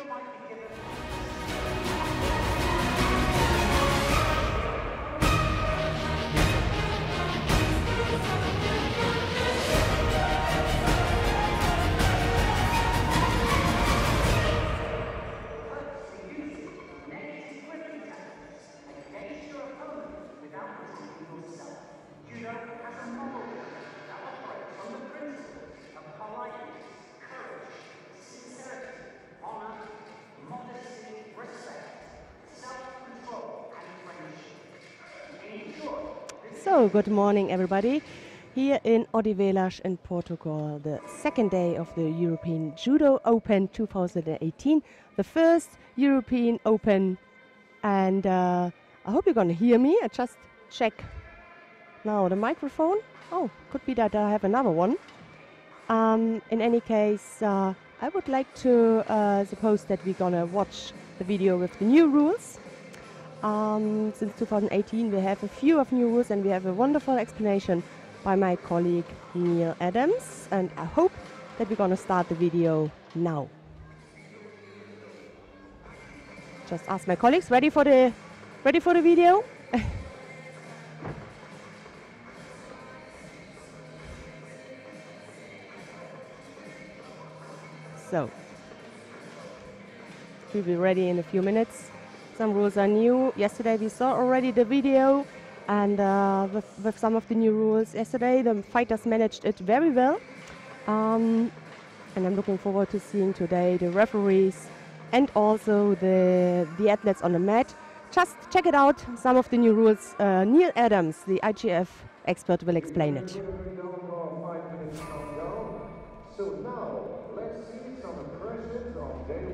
Judo has a model that operates on the principles of politeness, courage, sincerity, honour, modesty, respect, self-control and friendship. So, good morning everybody. Here in Odivelas in Portugal, the second day of the European Judo Open 2018, the first European Open, and I hope you're going to hear me. I just check now the microphone. Oh, could be that I have another one. In any case, I would like to suppose that we're going to watch the video with the new rules. Since 2018 we have a few of new rules and we have a wonderful explanation by my colleague Neil Adams, and I hope that we're going to start the video now. Just ask my colleagues, ready for the video? So, we'll be ready in a few minutes. Some rules are new. Yesterday we saw already the video, and with some of the new rules yesterday, the fighters managed it very well. And I'm looking forward to seeing today the referees and also the athletes on the mat. Just check it out, some of the new rules. Neil Adams, the IGF expert, will explain it.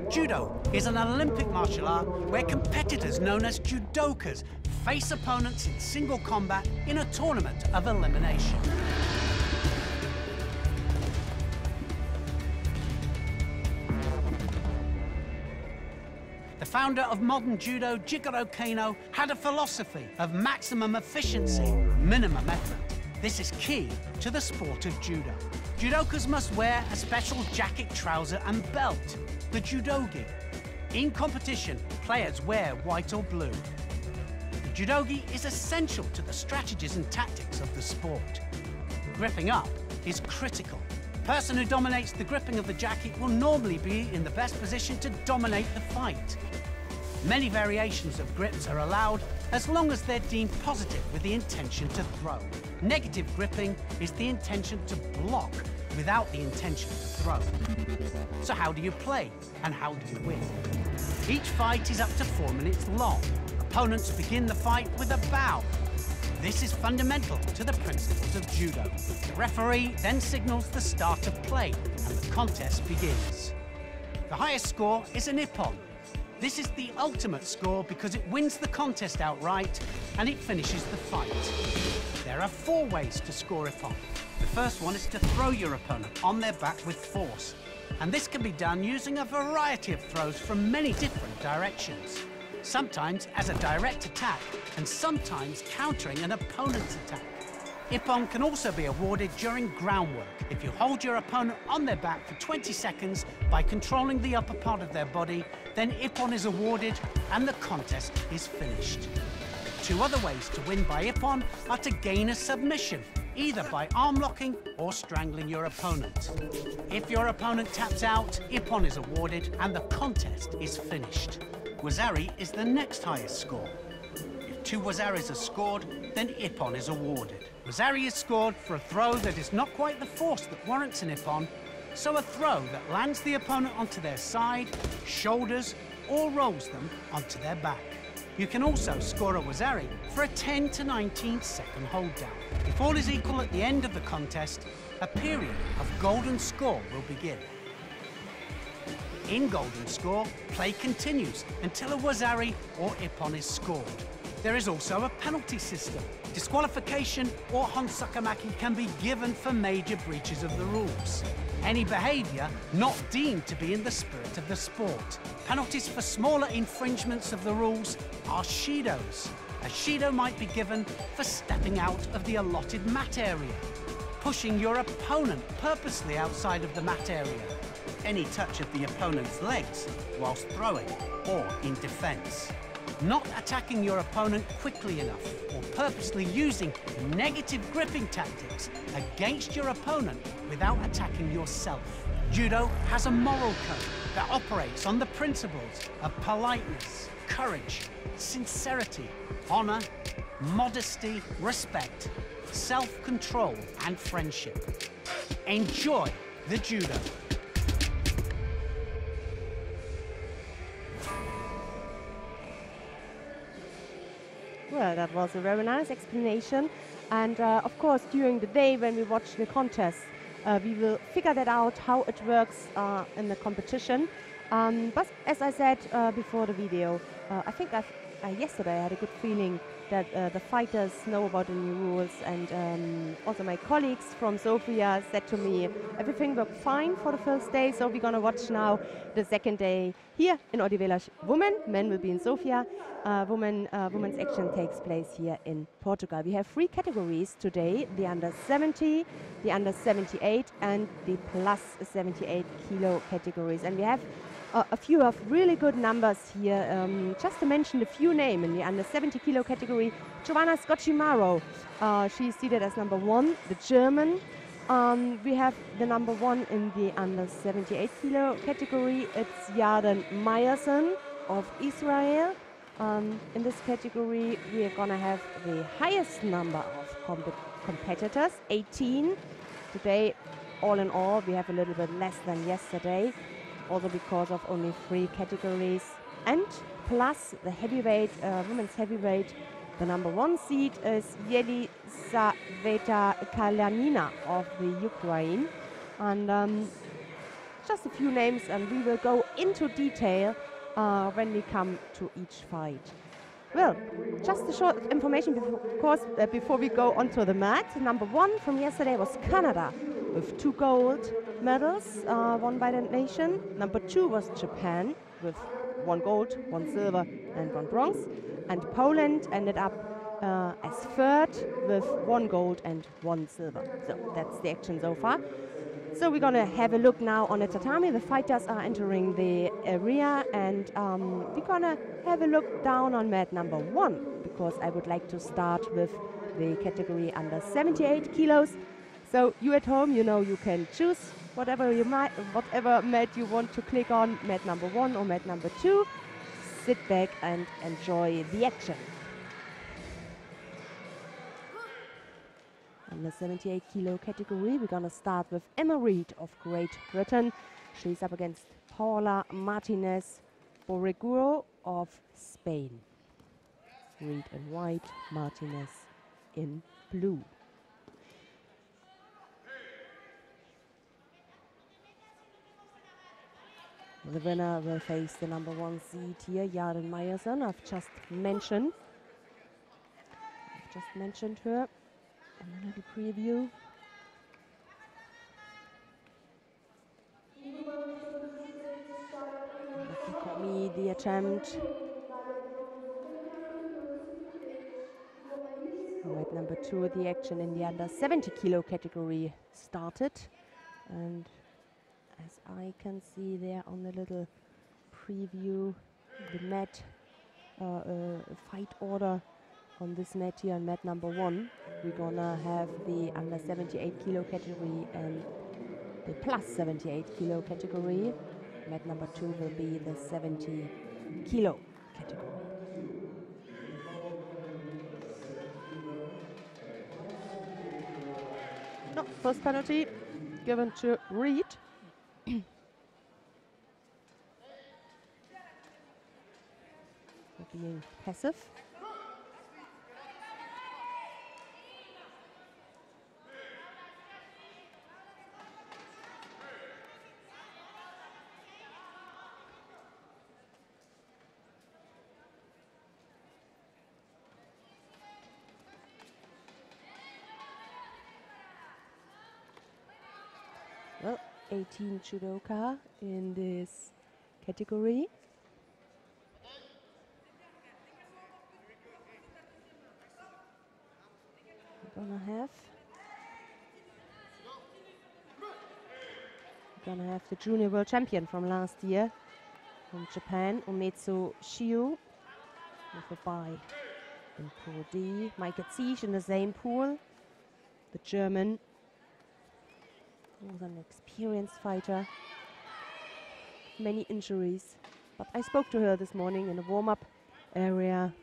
Judo is an Olympic martial art where competitors known as judokas face opponents in single combat in a tournament of elimination. The founder of modern judo, Judo, had a philosophy of maximum efficiency, minimum effort. This is key to the sport of judo. Judokas must wear a special jacket, trouser and belt, the judogi. In competition, players wear white or blue. The judogi is essential to the strategies and tactics of the sport. Gripping up is critical. The person who dominates the gripping of the jacket will normally be in the best position to dominate the fight. Many variations of grips are allowed as long as they're deemed positive with the intention to throw. Negative gripping is the intention to block without the intention to throw. So how do you play and how do you win? Each fight is up to 4 minutes long. Opponents begin the fight with a bow. This is fundamental to the principles of judo. The referee then signals the start of play and the contest begins. The highest score is an ippon. This is the ultimate score because it wins the contest outright and it finishes the fight. There are 4 ways to score ippon. The first one is to throw your opponent on their back with force. And this can be done using a variety of throws from many different directions. Sometimes as a direct attack and sometimes countering an opponent's attack. Ippon can also be awarded during groundwork. If you hold your opponent on their back for 20 seconds by controlling the upper part of their body, then ippon is awarded and the contest is finished. 2 other ways to win by ippon are to gain a submission, either by arm locking or strangling your opponent. If your opponent taps out, ippon is awarded and the contest is finished. Wazari is the next highest score. If 2 wazaris are scored, then ippon is awarded. Wazari is scored for a throw that is not quite the force that warrants an ippon, so a throw that lands the opponent onto their side, shoulders, or rolls them onto their back. You can also score a wazari for a 10 to 19 second hold down. If all is equal at the end of the contest, a period of golden score will begin. In golden score, play continues until a wazari or ippon is scored. There is also a penalty system. Disqualification or honsakamaki can be given for major breaches of the rules. Any behaviour not deemed to be in the spirit of the sport. Penalties for smaller infringements of the rules are shidos. A shido might be given for stepping out of the allotted mat area, pushing your opponent purposely outside of the mat area, any touch of the opponent's legs whilst throwing or in defense. Not attacking your opponent quickly enough or purposely using negative gripping tactics against your opponent without attacking yourself. Judo has a moral code that operates on the principles of politeness, courage, sincerity, honor, modesty, respect, self-control, and friendship. Enjoy the Judo. Well, that was a very nice explanation. And of course, during the day when we watch the contest, we will figure that out, how it works in the competition. But as I said before the video, I think yesterday I had a good feeling that the fighters know about the new rules, and also my colleagues from Sofia said to me everything worked fine for the first day, so we're gonna watch now the second day here in Odivelas women. Men will be in Sofia. Women's action takes place here in Portugal. We have 3 categories today: the under 70, the under 78, and the plus 78 kilo categories. And we have a few of really good numbers here. Just to mention a few names in the under 70 kilo category: Giovanna Scocimaro, she's seated as number 1, the German. We have the number 1 in the under 78 kilo category. It's Yarden Meyerson of Israel. In this category, we are gonna have the highest number of competitors, 18. Today, all in all, we have a little bit less than yesterday, also because of only 3 categories. And plus the heavyweight, women's heavyweight, the number 1 seed is Yelisaveta Kalyanina of the Ukraine. And just a few names, and we will go into detail when we come to each fight. Well, just a short information before we go onto the mat. Number 1 from yesterday was Canada with 2 gold medals won by the nation. Number 2 was Japan with 1 gold, 1 silver, and 1 bronze. And Poland ended up as 3rd with 1 gold and 1 silver. So that's the action so far. So we're gonna have a look now on the tatami. The fighters are entering the area, and we're gonna have a look down on mat number 1, because I would like to start with the category under 78 kilos. So you at home, you know, you can choose whatever mat you want to click on, mat number 1 or mat number 2. Sit back and enjoy the action. In the 78 kilo category, we're gonna start with Emma Reed of Great Britain. She's up against Paula Martinez Borreguro of Spain. Reed in white, Martinez in blue. The winner will face the number 1 seed here, Yarden Meyerson. I've just mentioned her. A little preview. The attempt. At number 2, the action in the under 70 kilo category started. And as I can see there on the little preview, the mat fight order on this mat here, on mat number 1, we're gonna have the under 78 kilo category and the plus 78 kilo category. Mat number 2 will be the 70 kilo category. No, first penalty given to Reed. For being passive. Well, 18 judoka in this category. We're gonna have Gonna have the junior world champion from last year from Japan, Umetsu Shiu, with a bye in Pool D. Michael Ziech in the same pool, the German, was an experienced fighter, many injuries. But I spoke to her this morning in the warm-up area.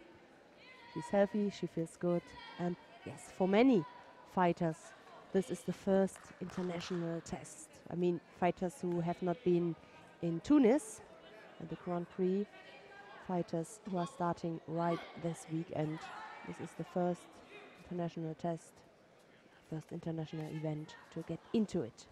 She's healthy, she feels good. And yes, for many fighters, this is the first international test. I mean, fighters who have not been in Tunis at the Grand Prix, fighters who are starting right this weekend. This is the first international test, first international event to get into it.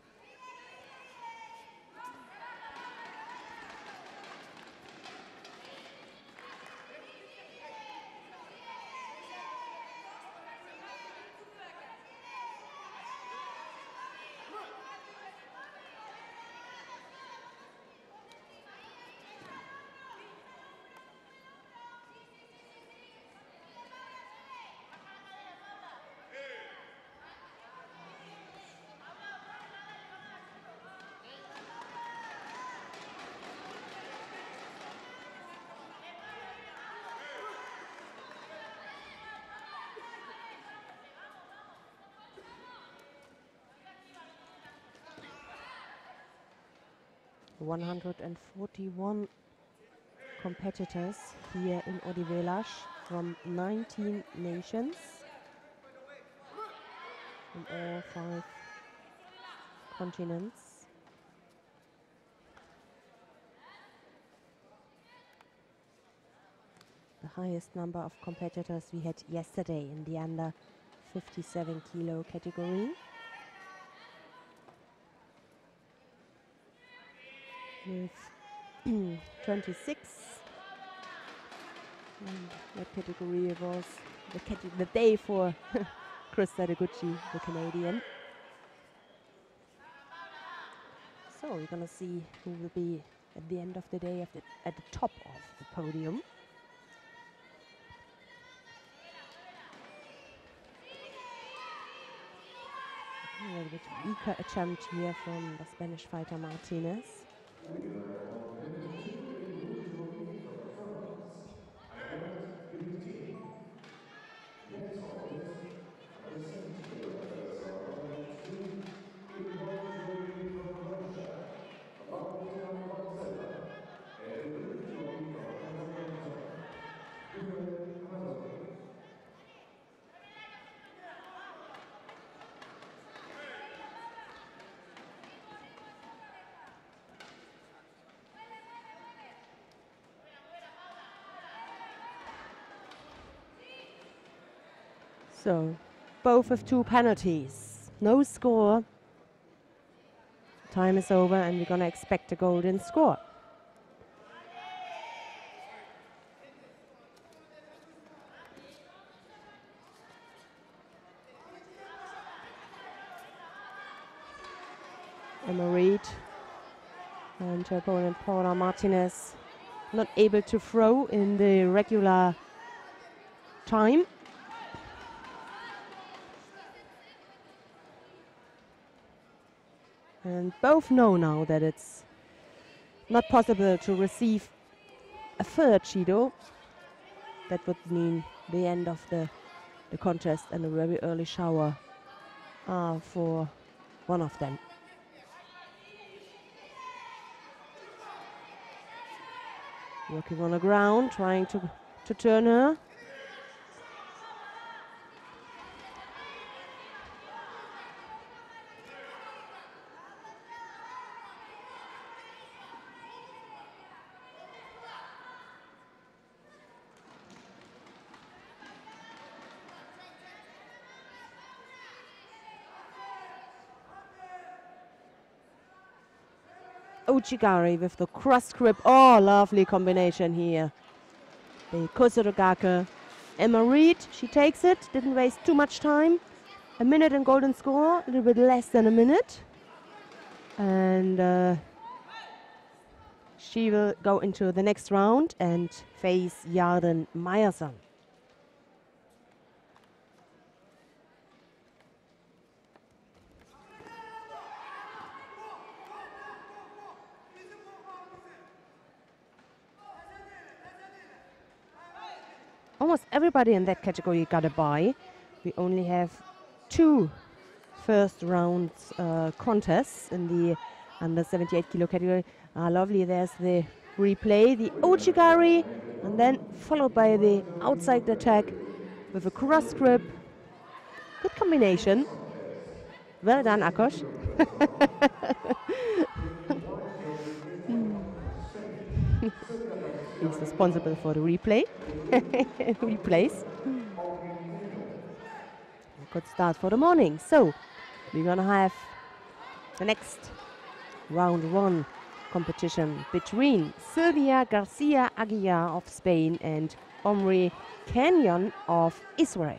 ...141 competitors here in Odivelas from 19 nations, from all 5 continents. The highest number of competitors we had yesterday in the under 57 kilo category. With 26. And that category was the day for Chris Sadaguchi, the Canadian. So we're gonna see who will be at the end of the day at the top of the podium. A little bit weaker attempt here from the Spanish fighter Martinez. So, both with 2 penalties. No score. Time is over and we're going to expect a golden score. Emma Reed and her opponent Paula Martinez not able to throw in the regular time. And both know now that it's not possible to receive a third Judo. That would mean the end of the contest and a very early shower for one of them. Working on the ground, trying to turn her. Uchigari with the cross grip. Oh, lovely combination here. The Kosurogake. Emma Reed, she takes it, didn't waste too much time. A minute and golden score, a little bit less than a minute. And she will go into the next round and face Yarden Meyerson. almost everybody in that category got a bye. We only have 2 first round contests in the under 78 kilo category. Lovely, there's the replay, the Ochigari, and then followed by the outside attack with a cross grip. Good combination. Well done, Akosh. He's responsible for the replay. Replays. Good start for the morning. So we're gonna have the next round 1 competition between Sylvia Garcia Aguilar of Spain and Omri Kenyon of Israel.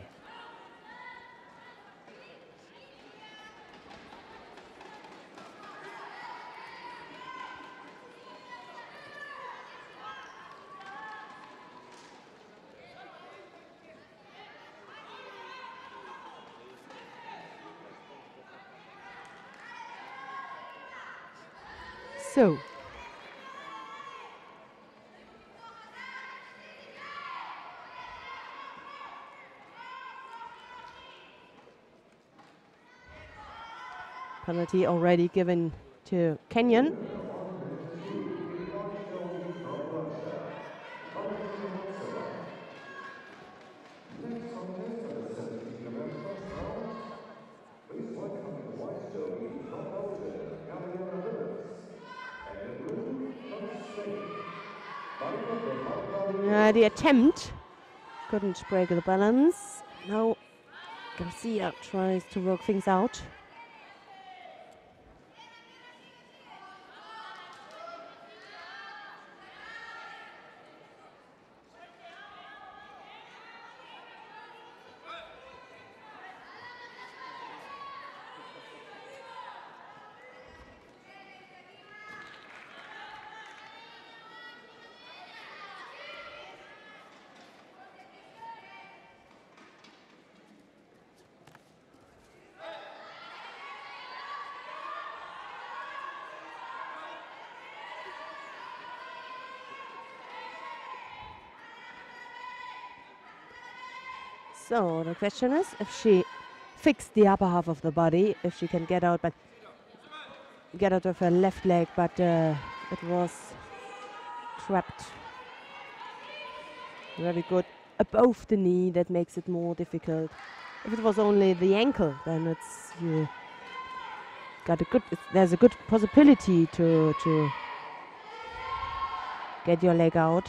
So, penalty already given to Kenyon. The attempt couldn't break the balance. Now Garcia tries to work things out. So the question is if she fixed the upper half of the body, if she can get out, but get out of her left leg, but it was trapped. Very good above the knee. That makes it more difficult. If it was only the ankle, then it's you got a good. There's a good possibility to get your leg out,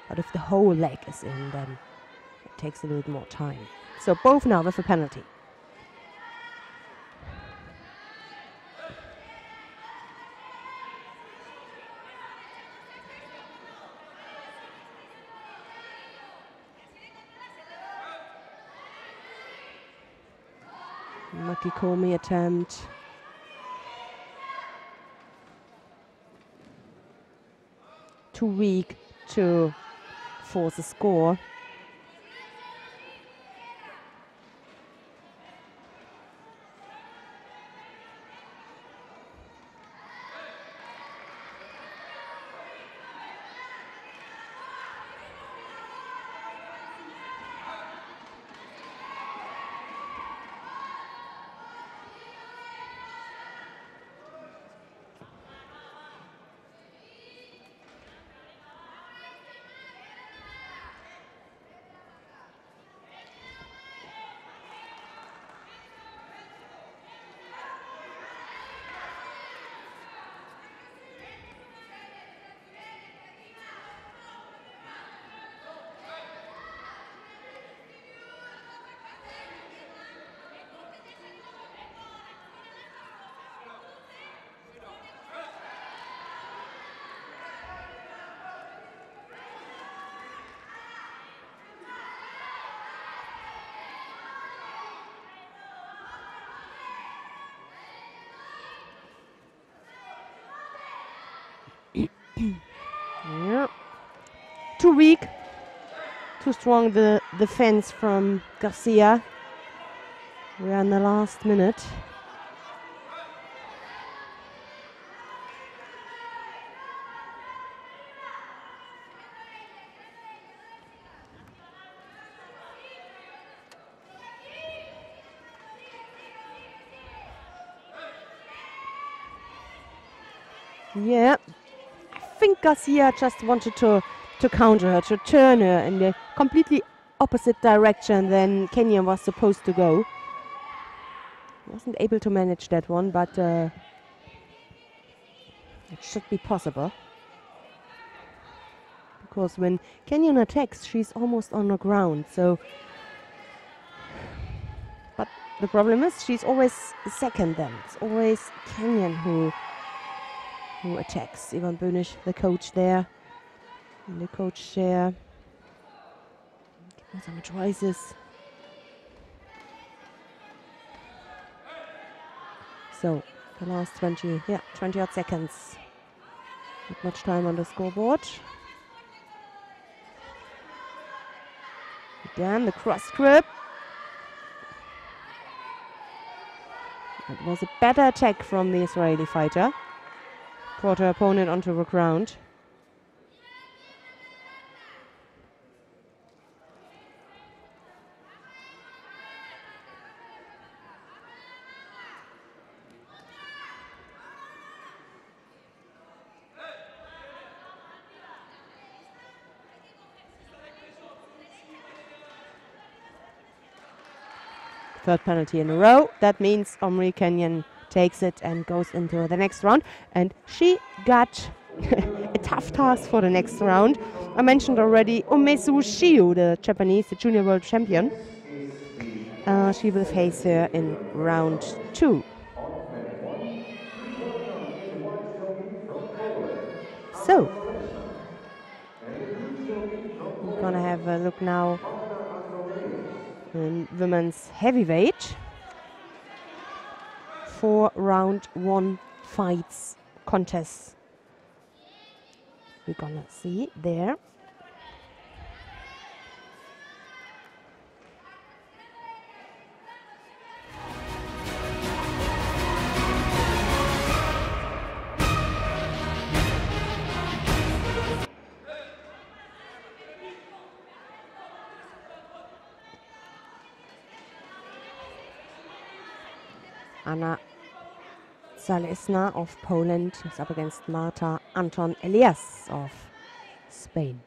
but if the whole leg is in, then it takes a little more time. So both now with a penalty. Makikomi attempt. Too weak to force a score. Yeah. Too weak, too strong the defense from Garcia. We are in the last minute. Yeah, I think Garcia just wanted to counter her, to turn her in the completely opposite direction than Kenyon was supposed to go. Wasn't able to manage that one, but it should be possible. Because when Kenyon attacks, she's almost on the ground, so... But the problem is she's always second then. It's always Kenyon who attacks. Ivan Bönisch, the coach there, in the coach chair. Give her some advices. So, the last 20 odd seconds. Not much time on the scoreboard. Again, the cross grip. It was a better attack from the Israeli fighter. Brought her opponent onto the ground. Third penalty in a row. That means Omri Kenyon takes it and goes into the next round. And she got a tough task for the next round. I mentioned already Umesu Shiu, the Japanese, the junior world champion. She will face her in round 2. So, we're gonna have a look now in women's heavyweight. 4 round 1 fights contests. We're gonna see there. Anna Zalesna of Poland is up against Marta Anton Elias of Spain.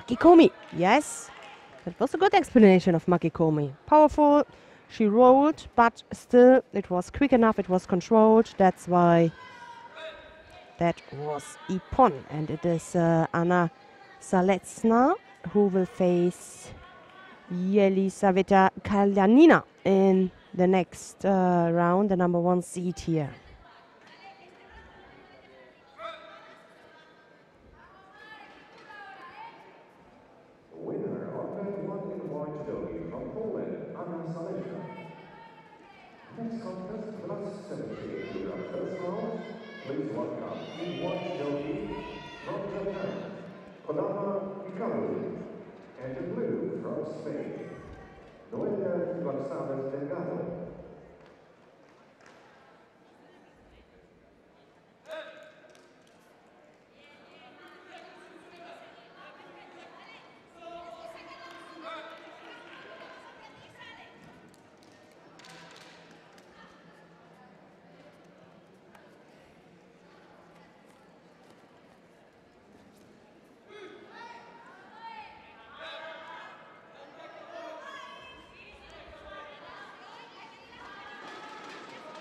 Makikomi, yes, that was a good explanation of Makikomi. Powerful, she rolled, but still it was quick enough, it was controlled. That's why that was Ippon. And it is Anna Zalesna who will face Yelisaveta Kalyanina in the next round, the number 1 seed here. Next contest, the last 78 in our first round. Please welcome in white yogi from Japan, Kodama Hikaru, and in blue from Spain, Noelia Gonzalez Delgado.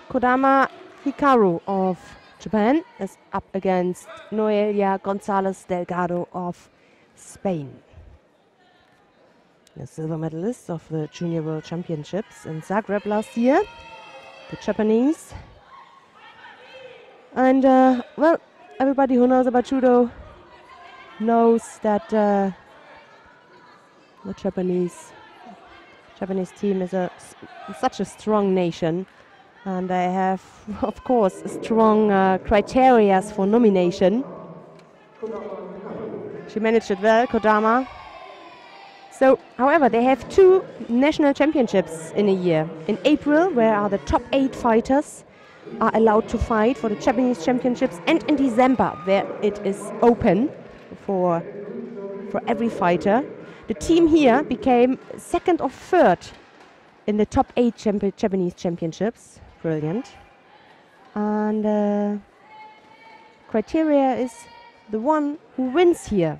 Kodama Hikaru of Japan is up against Noelia Gonzalez Delgado of Spain. The silver medalist of the Junior World Championships in Zagreb last year, the Japanese. And, well, everybody who knows about judo knows that the Japanese Japanese team is such a strong nation, and they have, of course, strong criteria for nomination. She managed it well, Kodama. So, however, they have 2 national championships in a year. In April, where are the top 8 fighters are allowed to fight for the Japanese championships, and in December, where it is open for every fighter. The team here became 2nd or 3rd in the top 8 Japanese championships. Brilliant. And criteria is the one who wins here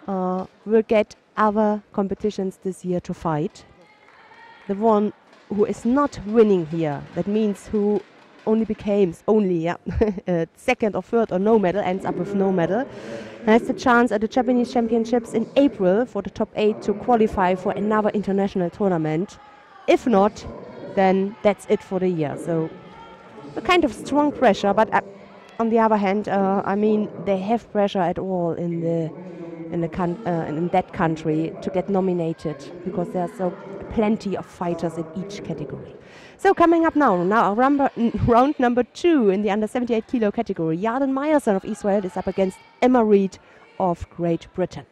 will get other competitions this year to fight. The one who is not winning here, that means who only becomes 2nd or 3rd or no medal, ends up with no medal, has the chance at the Japanese championships in April for the top 8 to qualify for another international tournament. If not, then that's it for the year. So a kind of strong pressure, but on the other hand, I mean, they have pressure at all in that country to get nominated, because there are so plenty of fighters in each category. So coming up now round number 2 in the under 78 kilo category. Yarden Meyerson of Israel is up against Emma Reed of Great Britain.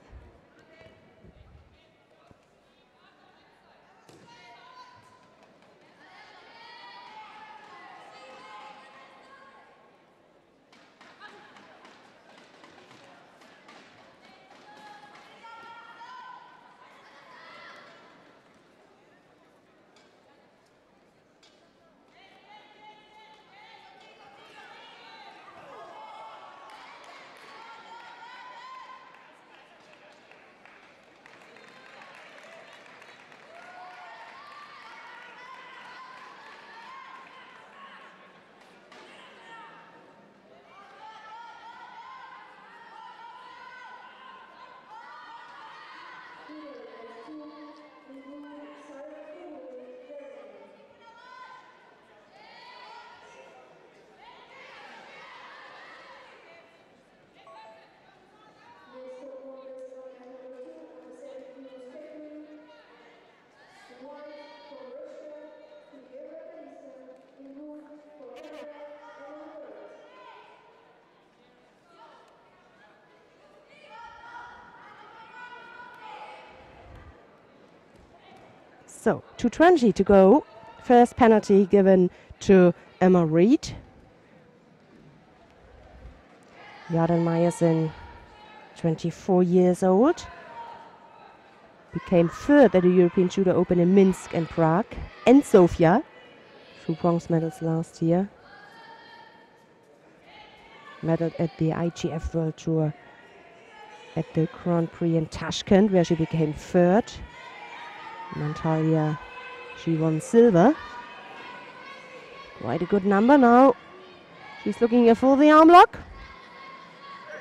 So 2:20 to go. First penalty given to Emma Reed. Yarden Meyerson, 24 years old, became 3rd at the European Judo Open in Minsk and Prague and Sofia. 2 bronze medals last year. Medaled at the IGF World Tour at the Grand Prix in Tashkent, where she became 3rd. Natalia, she won silver. Quite a good number now. She's looking for the arm lock.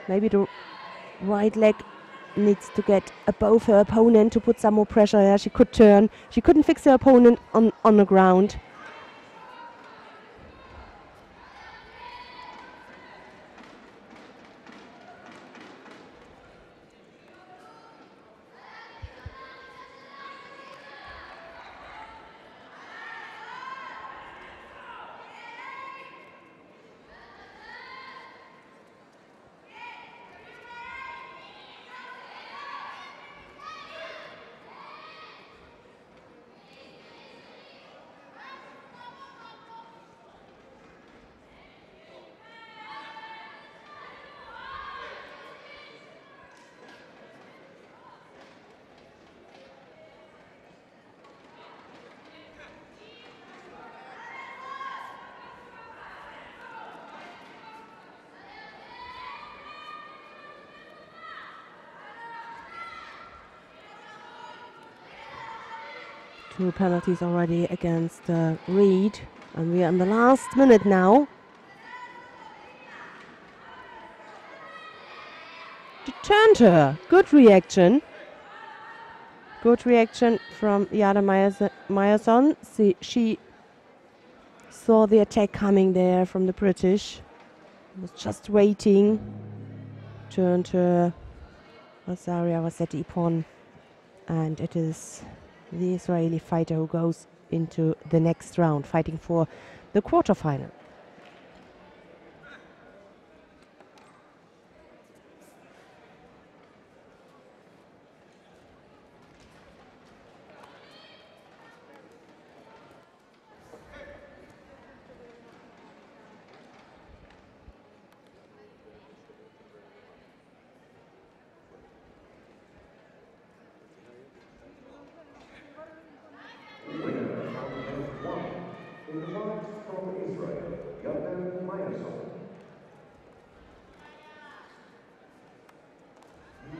Maybe the right leg needs to get above her opponent to put some more pressure. Yeah, she could turn. She couldn't fix her opponent on the ground. Two penalties already against Reed, and we are in the last minute now. She turned her. Good reaction. Good reaction from Yarden Meyerson. She saw the attack coming there from the British. Was just waiting. Turned her Rosaria Rossetti Ipon, and it is the Israeli fighter who goes into the next round, fighting for the quarterfinal. In the white from Israel,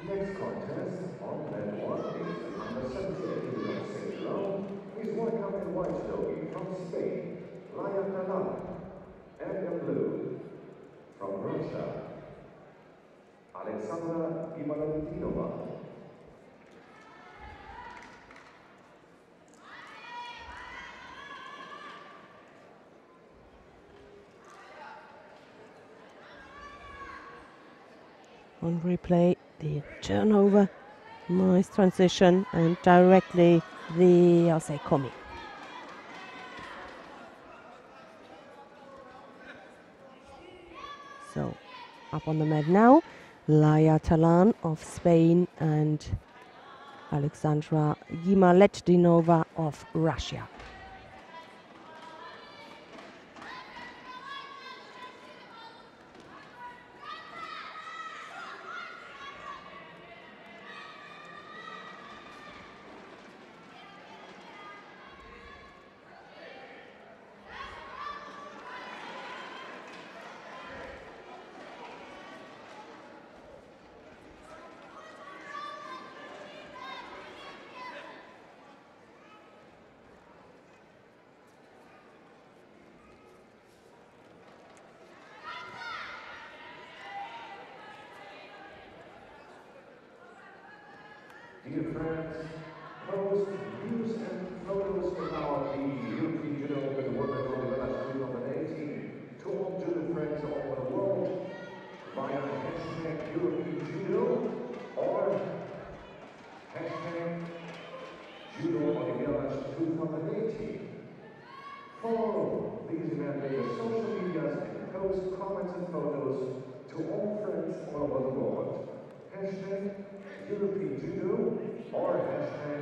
next contest on mat 1 is under 78 kg second round is welcome in white dogi from Spain, Odivelas, and in blue from Russia, Odivelas. On replay, the turnover, nice transition, and directly the, I'll say, komi. So, up on the mat now, Laia Talan of Spain and Alexandra Gimaletdinova of Russia. Dear friends, post news and photos about the European Judo Open Women Odivelas 2018 to all judo friends all over the world via hashtag European Judo or hashtag Judo Odivelas 2018. Follow these events in the social medias and post comments and photos to all friends all over the world. Hashtag European Judo or hashtag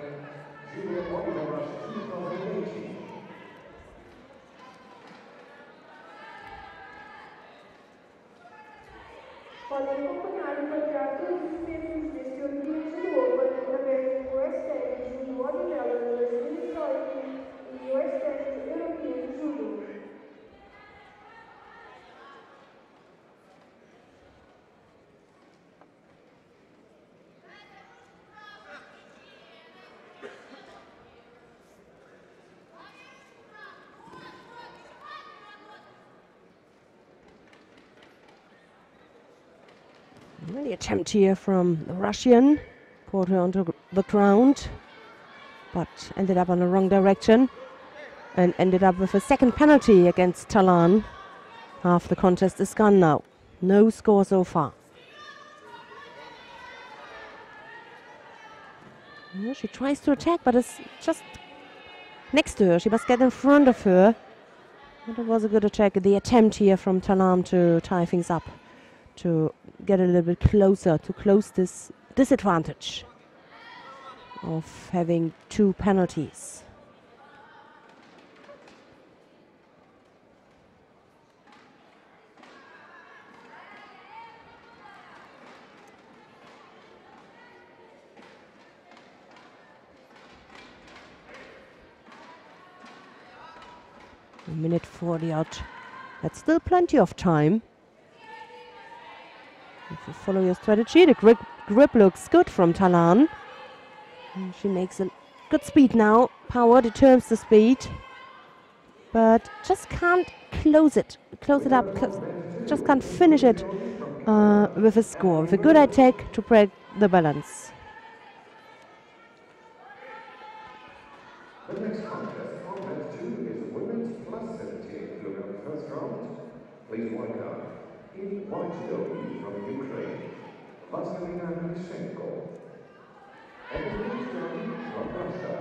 Judo Odivelas 2018. Podem acompanhar e partilhar todos os momentos deste European Judo Open através do hashtag Judo Odivelas 2018 e o hashtag European Judo. The attempt here from the Russian, put her onto the ground, but ended up on the wrong direction and ended up with a second penalty against Talan. Half the contest is gone now. No score so far. Well, she tries to attack, but it's just next to her. She must get in front of her. But it was a good attack. The attempt here from Talan to tie things up, to get a little bit closer, to close this disadvantage of having two penalties. A minute 40 out. That's still plenty of time. If you follow your strategy, the grip looks good from Talan. And she makes a good speed now. Power determines the speed, but just can't close it up. Just can't finish it with a score, with a good attack to break the balance. The next contest on mat 2 is women's plus 78 kg first round. Please welcome in white dogi from Ukraine, Vasilina Misenko, and in blue dogi from Russia,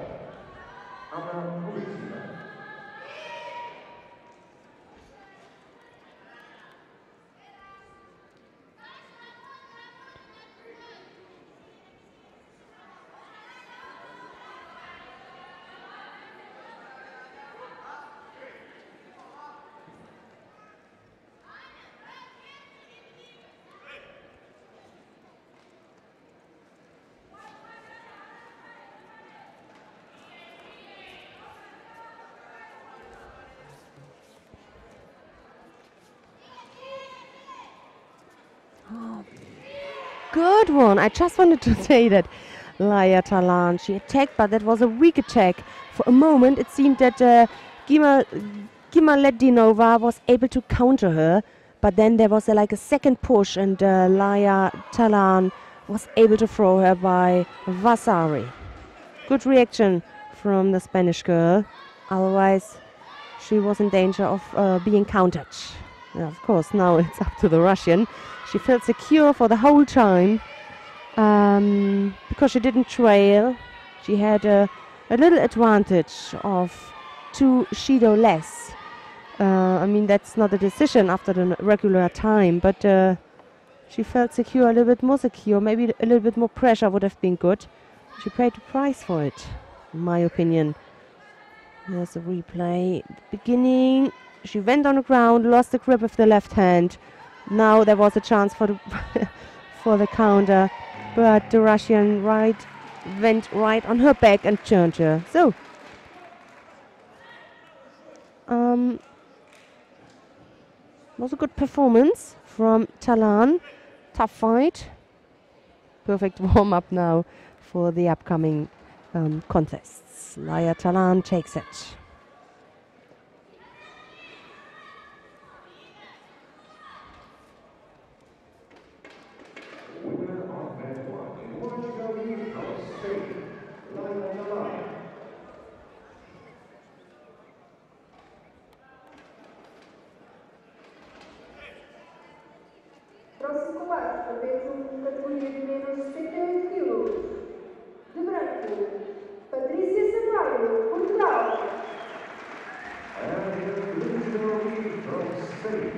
good one. I just wanted to say that Laia Talan, she attacked, but that was a weak attack. For a moment, it seemed that Gimaledinova was able to counter her, but then there was like a second push, and Laia Talan was able to throw her by Vasari. Good reaction from the Spanish girl. Otherwise, she was in danger of being countered. Yeah, of course, now it's up to the Russian. She felt secure for the whole time because she didn't trail. She had a little advantage of 2 Judo less. I mean, that's not a decision after the regular time, but she felt secure, a little bit more secure. Maybe a little bit more pressure would have been good. She paid the price for it, in my opinion. There's a replay. Beginning, she went on the ground, lost the grip of the left hand. Now there was a chance for the for the counter, but the Russian went right on her back and turned her. So, was a good performance from Talan. Tough fight. Perfect warm-up now for the upcoming contests. Laia Talan takes it. Winner of match 1 in Portugal from Spain, Laia Talan. Próximo combate, no peso categoria de menos 78 quilos. De branco, Patrícia Sampaio, Portugal. And in Lisbon from Spain,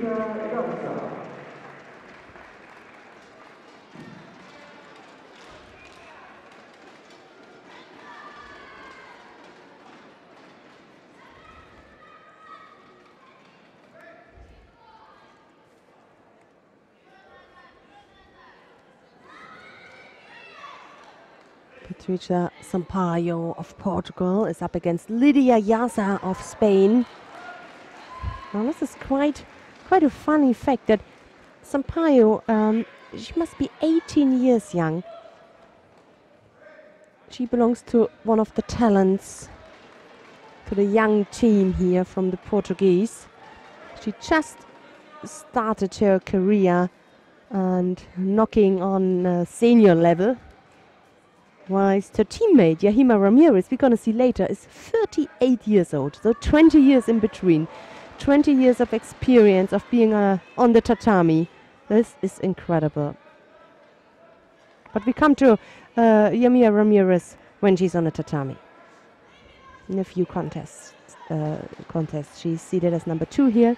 Liga Garza. Patricia Sampaio of Portugal is up against Lydia Yaza of Spain. Now this is quite a funny fact that Sampaio, she must be 18 years young. She belongs to one of the talents, to the young team here from the Portuguese. She just started her career and knocking on senior level. Whilst her teammate, Yahima Ramirez, we're going to see later, is 38 years old. So 20 years in between. 20 years of experience of being on the tatami. This is incredible. But we come to Yahima Ramirez when she's on the tatami. In a few contests. She's seated as number 2 here.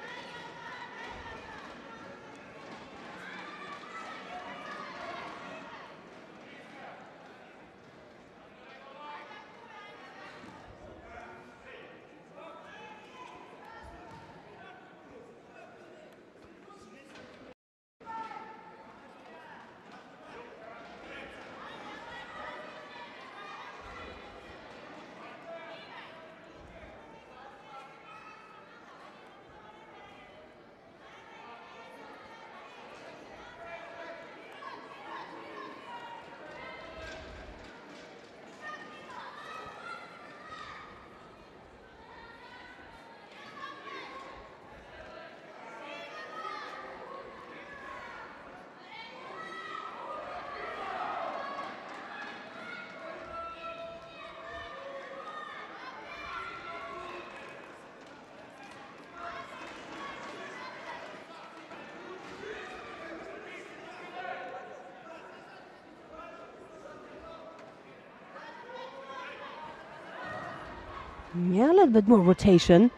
Yeah, a little bit more rotation.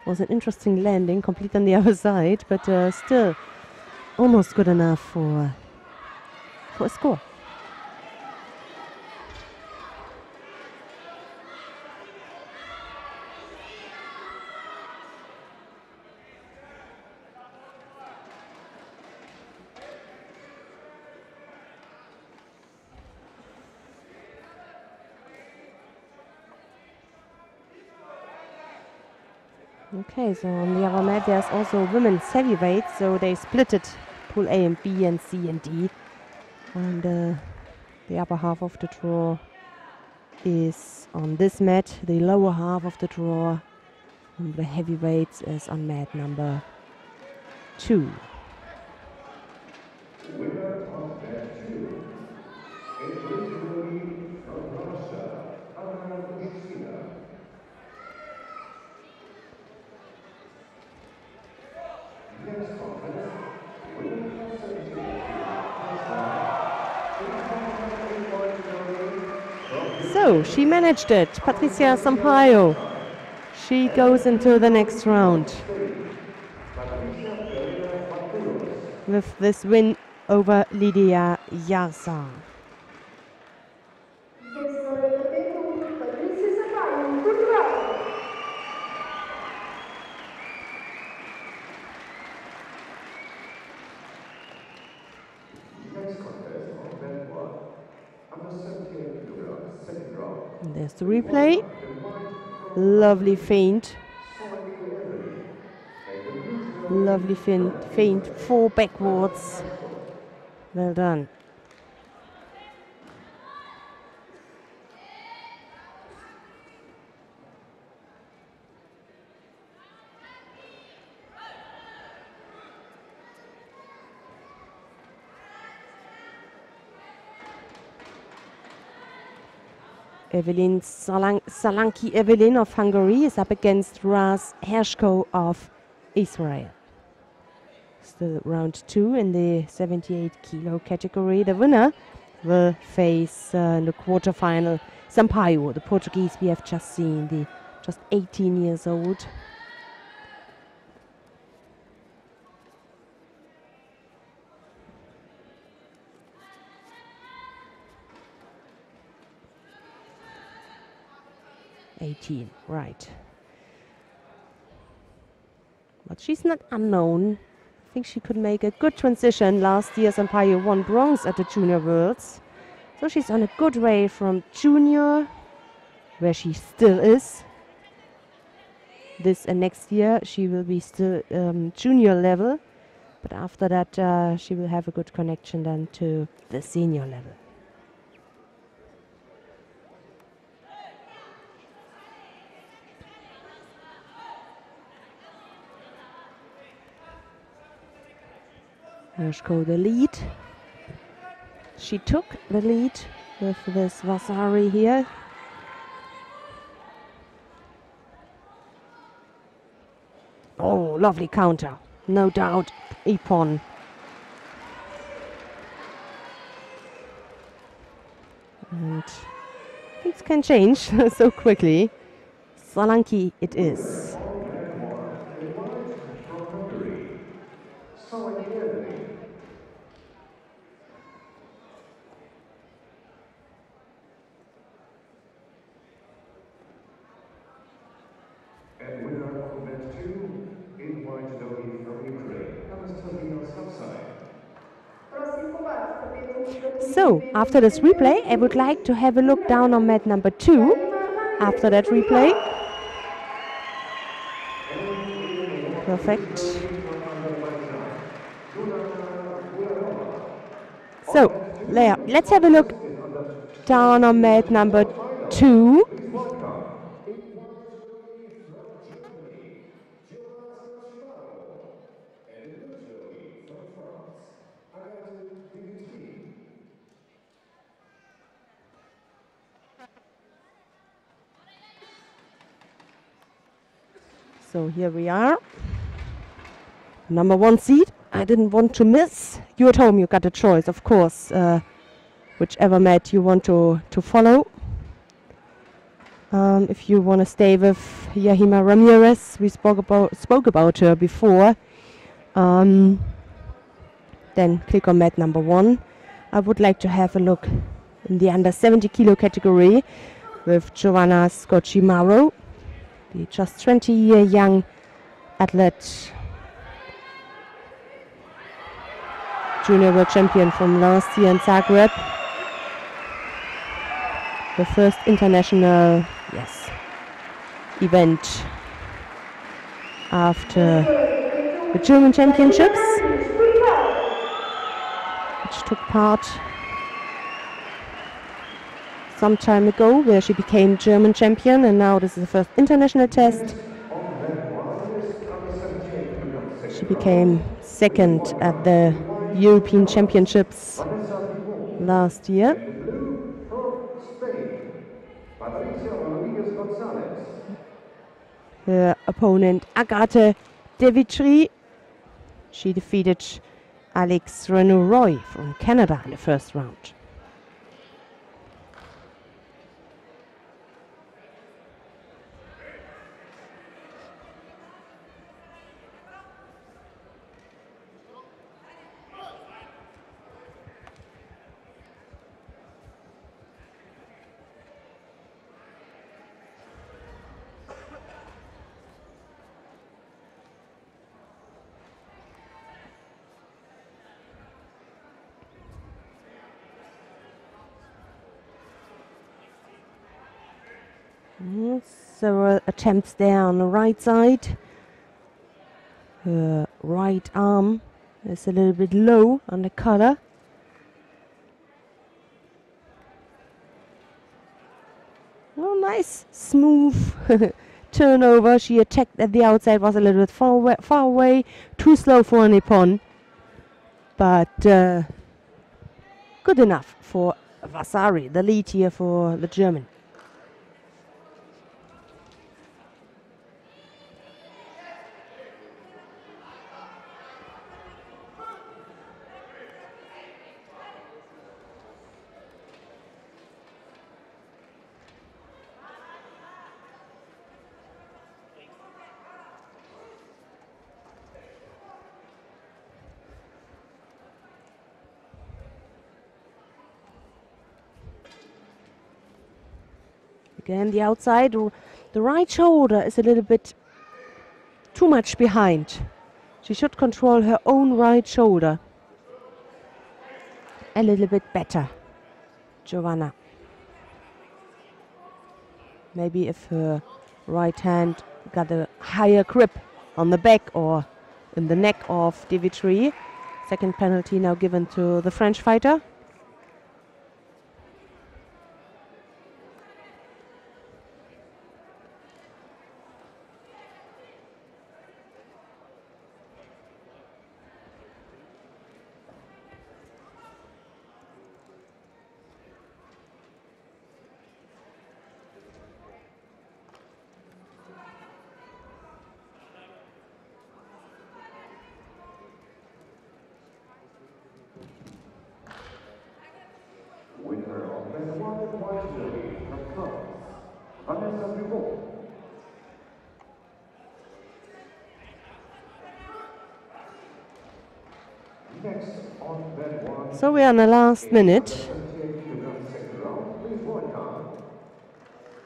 Was an interesting landing, complete on the other side, but still almost good enough for a score. Okay, so on the other mat there's also women's heavyweight, so they split it Pool A and B and C and D. And the upper half of the draw is on this mat. The lower half of the draw, the heavyweights, is on mat number 2. Winner of mat 2 is originally from Russia, Odivelas. Next contest, winner of 17. So she managed it, Patricia Sampaio. She goes into the next round with this win over Lydia Yarza. Next contest on mat 1, under 17 kilograms, second round. And there's the replay. Lovely feint. Lovely feint, 4 backwards. Well done. Evelyn Salanki Evelyn of Hungary is up against Raz Hershko of Israel. Still round 2 in the 78 kilo category. The winner will face in the quarterfinal Sampaio, the Portuguese we have just seen, the just 18 years old. Right. But she's not unknown. I think she could make a good transition. Last year Sampaio won bronze at the Junior Worlds. So she's on a good way from junior, where she still is. This and next year she will be still junior level. But after that she will have a good connection then to the senior level. Hershko the lead. She took the lead with this Vasari here. Oh, lovely counter. No doubt, Ippon. And things can change so quickly. Salanki it is. And winner of mat 2 in white domain from Ukraine, Anastasia Sapsai. So, after this replay, I would like to have a look down on mat number 2. After that replay. Perfect. So, let's have a look down on mat number 2. So here we are. Number 1 seed. I didn't want to miss. You at home, you got a choice, of course. Whichever mat you want to follow. If you want to stay with Yahima Ramirez, we spoke about her before. Then click on mat number 1. I would like to have a look in the under 70 kilo category with Giovanna Scocimaro, the just 20-year young athlete, junior world champion from last year in Zagreb. The first international event after the German Championships. which took part some time ago, where she became German champion, and now this is the first international test. She became second at the European Championships last year. Her opponent Agathe Devitri, she defeated Alex Renaud-Roy from Canada in the first round. Several attempts there on the right side. Her right arm is a little bit low on the collar. Oh, nice, smooth turnover. She attacked at the outside, was a little bit far away, too slow for a Nippon. But good enough for Vasari, the lead here for the German. Again, the outside, the right shoulder is a little bit too much behind. She should control her own right shoulder a little bit better, Giovanna. Maybe if her right hand got a higher grip on the back or in the neck of Devitri. Second penalty now given to the French fighter. So we are in the last minute.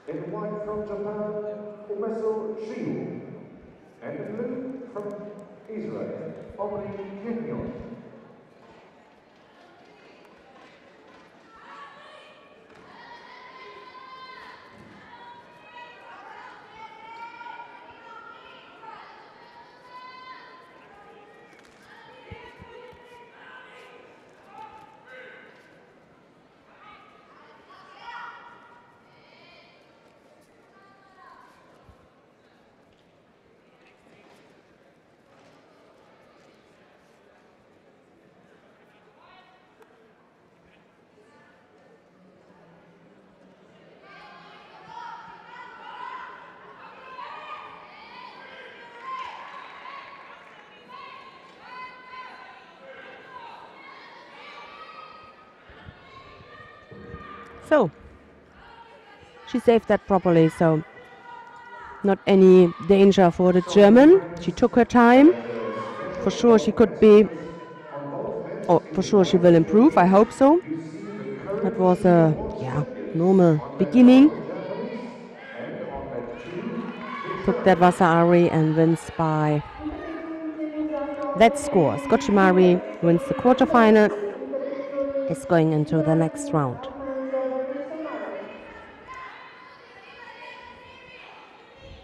In white from Japan, and in blue from Israel, Omri Kenyon. So she saved that properly, so not any danger for the German. She took her time. For sure she could be, or for sure she will improve, I hope so. That was a normal beginning. Took that Vasari and wins by that score. Scocimari wins the quarterfinal, is going into the next round.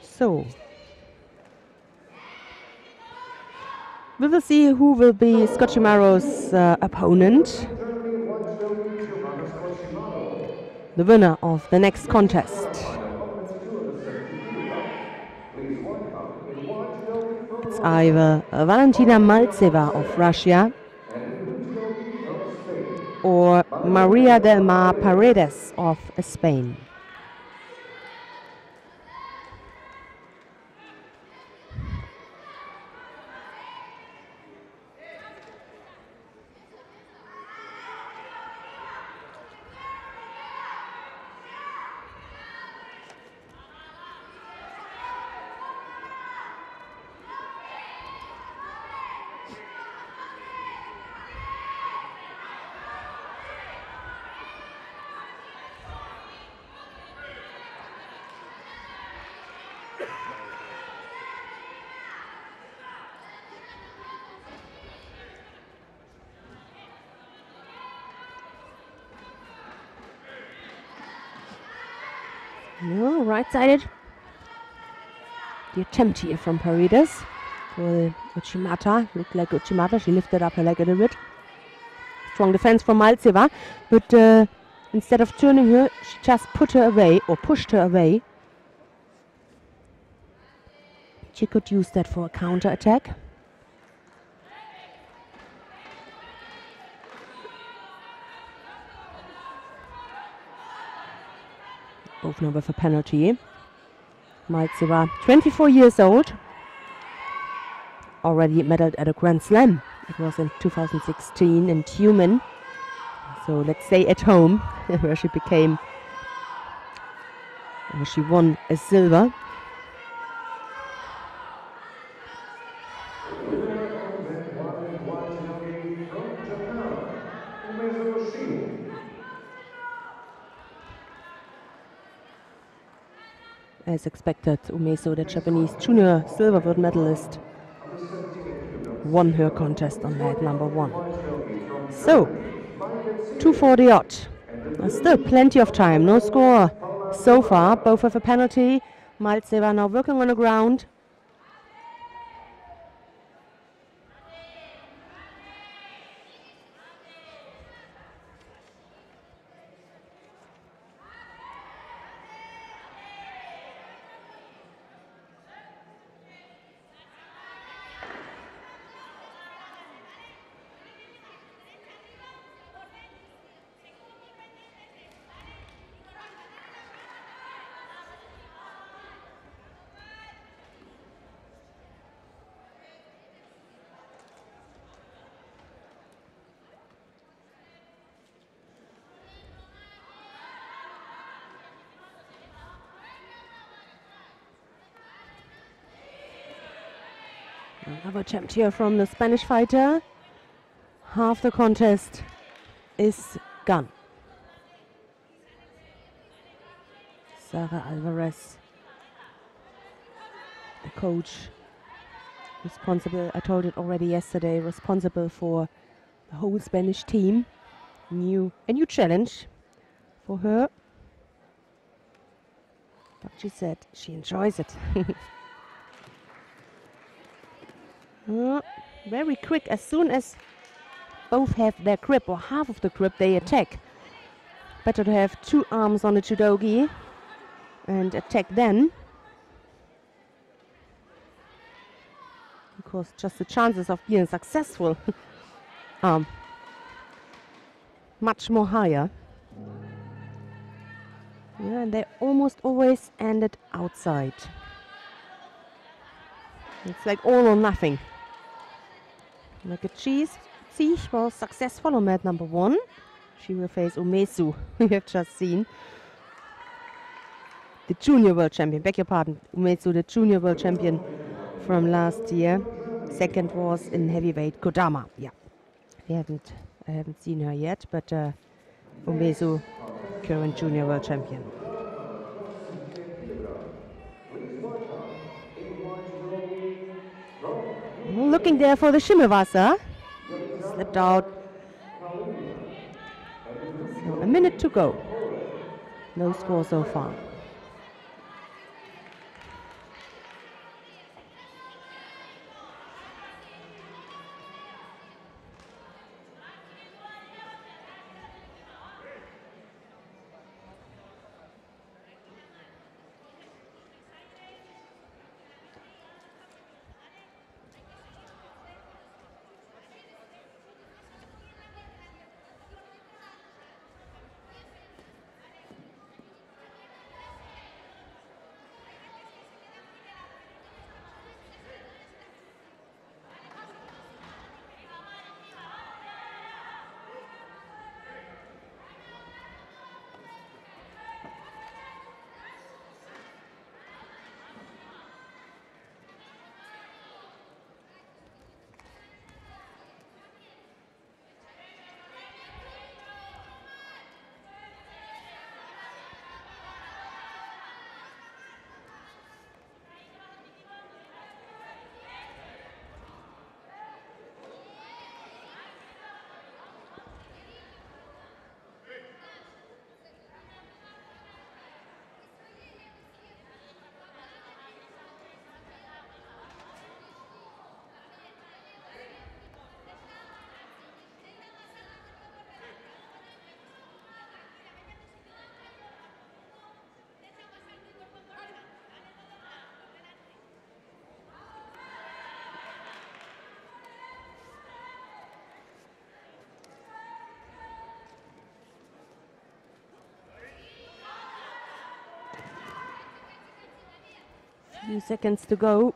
So We will see who will be Scott Shimaro's opponent, the winner of the next contest. It's either Valentina Maltseva of Russia or Maria del Mar Paredes of Spain. No, right-sided. The attempt here from Paredes for Uchimata. Looked like Uchimata. She lifted up her leg a little bit. Strong defense from Maltseva, but instead of turning her, she just put her away or pushed her away. She could use that for a counter attack. Both now with a penalty. Maltseva, 24 years old, already medaled at a Grand Slam. It was in 2016 in Tumen. So let's say at home, where she won a silver. As expected, Umeso, the Japanese junior silver world medalist, won her contest on mat number 1. So, 2:40 odd. Still plenty of time, no score so far, both with a penalty. Maltseva now working on the ground. Another attempt here from the Spanish fighter. Half the contest is gone. Sara Alvarez, the coach, responsible, I told it already yesterday, responsible for the whole Spanish team. A new challenge for her. But she said she enjoys it. Very quick, as soon as both have their grip or half of the grip, they attack. Better to have 2 arms on the judogi and attack then, because just the chances of being successful are much more higher. Yeah, and they almost always ended outside. It's like all or nothing. Like a cheese. Sieg was successful on mat number 1. She will face Umeso, we have just seen. The junior world champion, beg your pardon. Umeso, the junior world champion from last year. Second was in heavyweight Kodama. Yeah, I haven't seen her yet, but Umeso, current junior world champion. Looking there for the Shimewasa. Slipped out. So a minute to go. No score so far. Few seconds to go.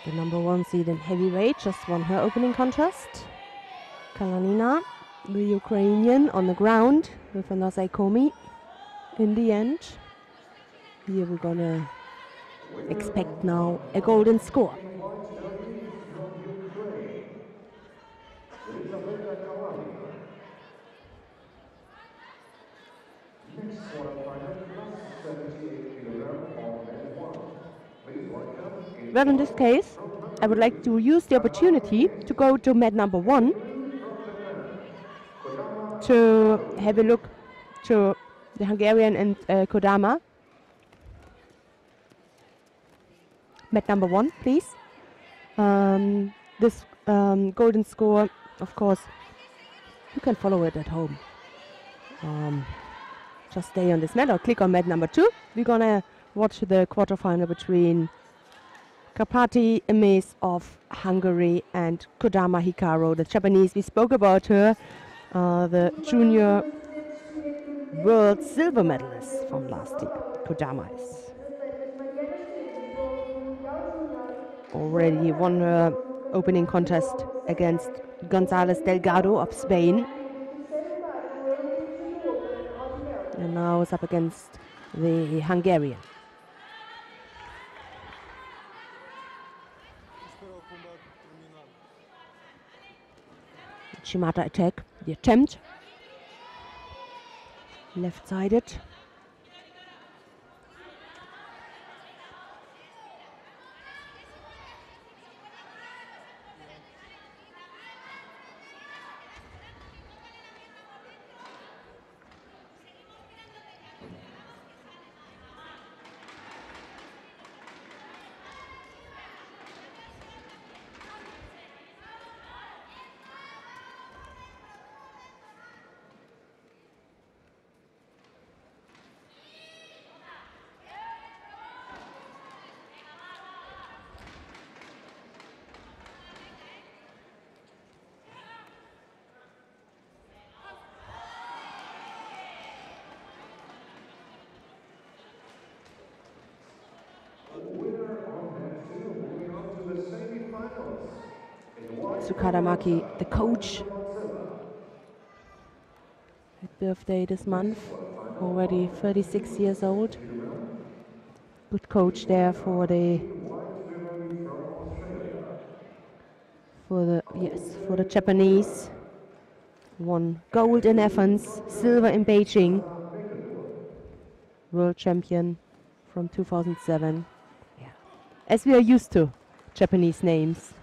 The number 1 seed in heavyweight just won her opening contest. Kalanina, the Ukrainian, on the ground with a Nosaikomi in the end. Here we're gonna expect now a golden score. Well, in this case, I would like to use the opportunity to go to mat number 1 to have a look to the Hungarian and Kodama. Mat number 1, please. This golden score, of course, you can follow it at home. Just stay on this mat or click on mat number 2. We're gonna watch the quarterfinal between Karpati Emes of Hungary and Kodama Hikaru, the Japanese. We spoke about her, the junior world silver medalist from last year. Kodama is already won her opening contest against González Delgado of Spain. And now is up against the Hungarian. Shimata attack, the attempt. Left-sided. Tsukaramaki, the coach. Had birthday this month, already 36 years old. Good coach there for the Japanese. Won gold in Athens, silver in Beijing. World champion from 2007. Yeah. As we are used to Japanese names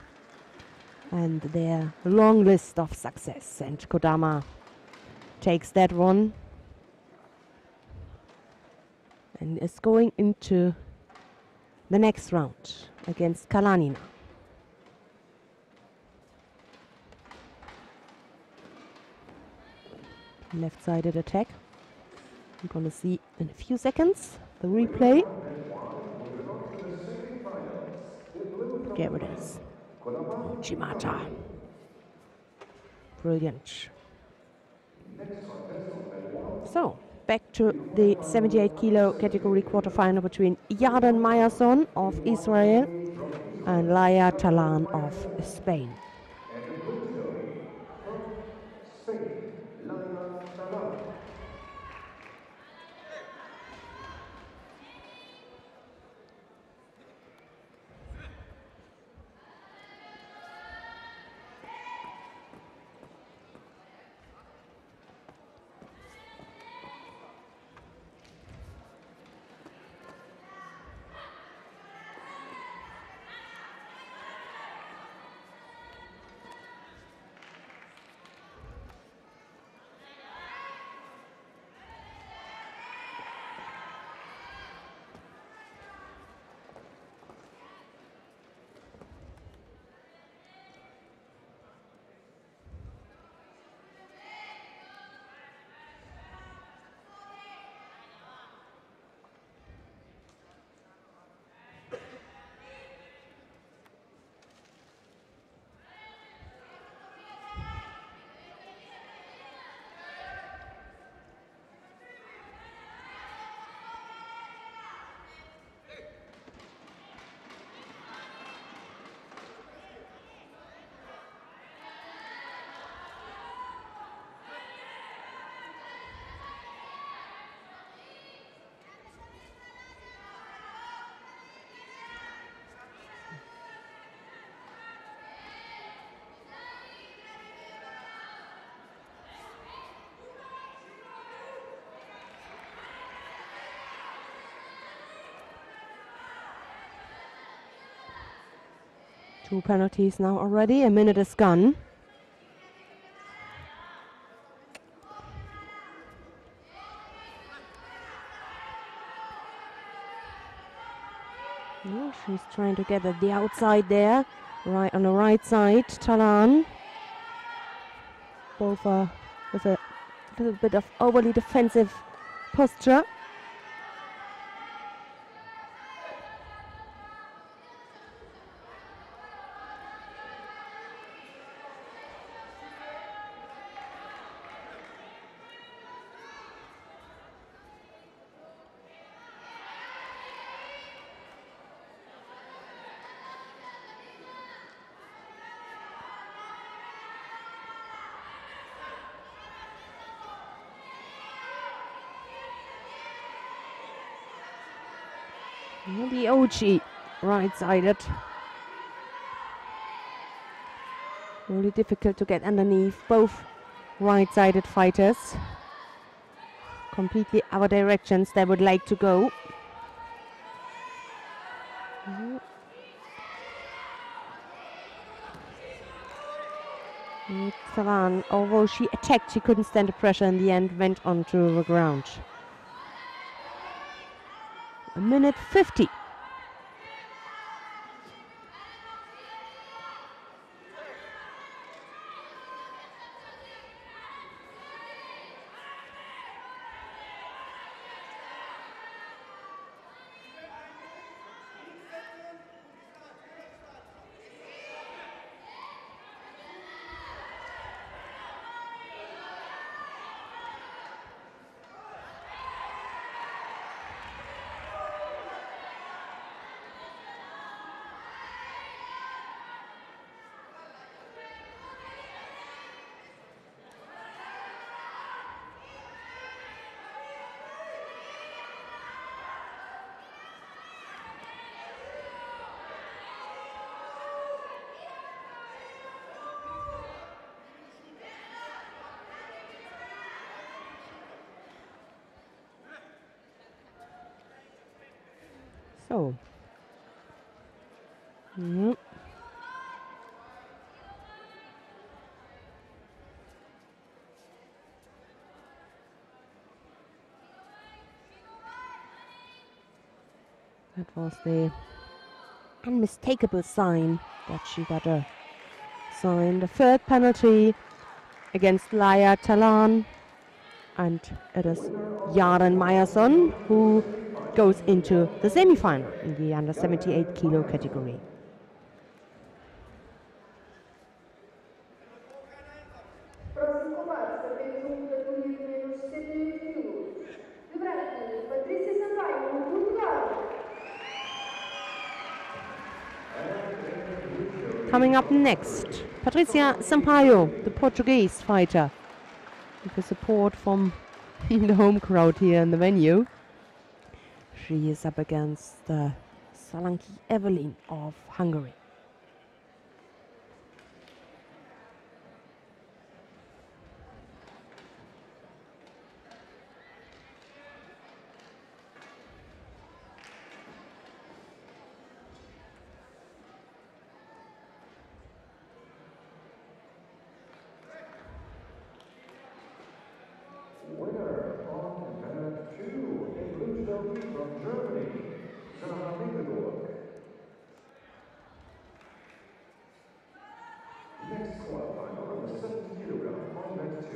and their long list of success, and Kodama takes that one and is going into the next round against Kalanina. Left-sided attack. We're going to see in a few seconds the replay. There it is. Shimata. Brilliant. So, back to the 78 kilo category quarterfinal between Yarden Mayerson of Israel and Laia Talan of Spain. 2 penalties now already. A minute is gone. Oh, she's trying to get at the outside there. Right on the right side, Talan. Both are with a little bit of overly defensive posture. The OG right-sided. Really difficult to get underneath both right-sided fighters. Completely other directions they would like to go. Talan, although she attacked, she couldn't stand the pressure in the end, went onto the ground. A minute 50. So. That was the unmistakable sign that she got a sign. The third penalty against Laia Talan. And it is Jaren Meyerson who goes into the semi-final in the under 78 kilo category. Próximo combate, apenas categoria de menos 78 quilos. De branco, Patrícia Sampaio, Portugal. Coming up next, Patrícia Sampaio, the Portuguese fighter, with the support from the home crowd here in the venue. She is up against Salanki Evelyn of Hungary. Winner on mat 2 in blue judo from Germany, Next quarterfinal on the 70 kilogram on mat 2.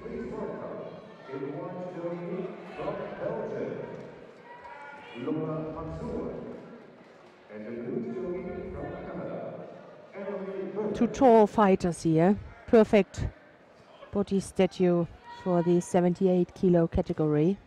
Please welcome in white judo from Belgium, Laura Mansour, and in blue judo from Canada, Emily. Two tall fighters here. Perfect body statue for the 78 kilo category.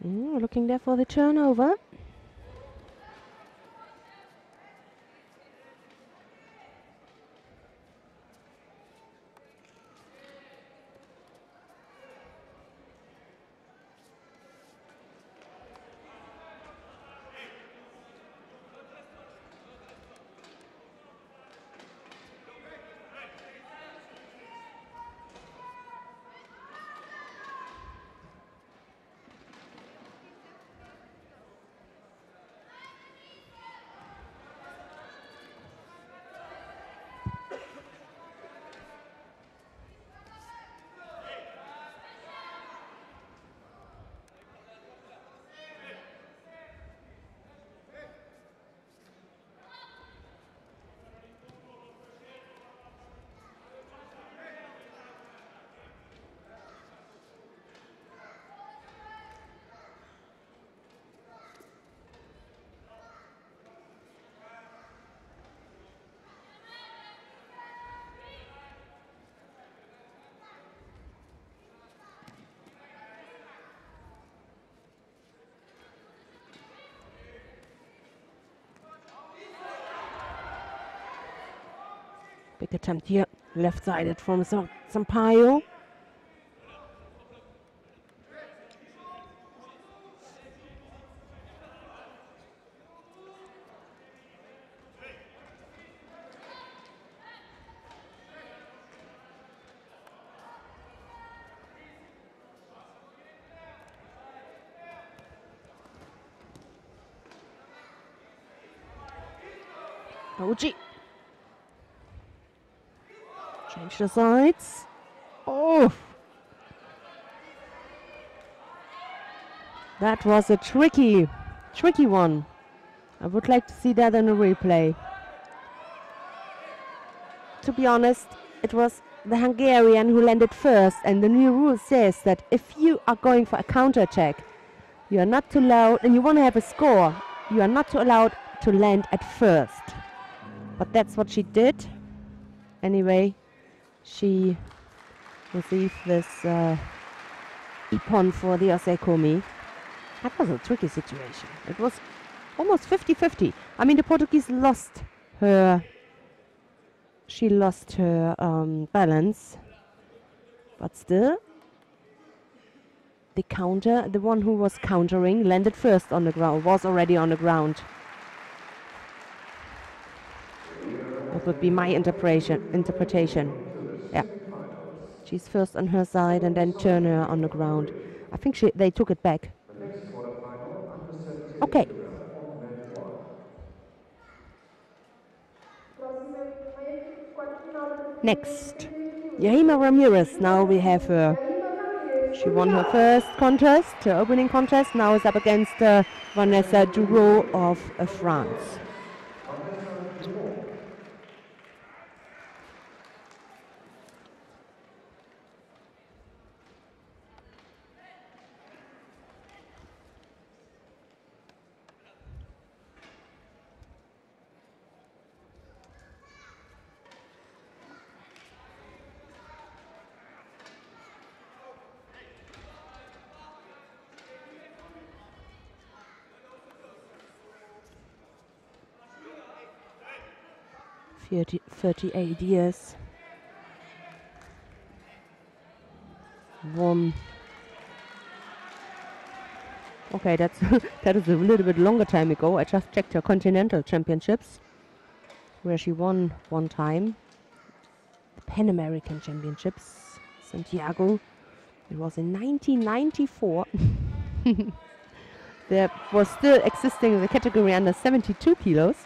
Looking there for the turnover. Big attempt here, left-sided from Sampaio. Oji. Change the sides. Oh! That was a tricky one. I would like to see that in a replay. To be honest, it was the Hungarian who landed first, and the new rule says that if you are going for a counter attack, you are not allowed, and you want to have a score, you are not allowed to land at first. But that's what she did. Anyway, she received this ippon for the Osekomi. That was a tricky situation. It was almost 50-50. I mean, the Portuguese lost her. She lost her balance, but still, the one who was countering, landed first on the ground. Was already on the ground. That would be my interpretation. Yeah. She's first on her side and then Turner on the ground. I think they took it back. Okay. Next, Yahima Ramirez. Now we have her. She won her first contest, her opening contest. Now is up against Vanessa Judo of France. She 38 years. Won. Okay, that is a little bit longer time ago. I just checked her continental championships, where she won one time. The Pan American Championships, Santiago. It was in 1994. There was still existing the category under 72 kilos.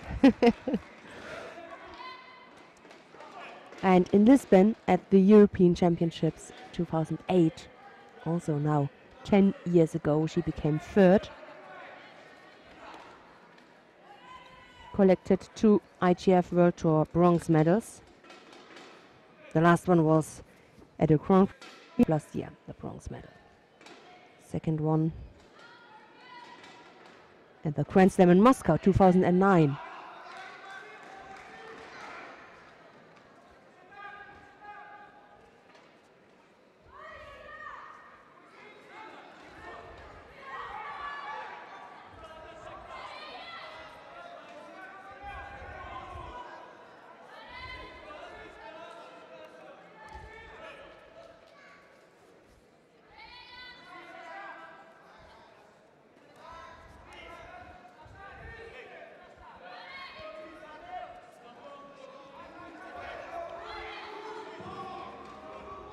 And in Lisbon at the European Championships 2008, also now 10 years ago, she became third. Collected 2 ITF World Tour bronze medals. The last one was at the Grand Prix last year, the bronze medal. Second one at the Grand Slam in Moscow 2009.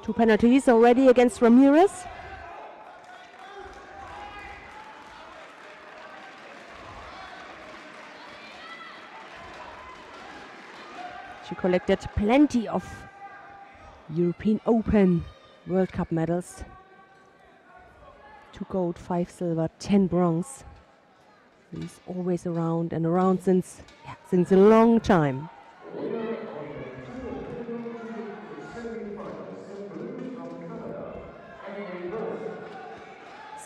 Two penalties already against Ramirez. She collected plenty of European Open World Cup medals. 2 gold, 5 silver, 10 bronze. She's always around and around since a long time.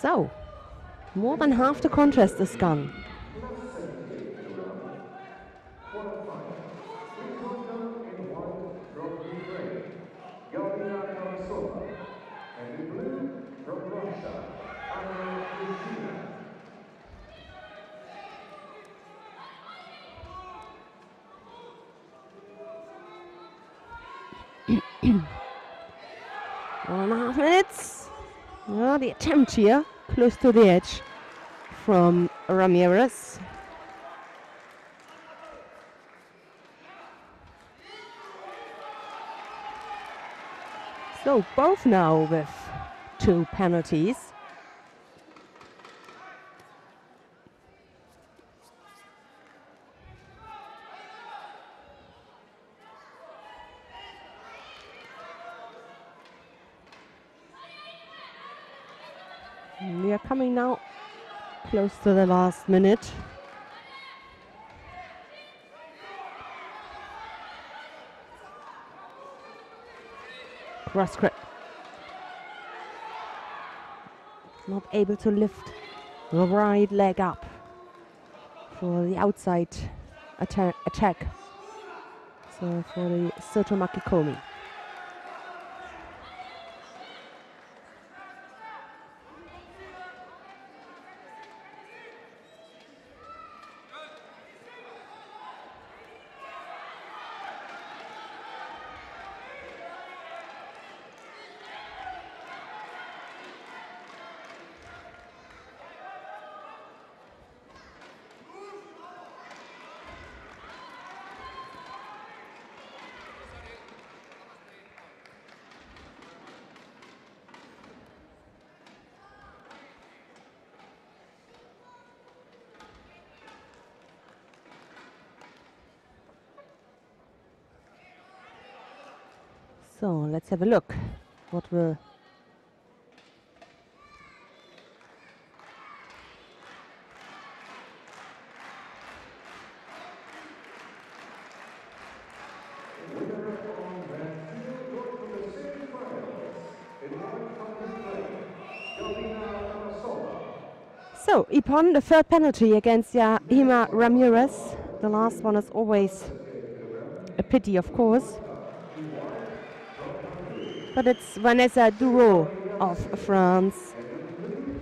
So, more than half the contest is gone. 1.5 minutes. Well, the attempt here, close to the edge from Ramirez. So both now with 2 penalties. And we are coming now close to the last minute. Cross grip. Not able to lift the right leg up for the outside attack. So for the Sotomaki Komi. So let's have a look. What will So, Ipon, the third penalty against Yahima Ramirez. The last one is always a pity, of course. But it's Vanessa Duro of France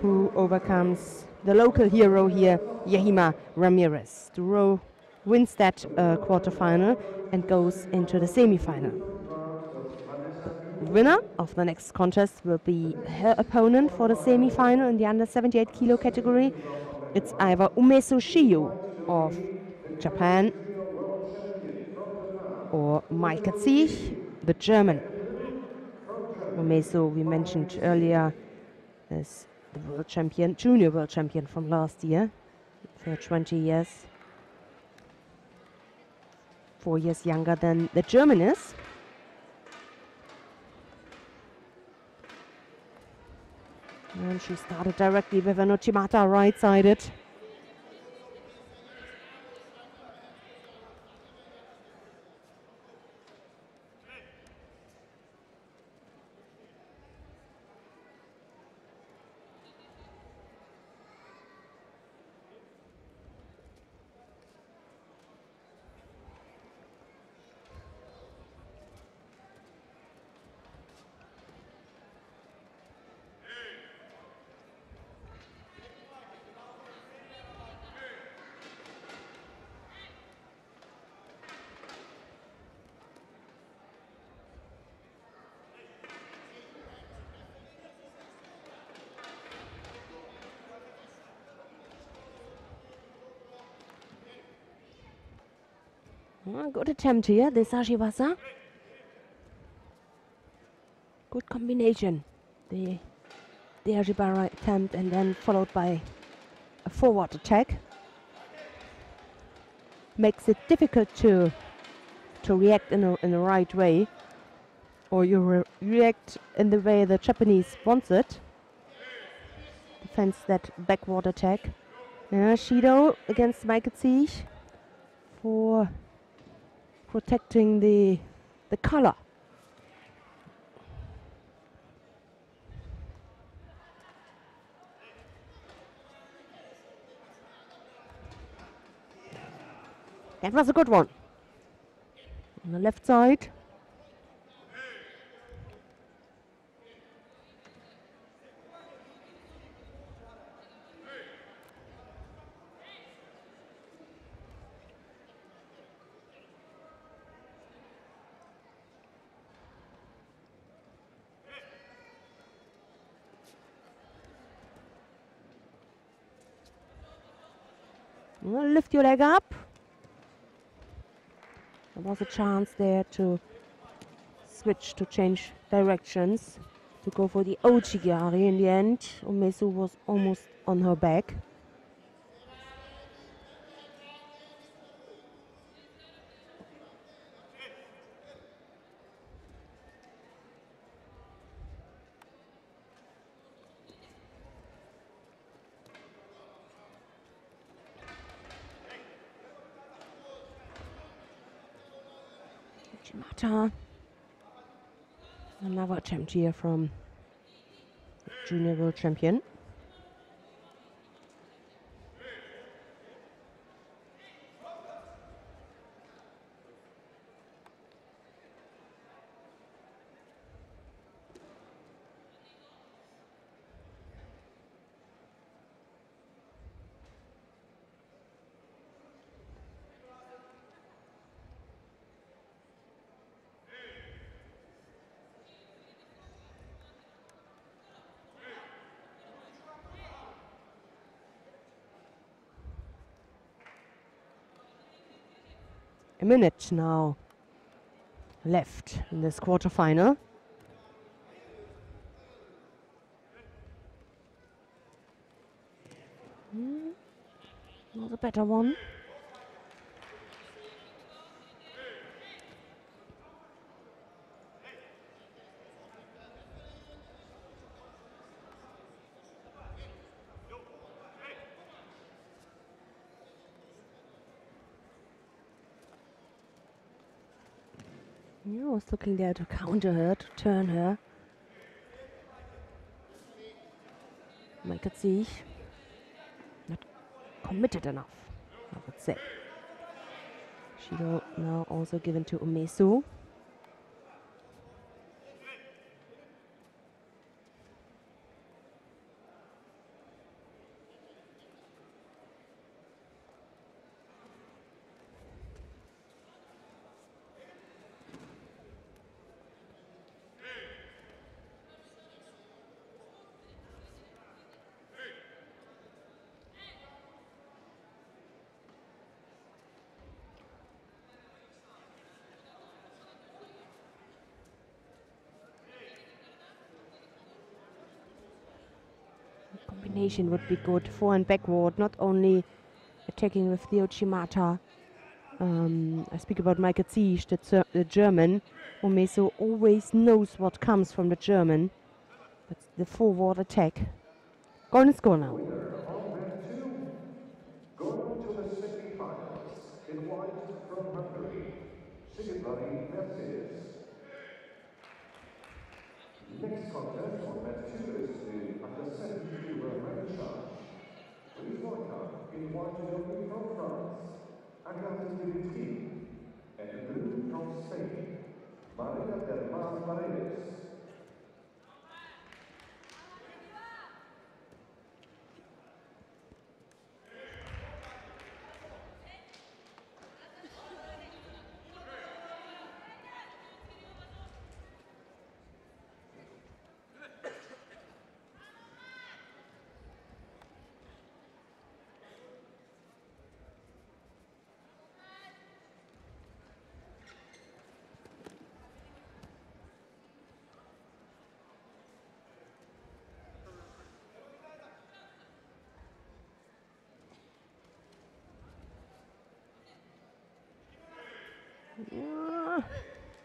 who overcomes the local hero here, Yahima Ramirez. Duro wins that quarterfinal and goes into the semi-final. Winner of the next contest will be her opponent for the semi-final in the under 78 kilo category. It's either Umesu Shiyu of Japan or Michael Ziech, the German. Umesu, we mentioned earlier, is the world champion, junior world champion from last year for 20 years. 4 years younger than the German is. And she started directly with an Uchimata right-sided. Well, good attempt here, the Sashiwasa. Good combination. The Ajibara attempt and then followed by a forward attack. Makes it difficult to react in the right way. Or you react in the way the Japanese wants it. Defends that backward attack. Shido against Michael Ziech for protecting the color. That was a good one. On the left side. Lift your leg up. There was a chance there to switch, to change directions, to go for the Ochigari in the end. Umesu was almost on her back. Uchimata. Another attempt here from the junior world champion. A minute now left in this quarterfinal. Not a better one. I was looking there to counter her, to turn her. Michael not committed enough, I would say. Judo now also given to Umesu. Combination would be good, forward and backward, not only attacking with the Ochimata. I speak about Michael Ziech, the German. Umesu always knows what comes from the German. That's the forward attack. Golden score now. Winner of round 2, going on to the semi-finals. In white from Hungary, Sigurd Mercedes. Next contest on round 2 is the under 17 kilo Marchage. Please welcome in white only from France, Agatha Dimitri, and in blue from Spain, Maria del Mar Paredes.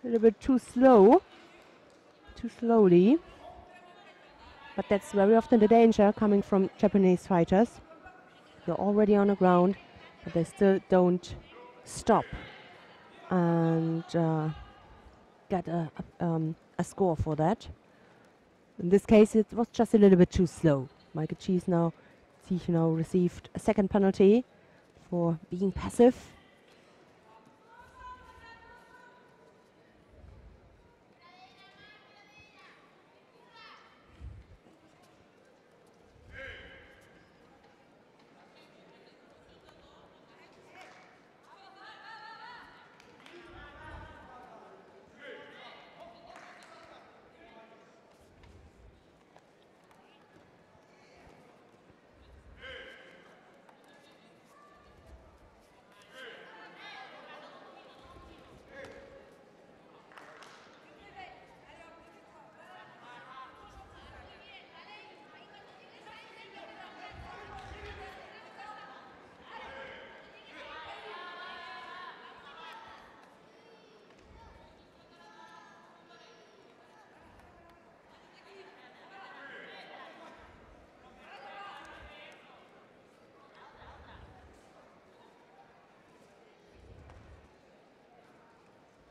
A little bit too slowly. But that's very often the danger coming from Japanese fighters. They're already on the ground, but they still don't stop and get a score for that. In this case, it was just a little bit too slow. Michael Ziech now received a second penalty for being passive.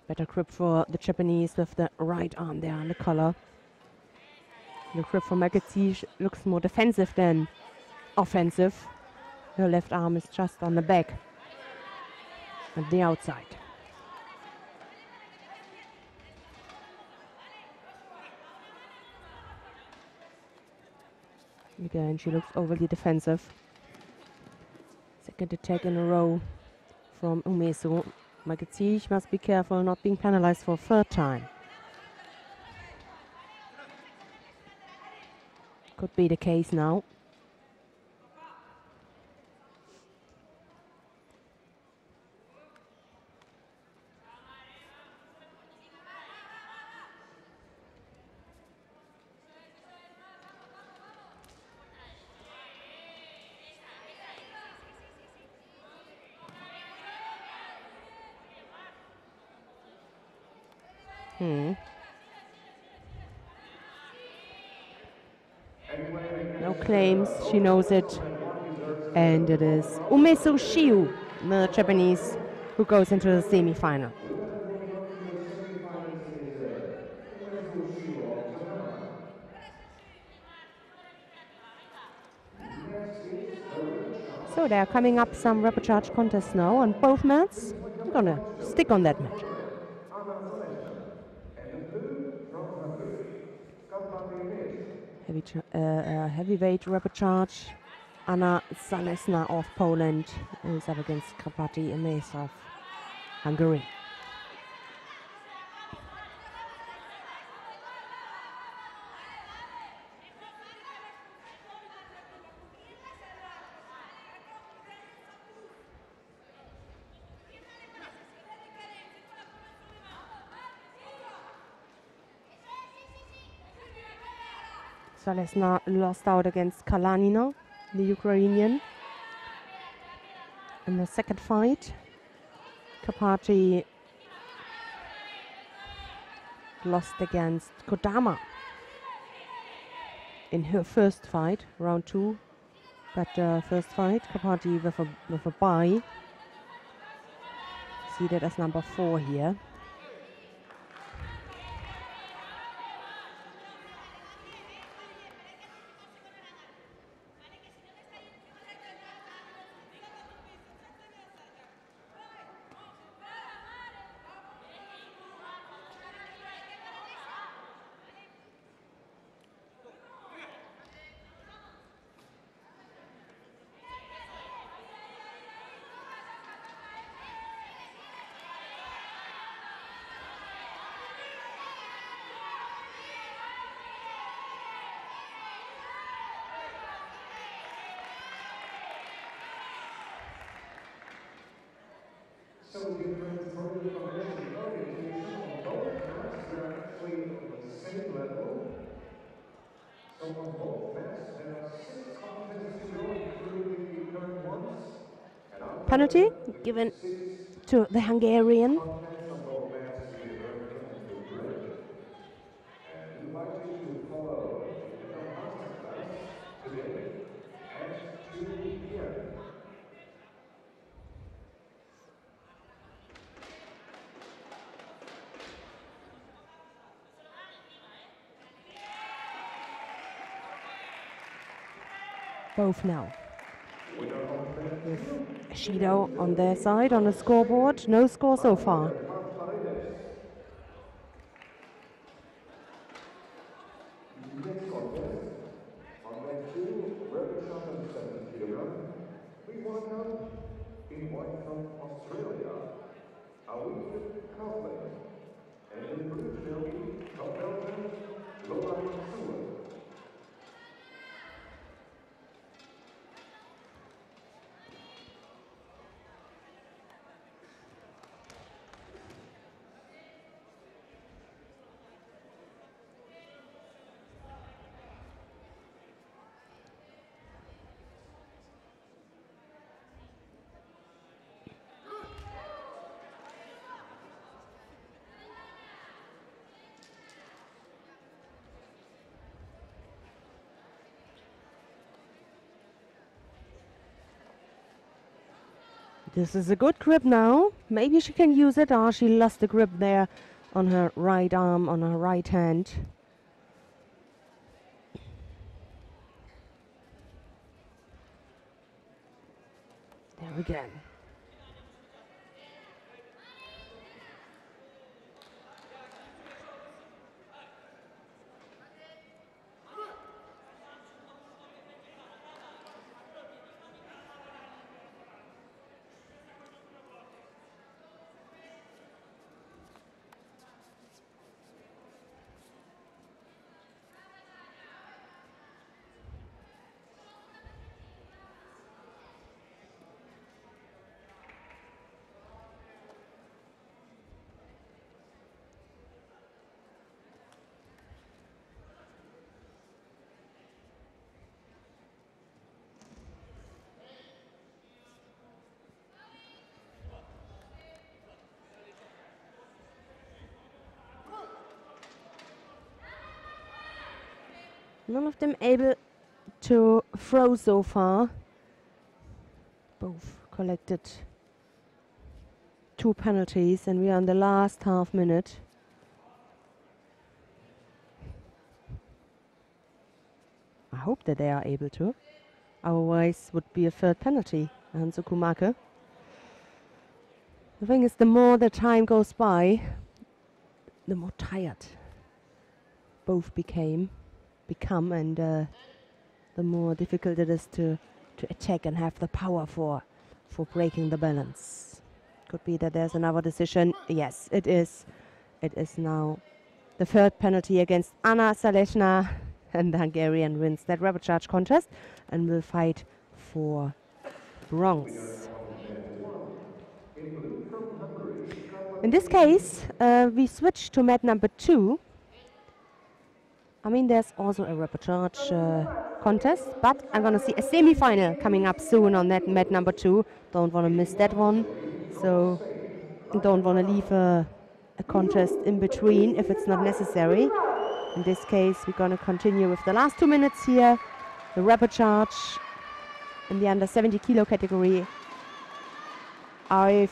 Better grip for the Japanese with the right arm there on the collar. The grip for Magazish looks more defensive than offensive. Her left arm is just on the back, at the outside. Again, she looks overly defensive. Second attack in a row from Umesu. Magazish must be careful not being penalized for a third time. Could be the case now. No claims, she knows it. And it is Umesu Shiu, the Japanese, who goes into the semi-final. So there are coming up some rapid charge contests now on both mats. I'm gonna stick on that match. Heavyweight rapid charge. Anna Zalesna of Poland is up against Krapati Emes of Hungary. Zalesna lost out against Kalanina, the Ukrainian, in the second fight. Krapati lost against Kodama in her first fight, round 2. But first fight, Krapati with a bye. Seeded as number 4 here. So different further combination orientation on both mats, they're actually on the same level. So on both mats, there are 6 contests to go, including the current ones. Penalty given to the Hungarian. Contests on both mats to be heard and to bridge. And we invite you to follow the Judo Masterclass today at 2 p.m. Both now. With Judo on their side on the scoreboard. No score so far. Next contest, on mat 2, rapid shot at 70 kilogram. We welcome in white from Australia, Awid Kaufman. And in blue will be from Belgium, Laura Sewell. This is a good grip now. Maybe she can use it. Oh, she lost the grip there on her right arm, on her right hand. There we go. None of them able to throw so far. Both collected 2 penalties, and we are in the last half minute. I hope that they are able to. Otherwise would be a third penalty. Hanzo Kumake. The thing is, the more the time goes by, the more tired both become, and the more difficult it is to attack and have the power for breaking the balance. Could be that there's another decision. Yes, it is. It is now the third penalty against Anna Saleshna, and the Hungarian wins that rapid charge contest and will fight for bronze. In this case, we switch to mat number 2. I mean, there's also a rapid charge contest, but I'm going to see a semi-final coming up soon on that mat number 2. Don't want to miss that one. So don't want to leave a contest in between if it's not necessary. In this case, we're going to continue with the last 2 minutes here. The rapid charge in the under 70 kilo category. Arif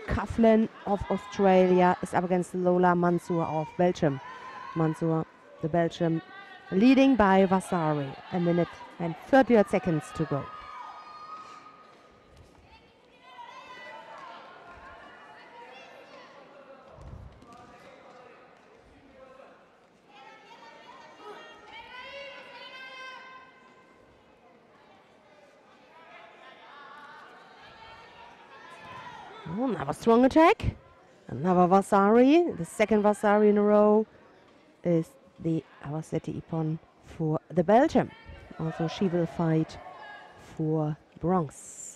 Coughlin of Australia is up against Lola Mansour of Belgium. Mansour, the Belgium, leading by Vasari. 1 minute and 38 seconds to go. Oh, another strong attack. Another Vasari. The second Vasari in a row is the Awaseti Ippon for the Belgium. Also, she will fight for bronze.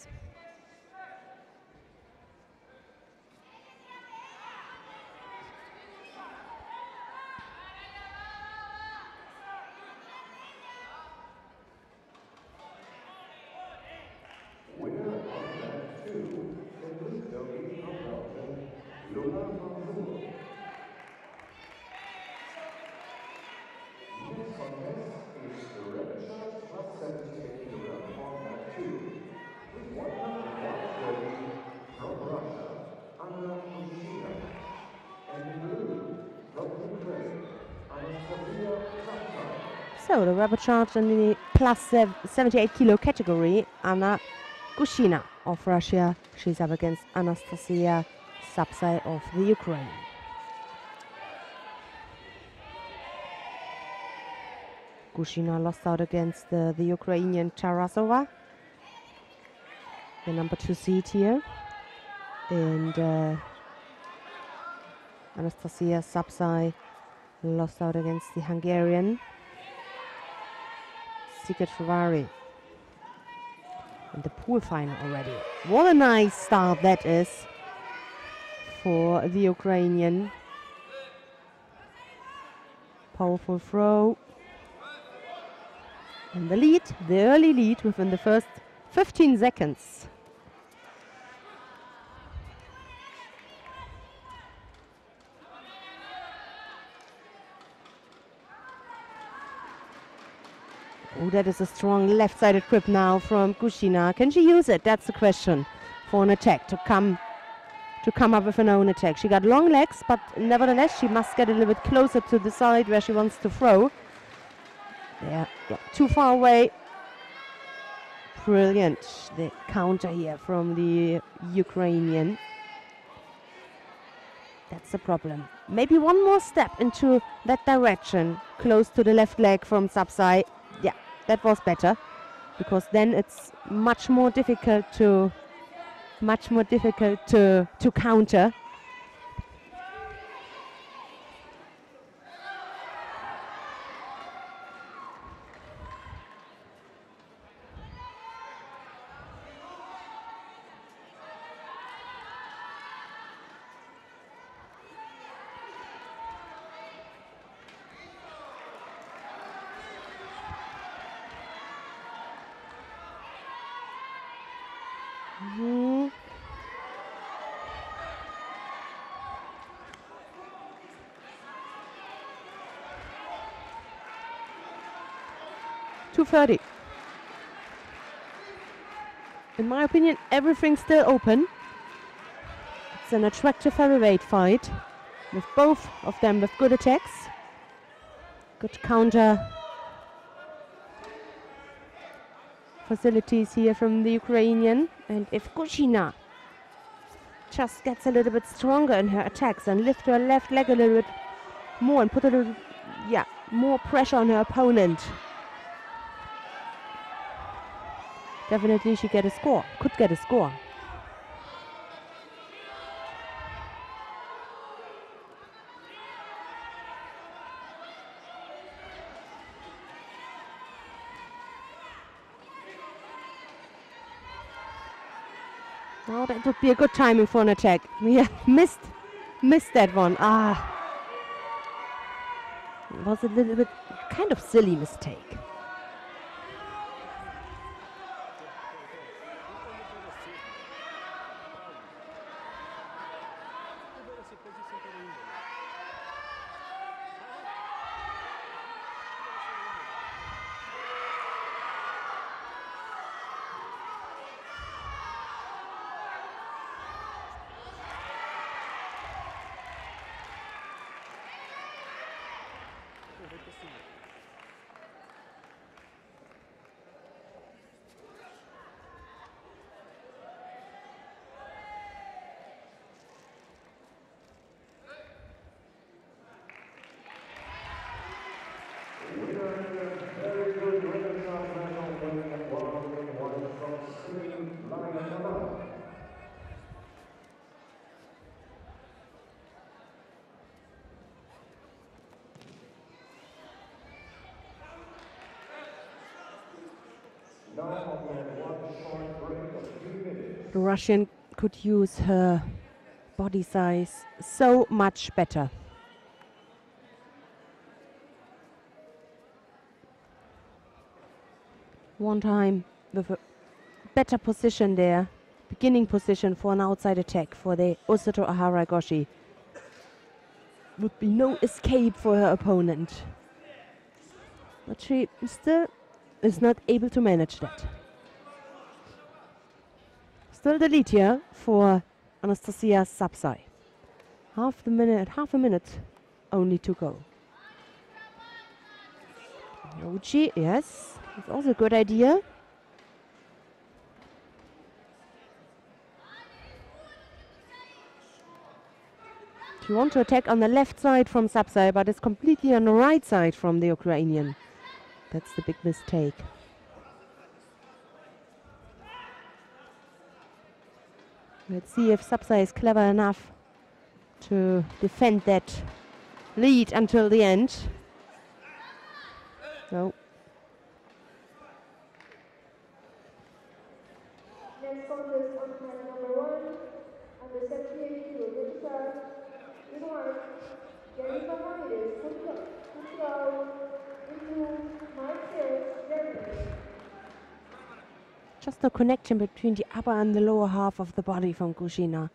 So the rapid charge in the plus 78 kilo category, Anna Gushina of Russia. She's up against Anastasia Sapsai of the Ukraine. Gushina lost out against the Ukrainian Tarasova, the number 2 seed here. And Anastasia Sapsai lost out against the Hungarian Sigrid Ferrari in the pool final already. What a nice start that is for the Ukrainian. Powerful throw. And the lead, the early lead within the first 15 seconds. Oh, that is a strong left-sided grip now from Gushina. Can she use it? That's the question. for an attack to come up with an own attack. She got long legs, but nevertheless she must get a little bit closer to the side where she wants to throw. There, yeah, too far away. Brilliant, the counter here from the Ukrainian. That's the problem. Maybe one more step into that direction, close to the left leg from Sapsai. Yeah, that was better, because then it's much more difficult to counter. Mm-hmm. 2:30. In my opinion, everything's still open. It's an attractive heavyweight fight with both of them with good attacks, good counter facilities here from the Ukrainian. And if Kushina just gets a little bit stronger in her attacks and lift her left leg a little bit more and put a little, more pressure on her opponent, definitely she could get a score. Oh, that would be a good timing for an attack. Yeah, missed that one. It was a little bit kind of silly mistake. The Russian could use her body size so much better. One time with a better position there, beginning position for an outside attack for the Osato Aharagoshi. Would be no escape for her opponent. But she still is not able to manage that. Still the lead here for Anastasia Sapsai. Half a minute only to go. Yoichi, yes, it's also a good idea. She wants to attack on the left side from Sapsai, but it's completely on the right side from the Ukrainian. That's the big mistake. Let's see if Sapsai is clever enough to defend that lead until the end. No. Next contest on time number 1, under 78 kilo winter, in white, Jennifer Hamides, Portugal, into Marseille, Germany. Just a connection between the upper and the lower half of the body from Kushina.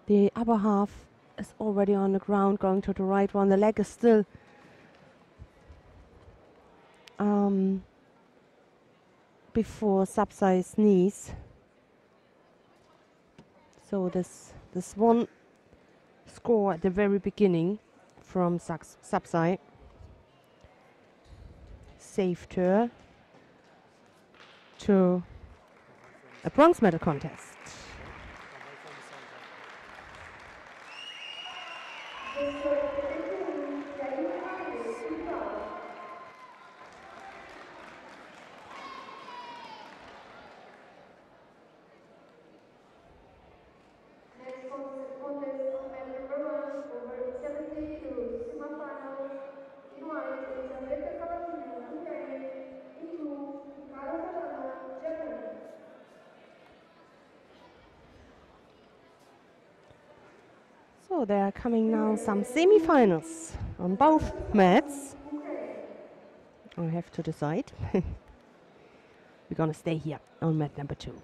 The upper half is already on the ground, going to the right one. The leg is still before Sapsai's knees. So this one score at the very beginning from Sapsai saved her to a bronze medal contest. So there are coming now some semi-finals on both mats. I have to decide. We're gonna stay here on mat number 2.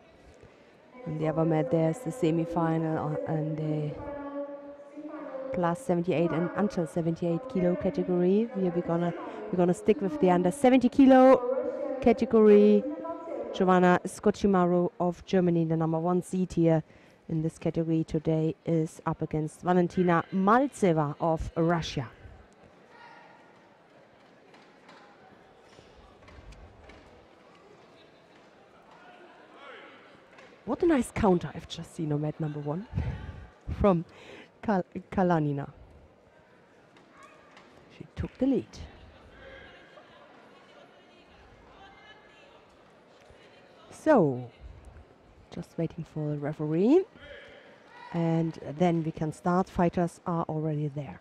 On the other mat there's the semi-final and the plus 78 and until 78 kilo category. Here we're gonna stick with the under 70 kilo category. Giovanna Scocimaro of Germany, the number 1 seed here in this category today, is up against Valentina Maltseva of Russia. What a nice counter I've just seen on mat number 1 from Kalanina. She took the lead. So, just waiting for the referee. And then we can start. Fighters are already there.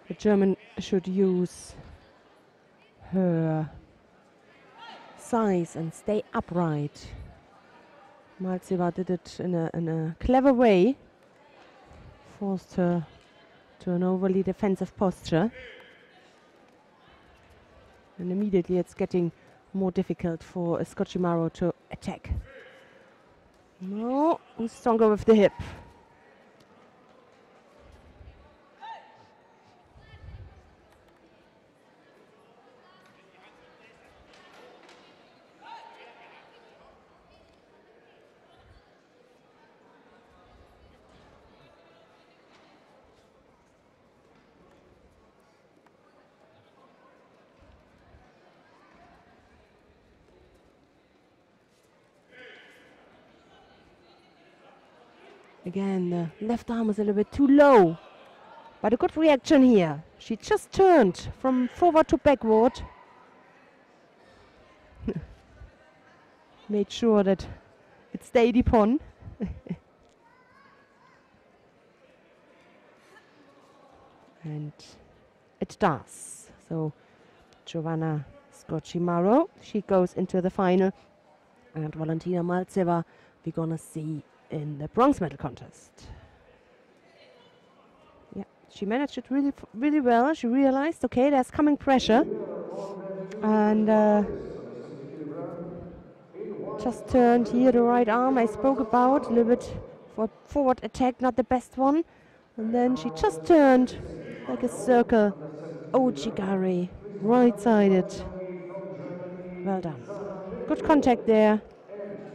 The German should use her size and stay upright. Maltseva did it in a clever way, forced her to an overly defensive posture. And immediately it's getting more difficult for Scocimaro to attack. No, who's stronger with the hip? Again, the left arm is a little bit too low, but a good reaction here. She just turned from forward to backward. Made sure that it stayed upon. And it does. So Giovanna Scocimaro, she goes into the final. And Valentina Maltseva, we're gonna see in the bronze medal contest. Yeah, she managed it really well. She realized, okay, there's coming pressure, and Just turned here the right arm I spoke about, a little bit for forward attack, not the best one. And then she just turned like a circle. Ojigari, right-sided. Well done. Good contact there.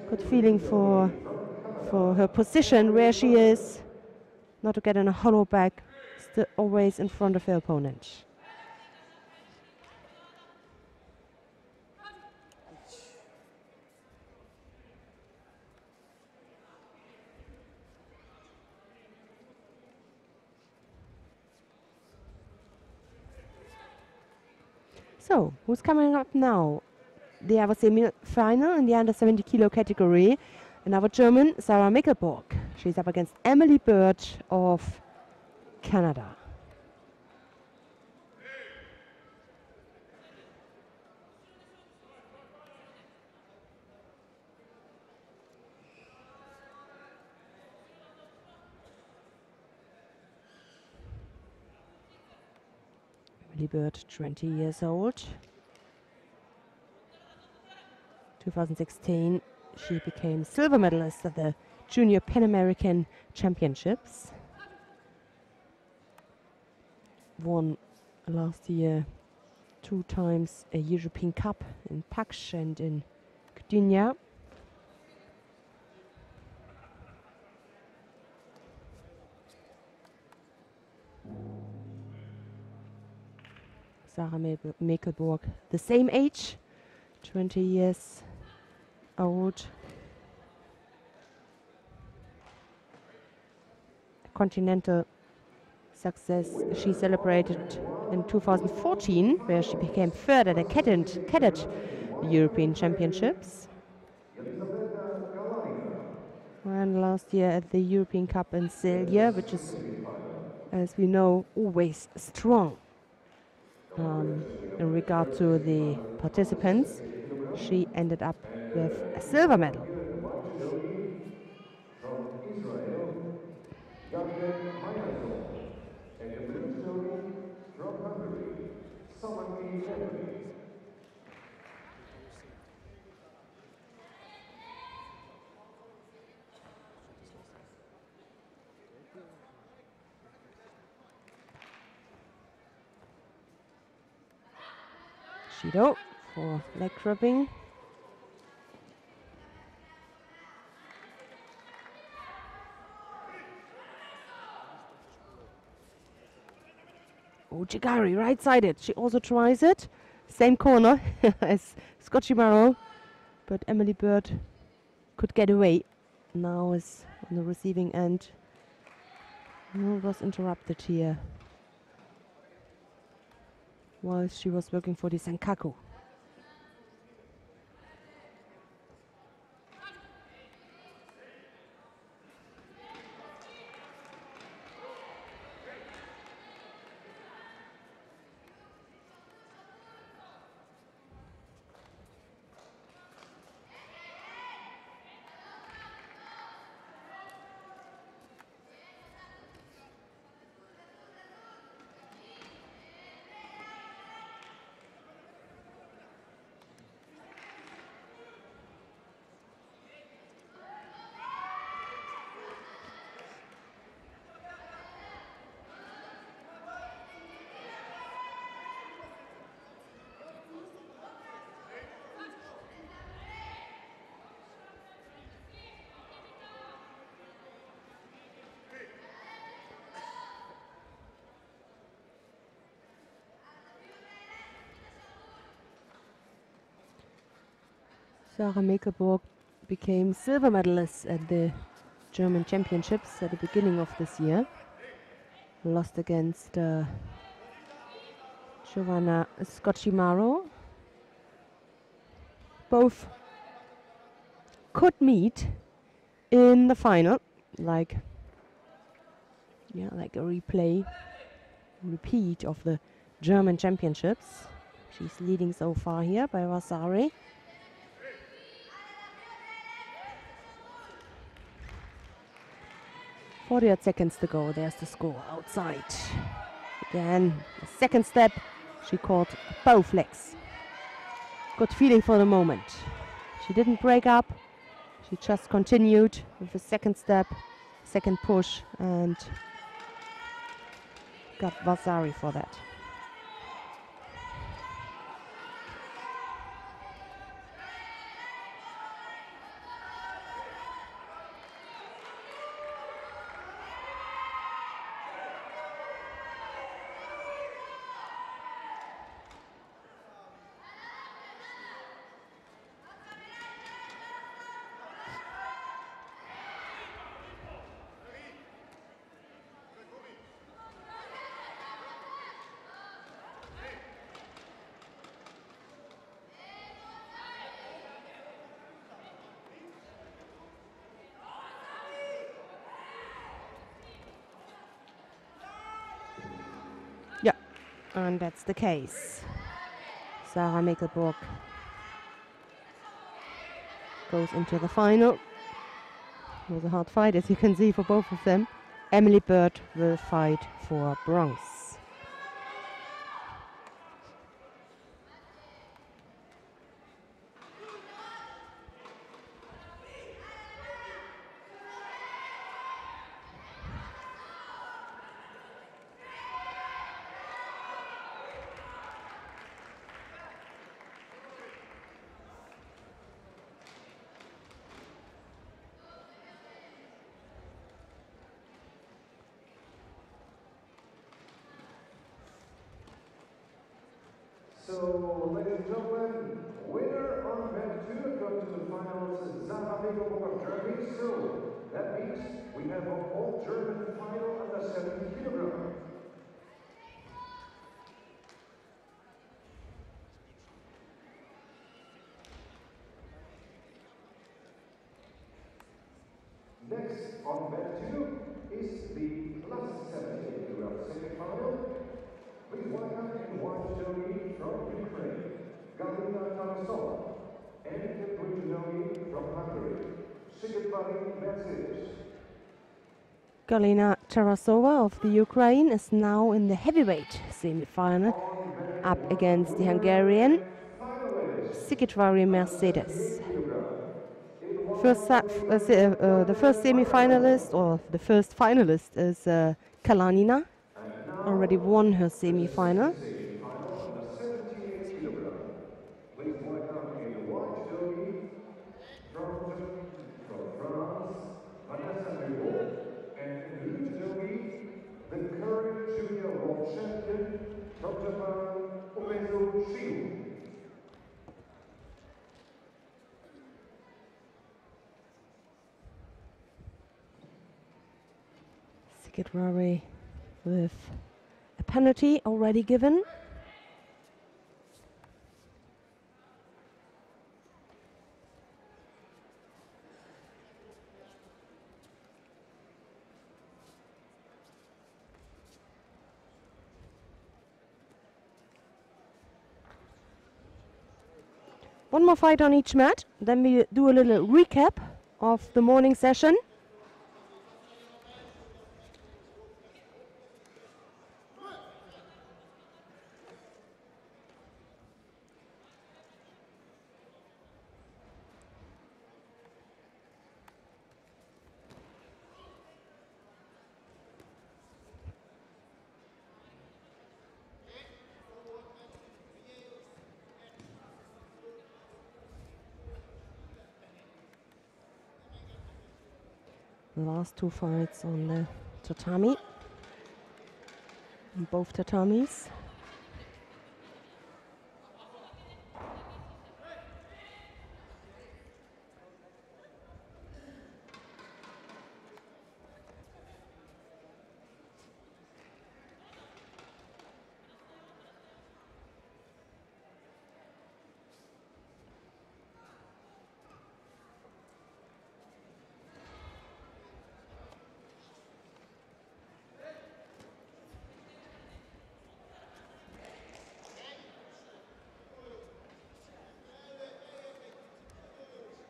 Good feeling for her position where she is. Not to get in a hollow back. Still always in front of her opponent. So, who's coming up now? The other semi-final in the under 70 kilo category. Another German, Sarah Mickelborg. She's up against Emily Bird of Canada. Emily Bird, 20 years old. 2016, she became silver medalist at the Junior Pan American Championships. Won last year 2 times a European Cup in Pax and in Gdynia. Sarah Mickelborg, the same age, 20 years old. Continental success she celebrated in 2014, where she became third at the cadet European Championships. And last year at the European Cup in Celje, which is, as we know, always strong. In regard to the participants, she ended up with a silver medal. Judo for leg grabbing. Ojigari, right-sided. She also tries it. Same corner as Scotchy Marrow, but Emily Bird could get away. Now is on the receiving end. It was interrupted here while she was working for the Sankaku. Sarah Mickelborg became silver medalist at the German Championships at the beginning of this year. Lost against Giovanna Scocchimaro. Both could meet in the final, like a repeat of the German Championships. She's leading so far here by Vasari. .48 seconds to go. There's the score outside. Again, the second step. She caught both legs. Good feeling for the moment. She didn't break up. She just continued with a second step, second push, and got Vasari for that. Yeah, and that's the case. Sarah Mekelburg goes into the final. It was a hard fight, as you can see, for both of them. Emily Bird will fight for bronze. So, ladies and gentlemen, winner on event 2 goes to the finals, Zara Mekelburg of Germany. So, that means we have an all-German final at the 70 kilogram. Next on event 2 is the plus 70 kilogram semi-final. Please welcome in white judo from Ukraine, Galina Tarasova, and the blue judo from Hungary, Sigurd Mercedes. Galina Tarasova of the Ukraine is now in the heavyweight semi-final, up against the Hungarian Sigurd Mercedes. The first semi-finalist, or the first finalist, is Kalanina. Already won her semi-final. Please welcome in white judo from France, Vanessa Dubois, and in blue judo, the current junior world champion from Japan, Odivelas. Sigurd with a penalty already given. One more fight on each mat, then we do a little recap of the morning session. The last two fights on the tatami, on both tatamis.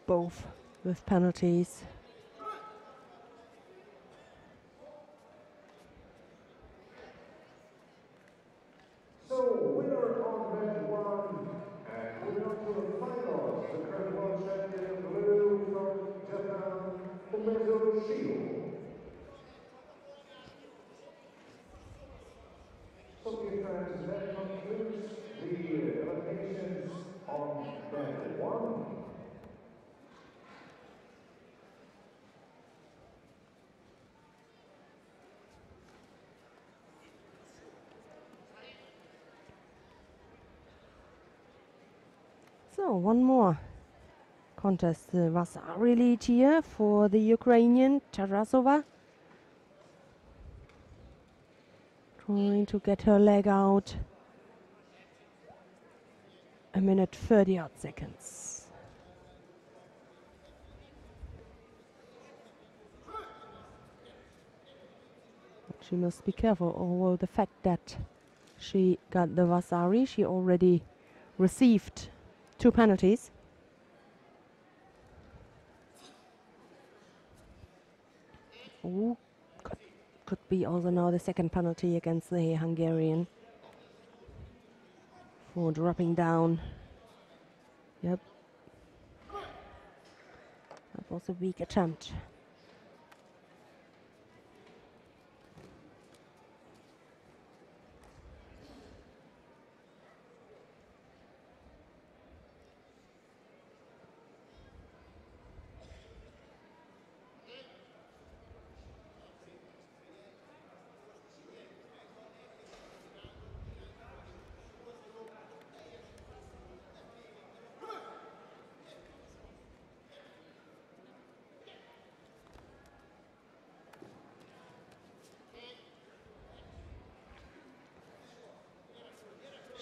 Both with penalties. So, winner on event 1 and winner to the finals, the current world champion So one more contest, the Vasari lead here for the Ukrainian Tarasova. Trying to get her leg out. A minute 30 odd seconds. She must be careful, although the fact that she got the Vasari, she already received 2 penalties. Ooh, could be also now the second penalty against the Hungarian for dropping down. Yep. That was a weak attempt.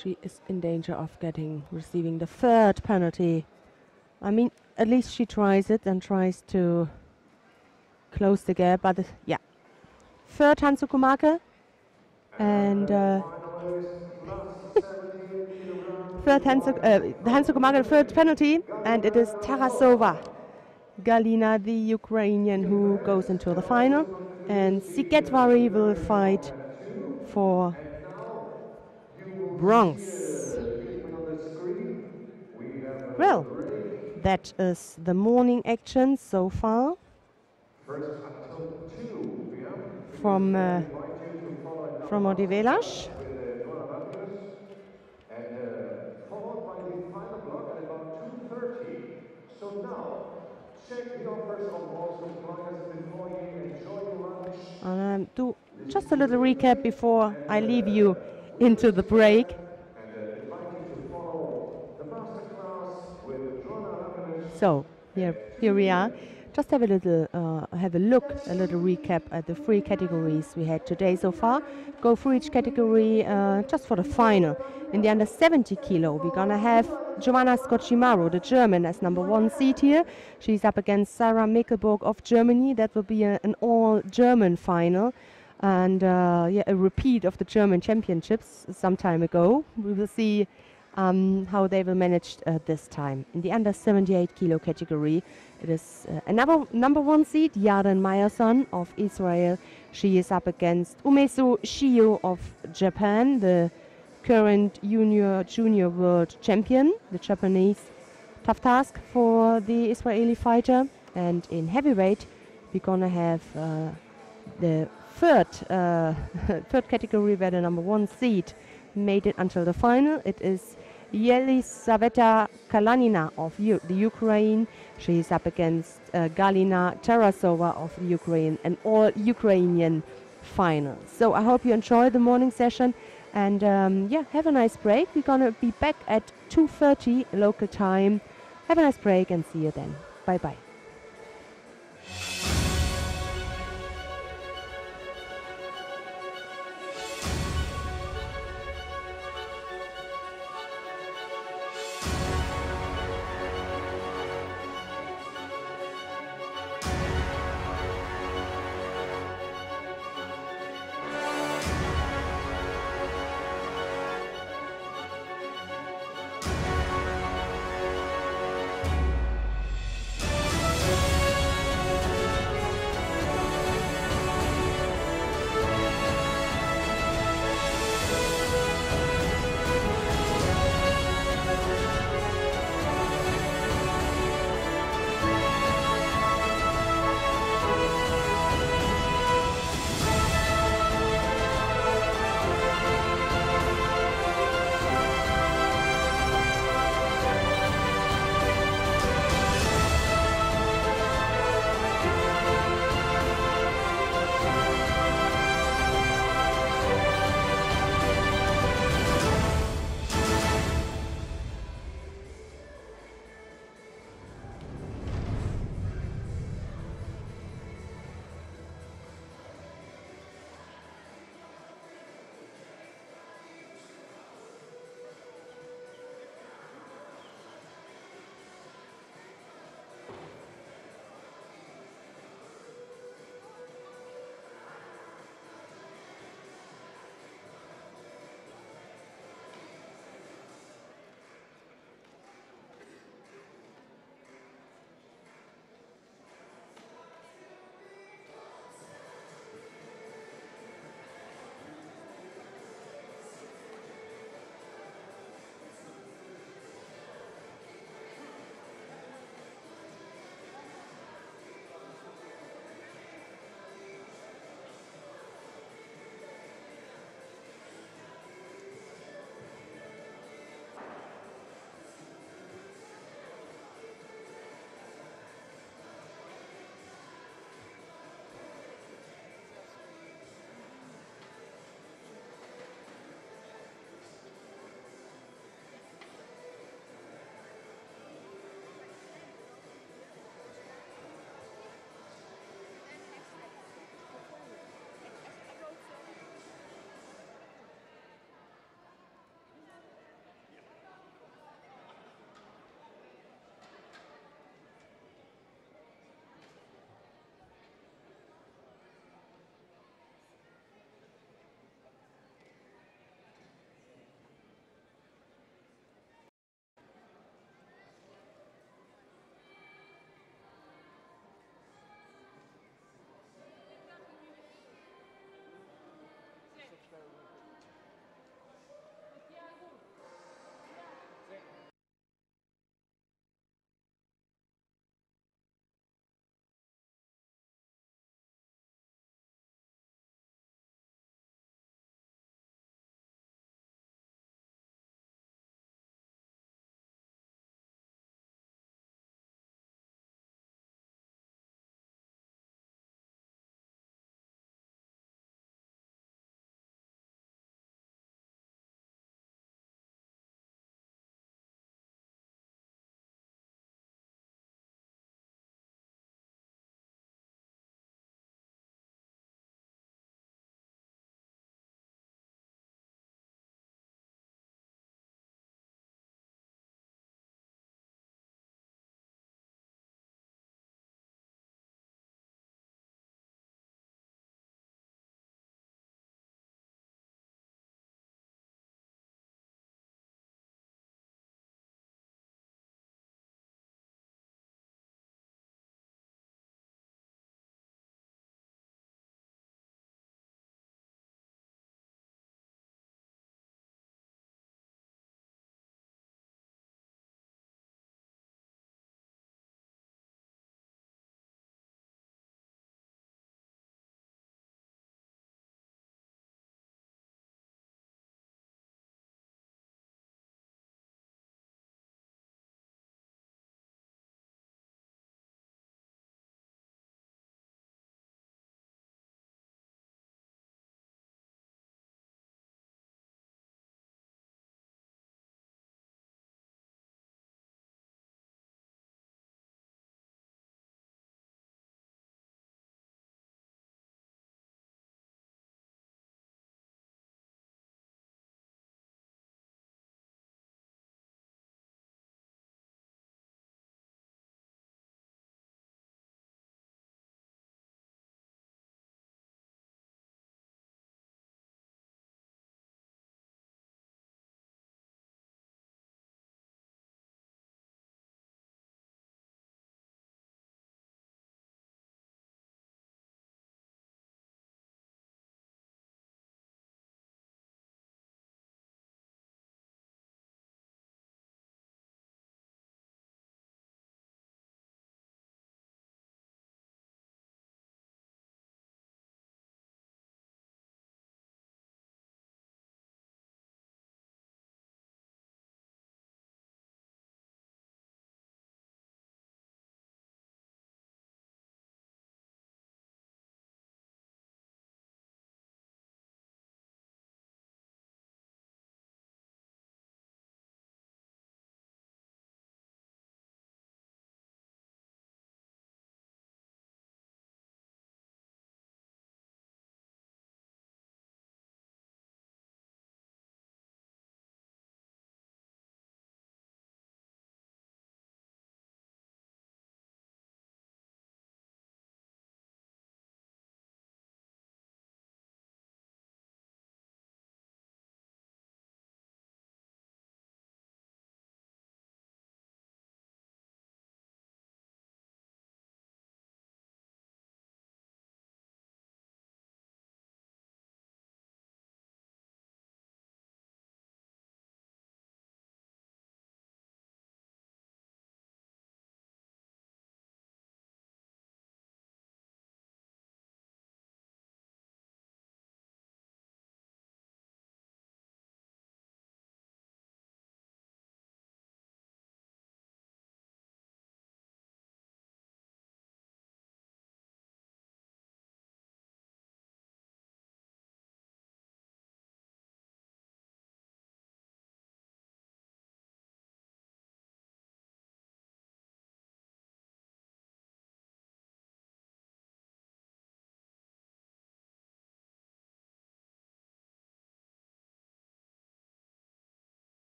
She is in danger of receiving the 3rd penalty. I mean, at least she tries it and tries to close the gap. But yeah, 3rd Hansukumake and 3rd Hansukumake, 3rd penalty, and it is Tarasova Galina, the Ukrainian, who goes into the final, and Sigetvari will fight for bronze. Well, that is the morning action so far from Odivelas. And followed by the final block at about 2:30. So now, check the offers on all suppliers before you enjoy your lunch. And do just a little recap before I leave you into the break. So here we are. Just have a little a little recap at the 3 categories we had today so far. Go through each category just for the final. In the under 70 kilo, we're gonna have Joanna Scocimaro, the German, as number 1 seed here. She's up against Sarah Mickelburg of Germany. That will be an all-German final, and a repeat of the German championships some time ago. We will see how they will manage this time. In the under 78 kilo category, it is another number 1 seed, Yarden Meyerson of Israel. She is up against Umesu Shio of Japan, the current junior world champion. The Japanese, tough task for the Israeli fighter. And in heavyweight, we're gonna have the third category where the number 1 seed made it until the final. It is Yelisaveta Kalanina of the Ukraine. She is up against Galina Tarasova of the Ukraine, an all-Ukrainian final. So I hope you enjoy the morning session, and have a nice break. We're gonna be back at 2:30 local time. Have a nice break and see you then. Bye-bye.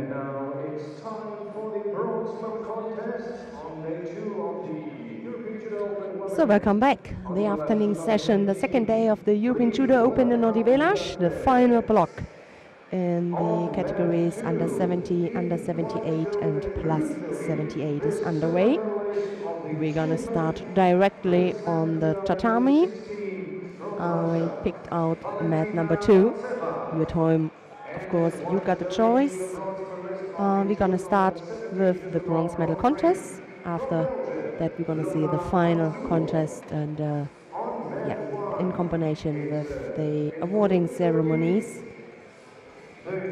And now it's time for the bronze medal contest on day 2 of the European Judo Open. So welcome back. The afternoon session, the second day of the European Judo Open in Odivelas, the final block in the categories under 70, under 78 and plus 78 is underway. We're gonna start directly on the tatami. I picked out mat number 2. You at home, of course, you got the choice. We're gonna start with the bronze medal contest. After that, we're gonna see the final contest, and yeah, in combination with the awarding ceremonies.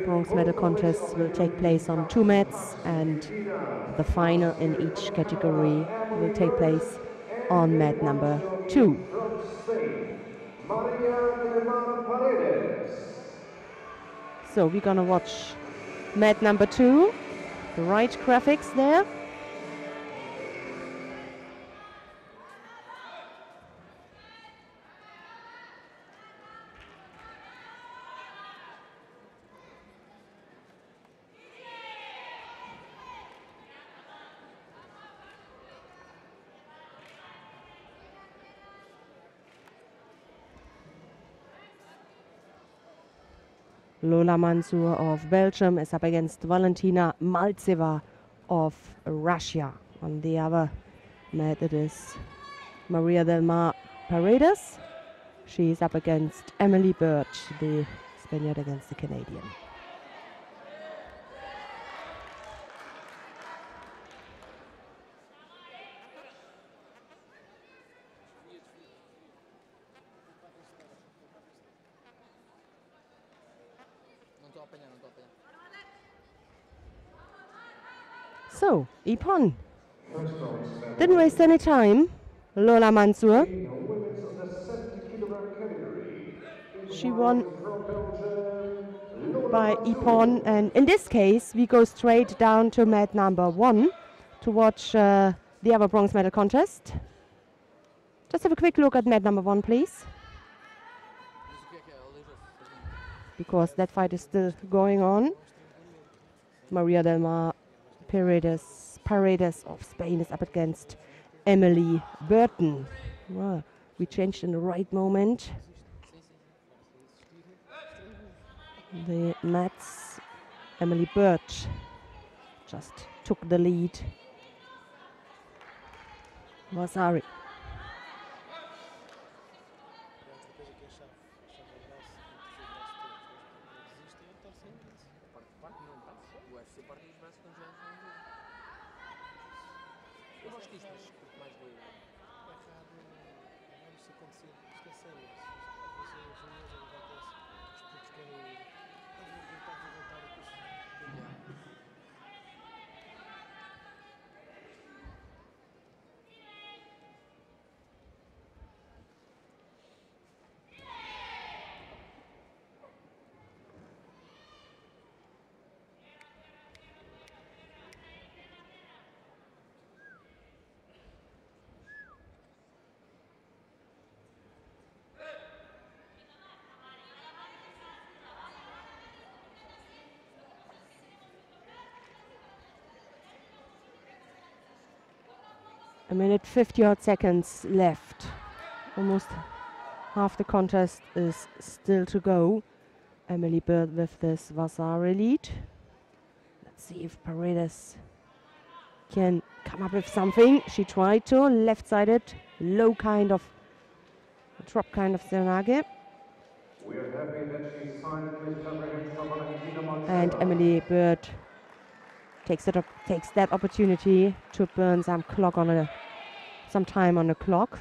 Bronze medal contests will take place on 2 mats, and the final in each category will take place on mat number 2. So we're gonna watch mat number 2, the right graphics there. Lola Mansour of Belgium is up against Valentina Maltseva of Russia. On the other mat it is Maria del Mar Paredes. She is up against Emily Birch, the Spaniard against the Canadian. So, Ipon didn't waste any time. Lola Mansour. She won by Ipon, and in this case we go straight down to mat number 1 to watch the other bronze medal contest. Just have a quick look at mat number 1, please, because that fight is still going on. Maria del Mar Paredes of Spain is up against Emily Burton. Well, we changed in the right moment. The mats, Emily Birch just took the lead. Vasari. A minute 50 odd seconds left. Almost half the contest is still to go. Emily Bird with this Vasari lead. Let's see if Paredes can come up with something. She tried to, left-sided, low kind of, drop kind of Serenage. And Emily Bird takes that opportunity to burn some time on the clock.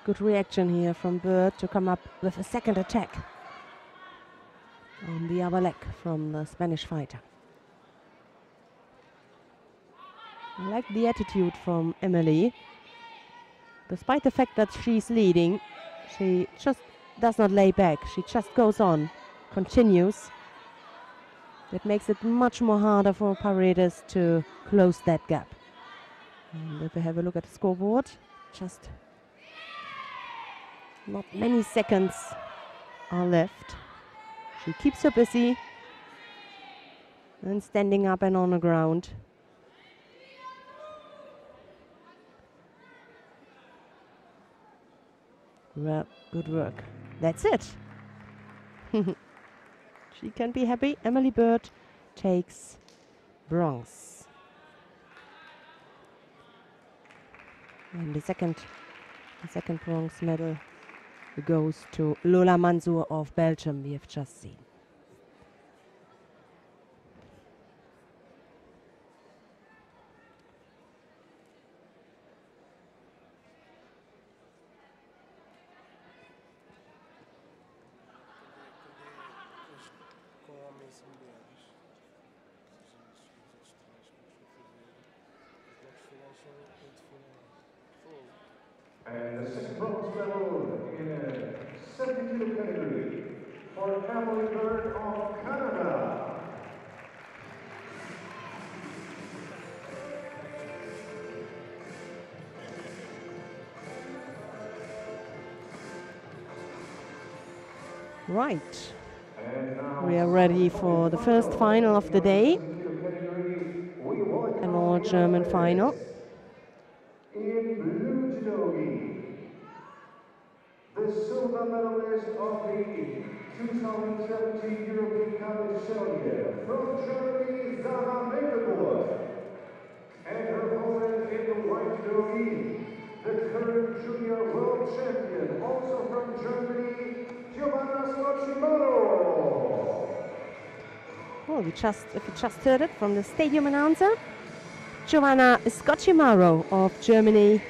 Good reaction here from Bird to come up with a second attack on the other leg from the Spanish fighter. I like the attitude from Emily. Despite the fact that she's leading, she just does not lay back. She just goes on, continues. That makes it much more harder for Paredes to close that gap. And if we have a look at the scoreboard, just not many seconds are left. She keeps her busy and standing up and on the ground. Well, good work. That's it. She can be happy. Emily Bird takes bronze. And the second bronze medal goes to Lola Mansour of Belgium, we have just seen. And the second bronze medal in a 70 kilo category for Emily Bird of Canada. Right. We are ready for the first final of the day. An all-German final. In blue judo, the silver medalist of the 2017 European Competition from Germany, Sarah Mecklenburg, and her opponent in the white judo, the current junior world champion, also from Germany, Giovanna Scocchimaro. Well, if you just heard it from the stadium announcer, Giovanna Scocchimaro of Germany,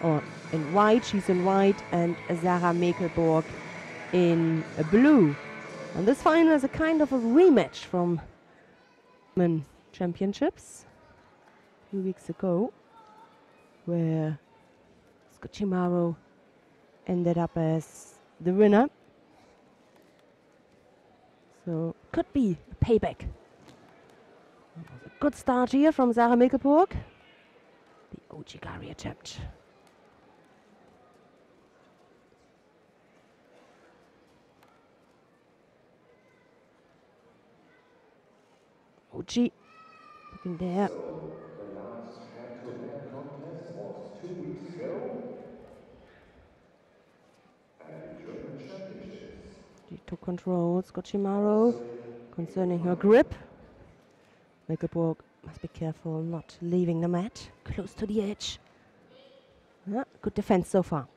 or in white, she's in white, and Sarah Mecklenburg in blue. And this final is a kind of a rematch from Women Championships a few weeks ago, where Scocchimaro ended up as the winner. So could be a payback. A good start here from Sarah Mecklenburg. The Ojigari attempt. Oji looking there. The last hand-to-hand contest was 2 weeks ago at the German Championships. She took control, Scocchimaro, concerning her grip. Mecklenburg must be careful not leaving the mat, close to the edge. Yeah, good defense so far.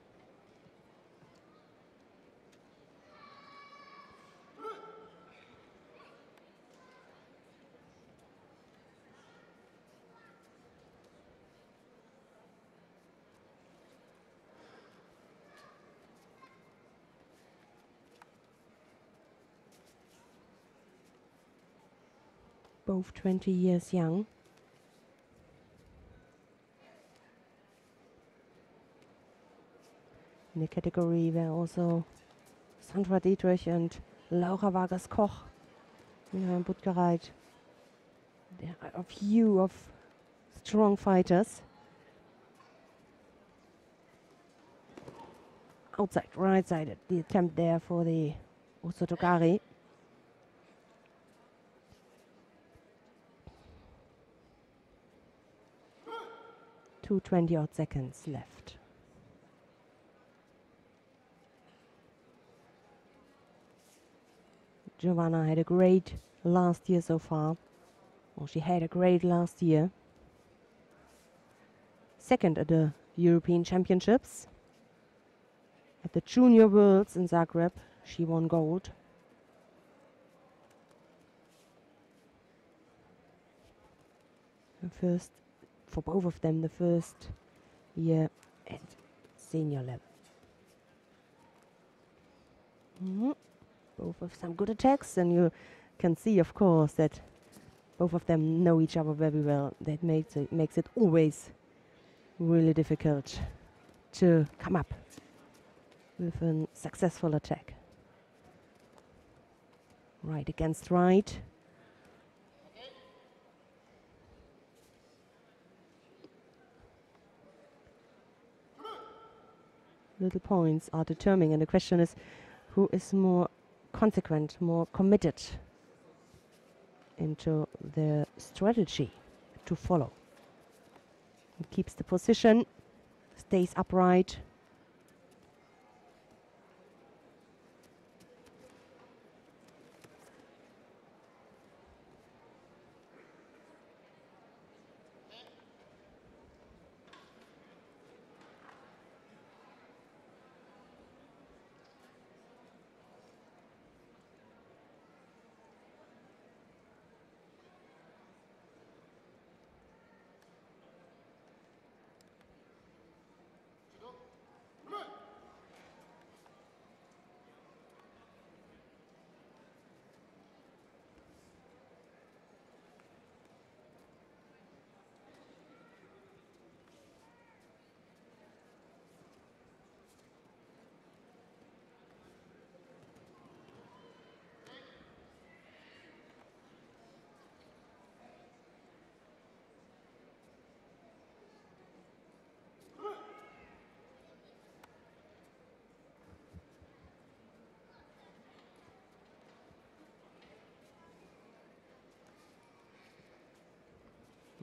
Both 20 years young. In the category where also Sandra Dietrich and Laura Vargas-Koch, Miriam Buttgereit. There are a few of strong fighters. Outside, right side, the attempt there for the Osotogari. 20-odd seconds left. Giovanna had a great last year so far. Well, she had a great last year. Second at the European Championships. At the Junior Worlds in Zagreb, she won gold. And first, for both of them, the first year at senior level. Both with some good attacks, and you can see, of course, that both of them know each other very well. That makes it always really difficult to come up with a successful attack. Right against right. Little points are determining, and the question is who is more consequent, more committed into the strategy to follow. He keeps the position, stays upright.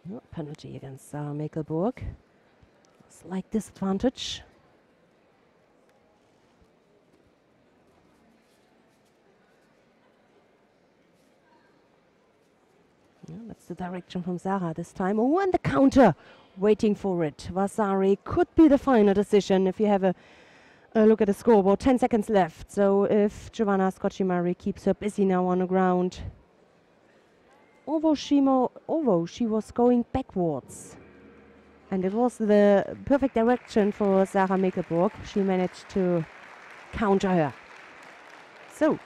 No, penalty against Sarah Mekelburg. Slight disadvantage. Yeah, that's the direction from Sarah this time. Oh, and the counter, waiting for it. Vasari could be the final decision if you have a look at the scoreboard. 10 seconds left. So if Giovanna Scocchi-Mari keeps her busy now on the ground. Although she was going backwards. And it was the perfect direction for Sarah Mekelburg. She managed to counter her. So,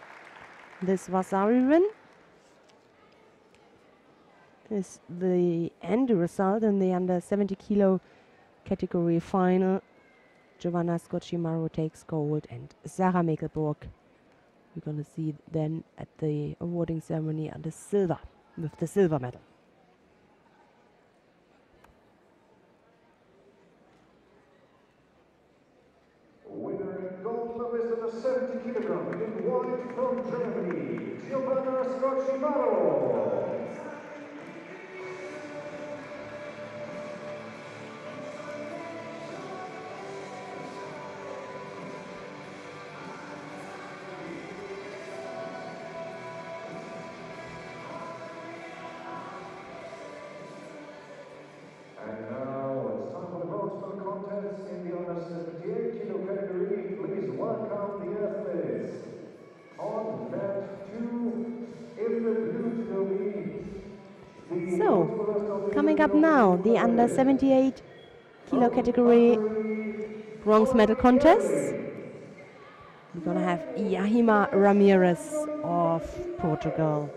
this Vasari win is the end result in the under 70 kilo category final. Giovanna Scocchi-Mari takes gold and Sarah Mekelburg we're going to see then at the awarding ceremony on the silver, with the silver medal. Winner in gold medalist in the 70 kilogram in white from Germany, Giovanna Scocchi-Mari. And now it's time for the bronze medal contest in the under 78 kilo category. Please welcome the athletes. On mat 2 in the blue judo. So, coming up now, the under 78 kilo category bronze medal contest. We're gonna have Yahima Ramirez of Portugal.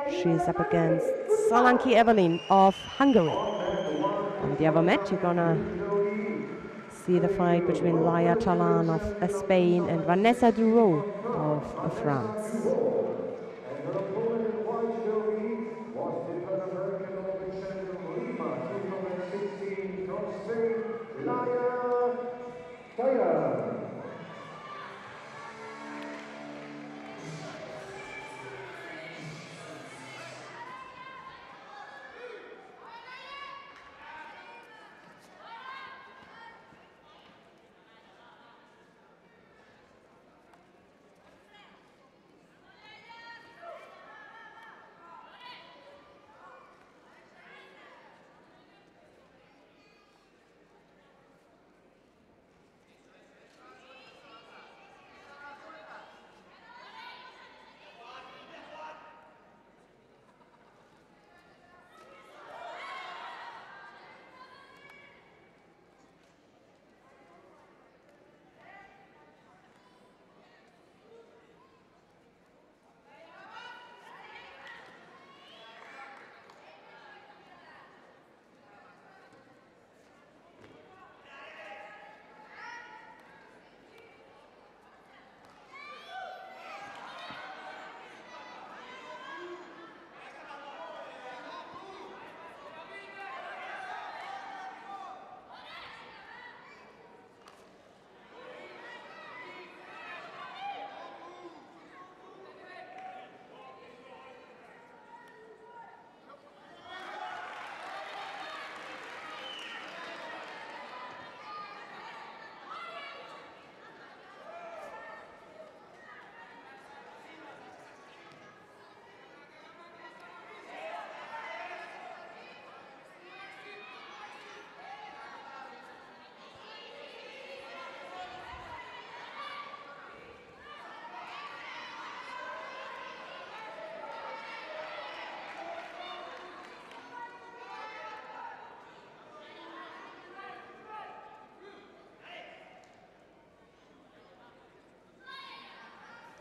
She's up against Solanki Evelyn of Hungary. On the other mat, you're gonna see the fight between Laia Talan of Spain and Vanessa Duro of France. And her opponent in white judo was the Pan-American Olympic champion Lima 2016 from Spain, Laia Talan.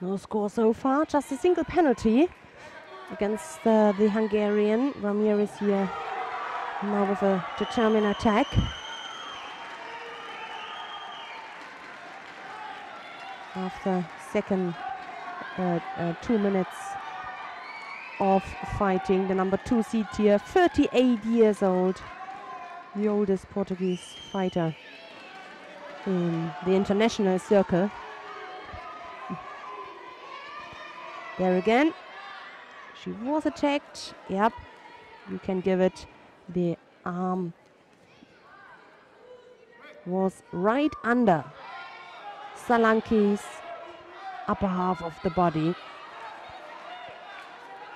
No score so far, just a single penalty against the Hungarian. Ramirez here now with a determined attack. After second 2 minutes of fighting, the number 2 seed here, 38 years old, the oldest Portuguese fighter in the international circle. There again, she was attacked. Yep, you can give it. The arm was right under Solanke's upper half of the body.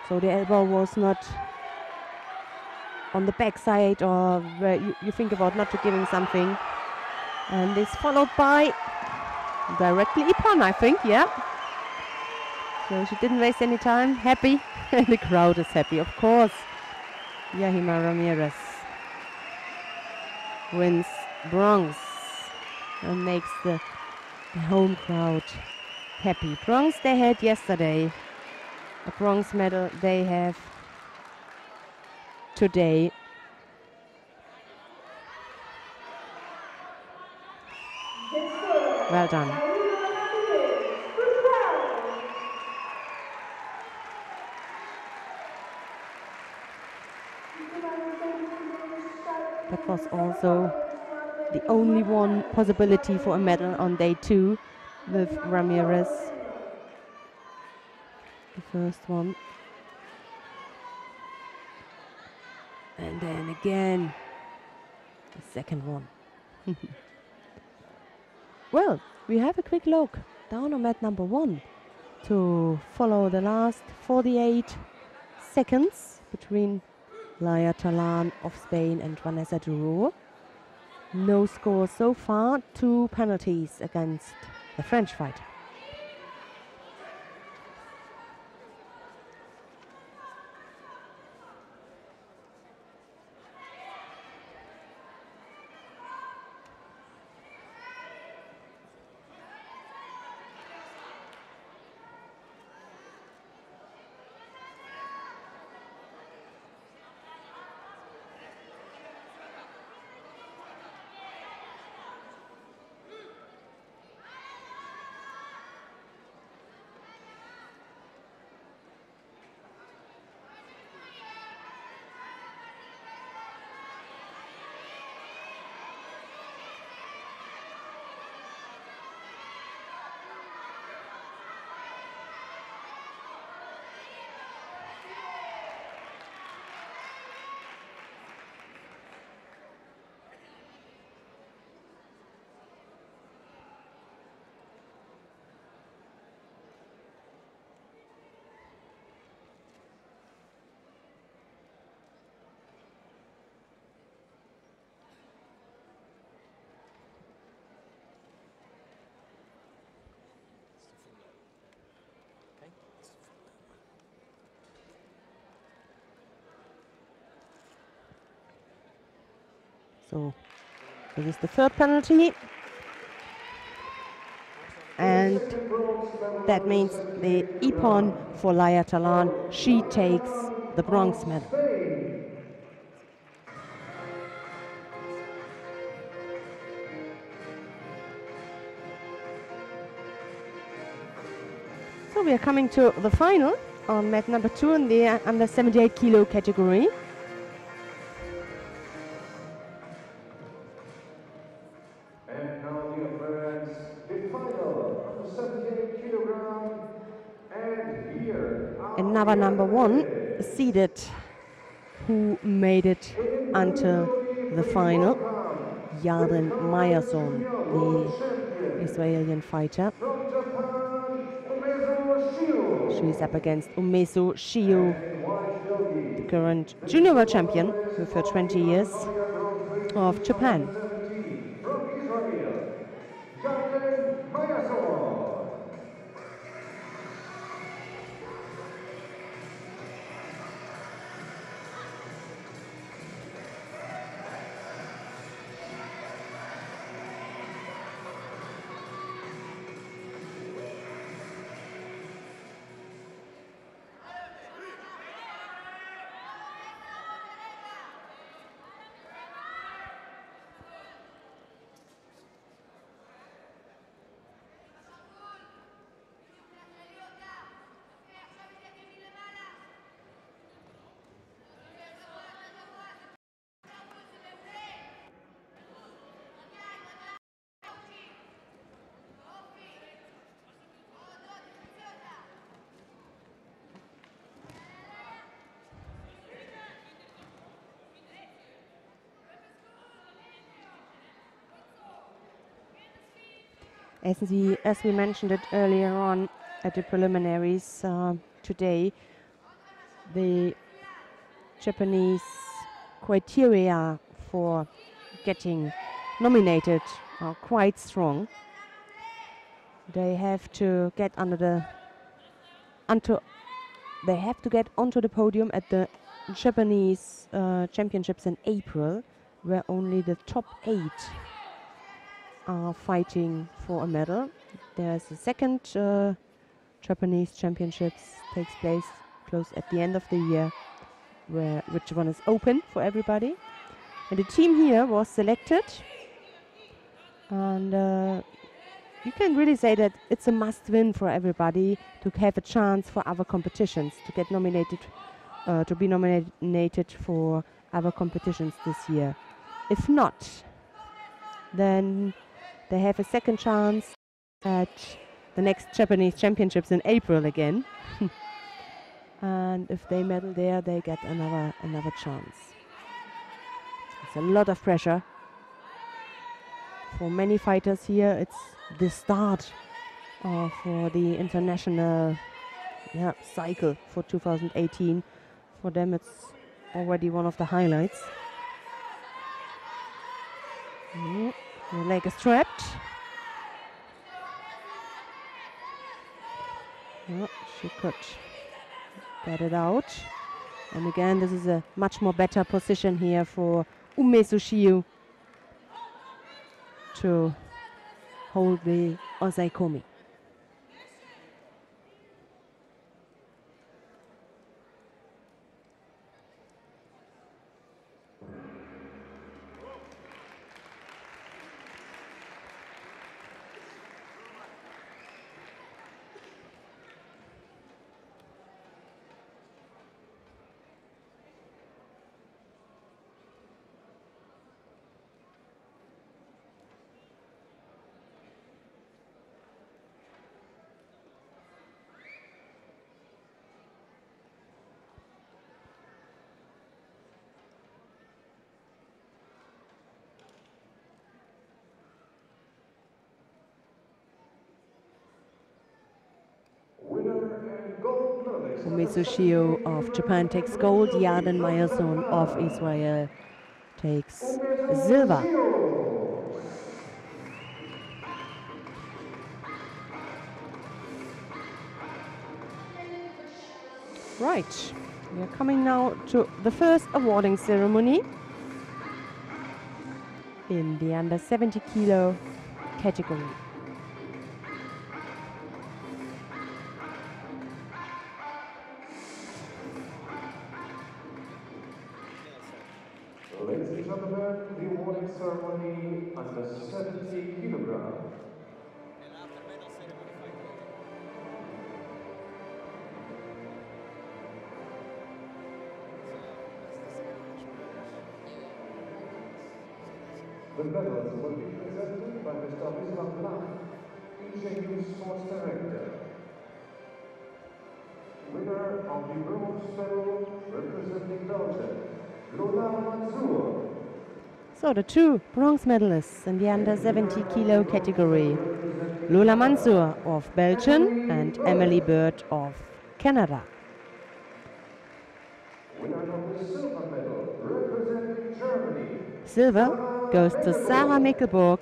So the elbow was not on the backside, or where you think about not to giving something. And this followed by directly Ipan, I think, yeah. So she didn't waste any time, happy. And the crowd is happy, of course. Yahima Ramirez wins bronze and makes the home crowd happy. Bronze they had yesterday. A bronze medal they have today. Well done. That was also the only one possibility for a medal on day 2 with Ramirez. The first one. And then again, the second one. Well, we have a quick look down on mat number 1 to follow the last 48 seconds between Laia Talan of Spain and Vanessa Duro. No score so far, 2 penalties against the French fighter. So this is the third penalty. And that means the Ippon for Laia Talan. She takes the bronze medal. So we are coming to the final on mat number 2 in the under 78 kilo category. And now, dear friends, the final under 78 kilogram, and here Another number 1 seeded who made it until the final. Yarden Meyerson, the Israeli fighter. from Japan, Umezu Shio. She's up against Umezu Shio, And white yogi, the current junior world champion with her 20 years of Japan. from Israel, Yarden Meyerson. As we mentioned it earlier on at the preliminaries today, the Japanese criteria for getting nominated are quite strong. They have to get onto the podium at the Japanese championships in April, where only the top 8 are fighting for a medal. There's a second Japanese championships takes place close at the end of the year, which one is open for everybody. And the team here was selected, and you can really say that it's a must-win for everybody to have a chance for other competitions, to get nominated, to be nominated for other competitions this year. If not, then they have a second chance at the next Japanese championships in April again. And if they medal there, they get another chance. It's a lot of pressure for many fighters here. It's the start for the international cycle for 2018. For them, it's already one of the highlights. The leg is trapped. She could get it out. And again, this is a much more better position here for Umesushio to hold the osaikomi. Umesushio of Japan takes gold. Yarden Mayerson of Israel takes silver. Right, we are coming now to the first awarding ceremony in the under 70 kilo category. Ladies and gentlemen, the awarding ceremony under 70 kilograms. The medals will be presented by Mr. Wislam Blach, EJU Sports Director. Winner of the bronze medal representing Belgium, Lola Mansour. So the two bronze medalists in the under 70 kilo category, Lola Mansour of Belgium and Emily Bird of Canada. Winner of the silver medal representing Germany. Silver goes to Sarah Mickelburg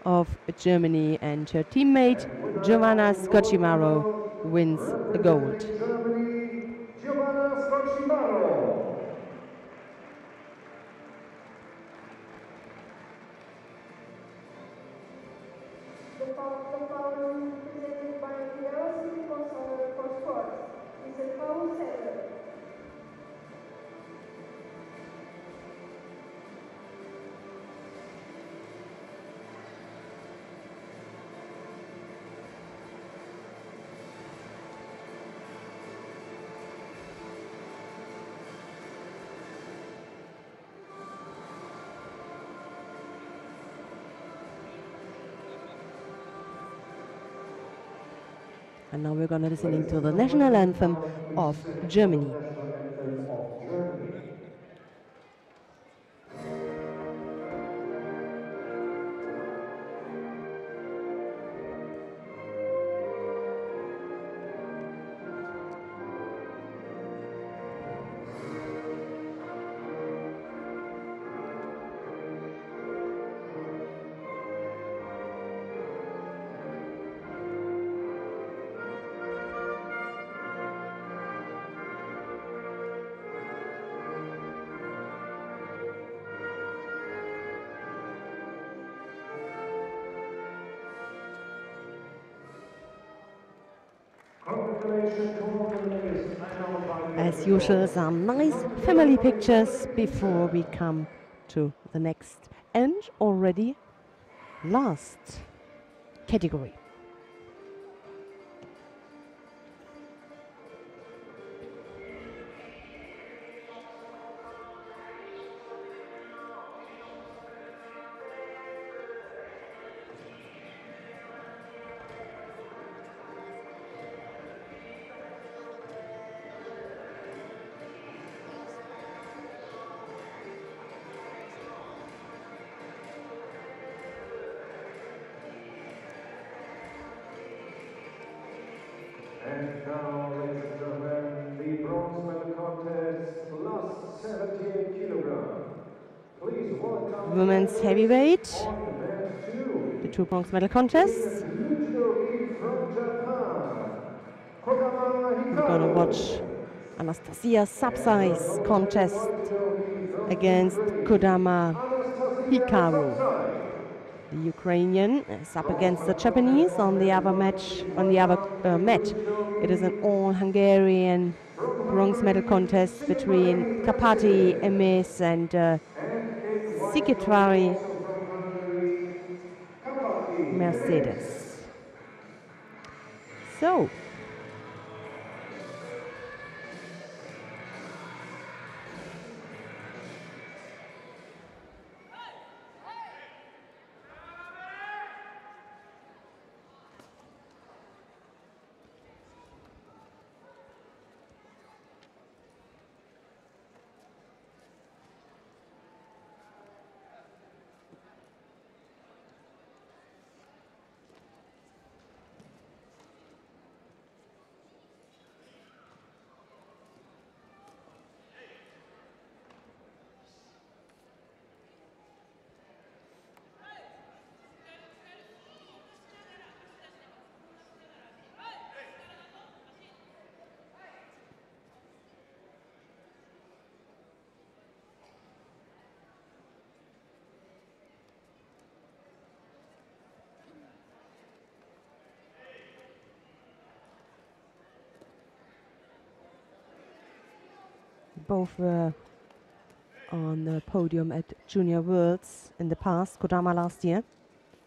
of Germany, and her teammate Giovanna Scocimaro wins the gold. Germany, Giovanna Scocimaro. The following presented by Odivelas for sports is a foul setter. And now we're going to listening to the national anthem of Germany. As usual, some nice family pictures before we come to the next and already last category. And now, ladies and gentlemen, the bronze medal contest, plus 78 kilograms. Please welcome Women's heavyweight, on mat 2. the two bronze medal contests. From Japan, We're gonna watch Anastasia's sub-size contest against Kodama Hikaru. The Ukrainian is up against the Japanese on the other match. On the other mat, it is an all-Hungarian bronze medal contest between Kapati, Emis, and Sikitvari Mercedes. So. Both were on the podium at Junior Worlds in the past. Kodama last year,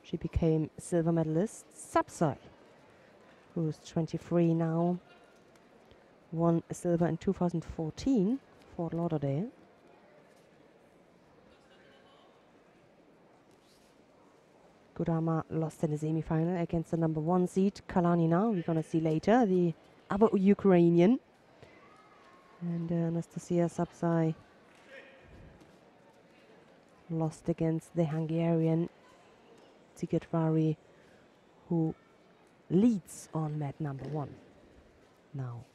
she became silver medalist. Sapsai, who's 23 now, won silver in 2014, Fort Lauderdale. Kodama lost in the semi-final against the number 1 seed, Kalanina. We're going to see later the other Ukrainian. And Anastasia Sapsai lost against the Hungarian Sikitvari, who leads on mat number 1 now.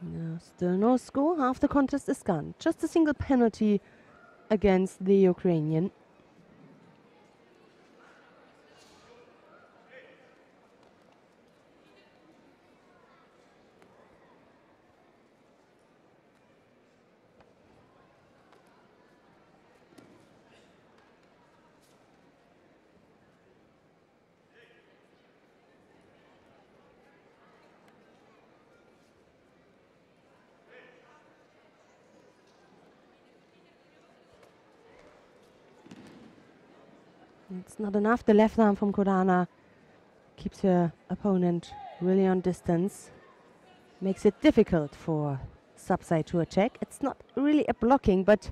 No, still no score. Half the contest is gone. Just a single penalty against the Ukrainian. It's not enough. The left arm from Kodana keeps her opponent really on distance. Makes it difficult for Sapsai to attack. It's not really a blocking, but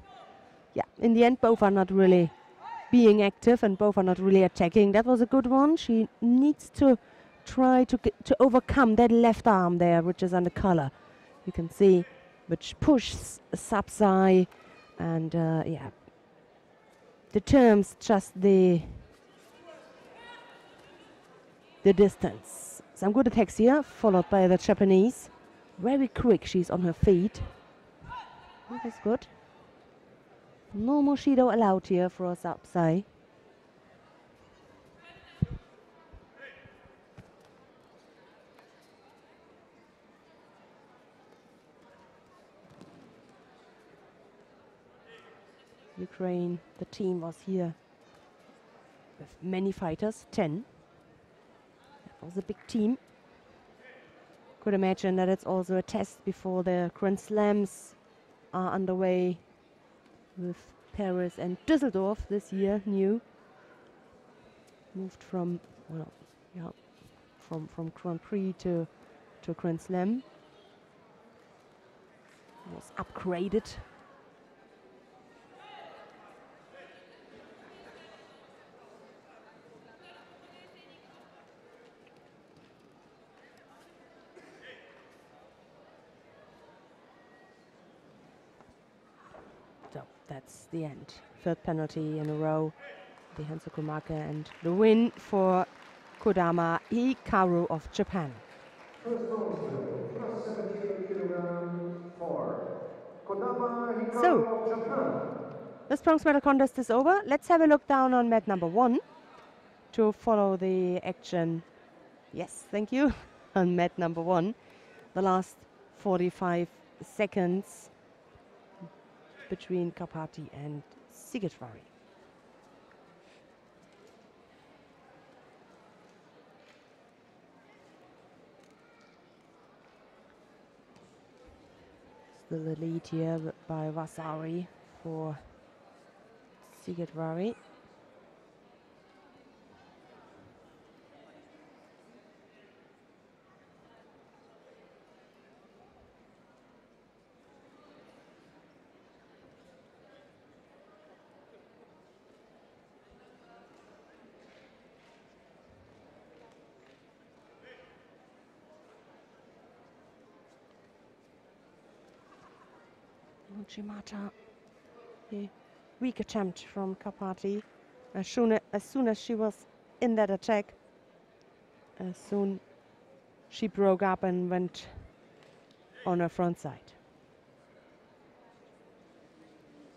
yeah, in the end both are not really being active and both are not really attacking. That was a good one. She needs to try to overcome that left arm there, which is under color. You can see, which pushes Sapsai, and yeah, determines just the distance. Some good attacks here, followed by the Japanese. Very quick, she's on her feet. Oh, that's good. No more Judo allowed here for us upside. Ukraine, the team was here with many fighters, 10. That was a big team. Could imagine that it's also a test before the Grand Slams are underway with Paris and Düsseldorf this year, new. Moved from, well, yeah, from Grand Prix to Grand Slam. Was upgraded. So that's the end. Third penalty in a row. The Hansukumake and the win for Kodama Hikaru of Japan. First bronze medal, plus 78 kilogram for Kodama Hikaru So, of Japan. this bronze medal contest is over. Let's have a look down on mat number 1 to follow the action. Yes, thank you. On mat number 1, the last 45 seconds between Karpati and Sigitvari. Still the lead here by Vasari for Sigitvari. Shimata, a weak attempt from Karpati. As soon as she was in that attack, as soon she broke up and went on her front side.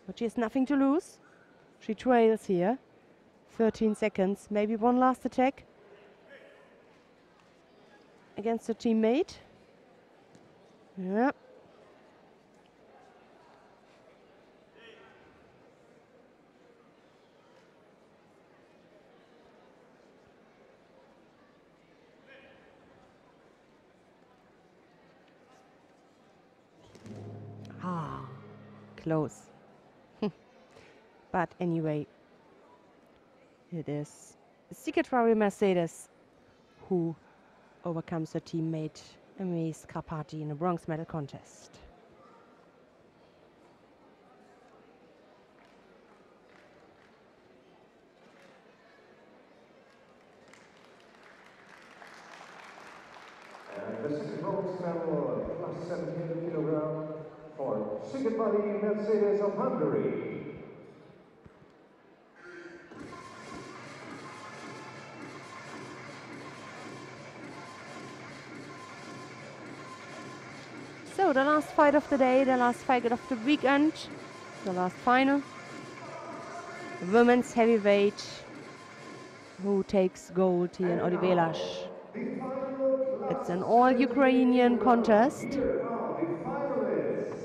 But she has nothing to lose. She trails here. 13 seconds. Maybe one last attack against her teammate. Yeah. Close. But anyway, it is Sigitvari Mercedes who overcomes her teammate Emilis Karpati in a bronze medal contest. And the second bronze medal, plus 17 kilogram for Sigitvari Mercedes of Hungary. So the last fight of the day, the last fight of the weekend, the last final. Women's heavyweight, who takes gold here in Odivelas. It's an all-Ukrainian contest. Here are the finalists.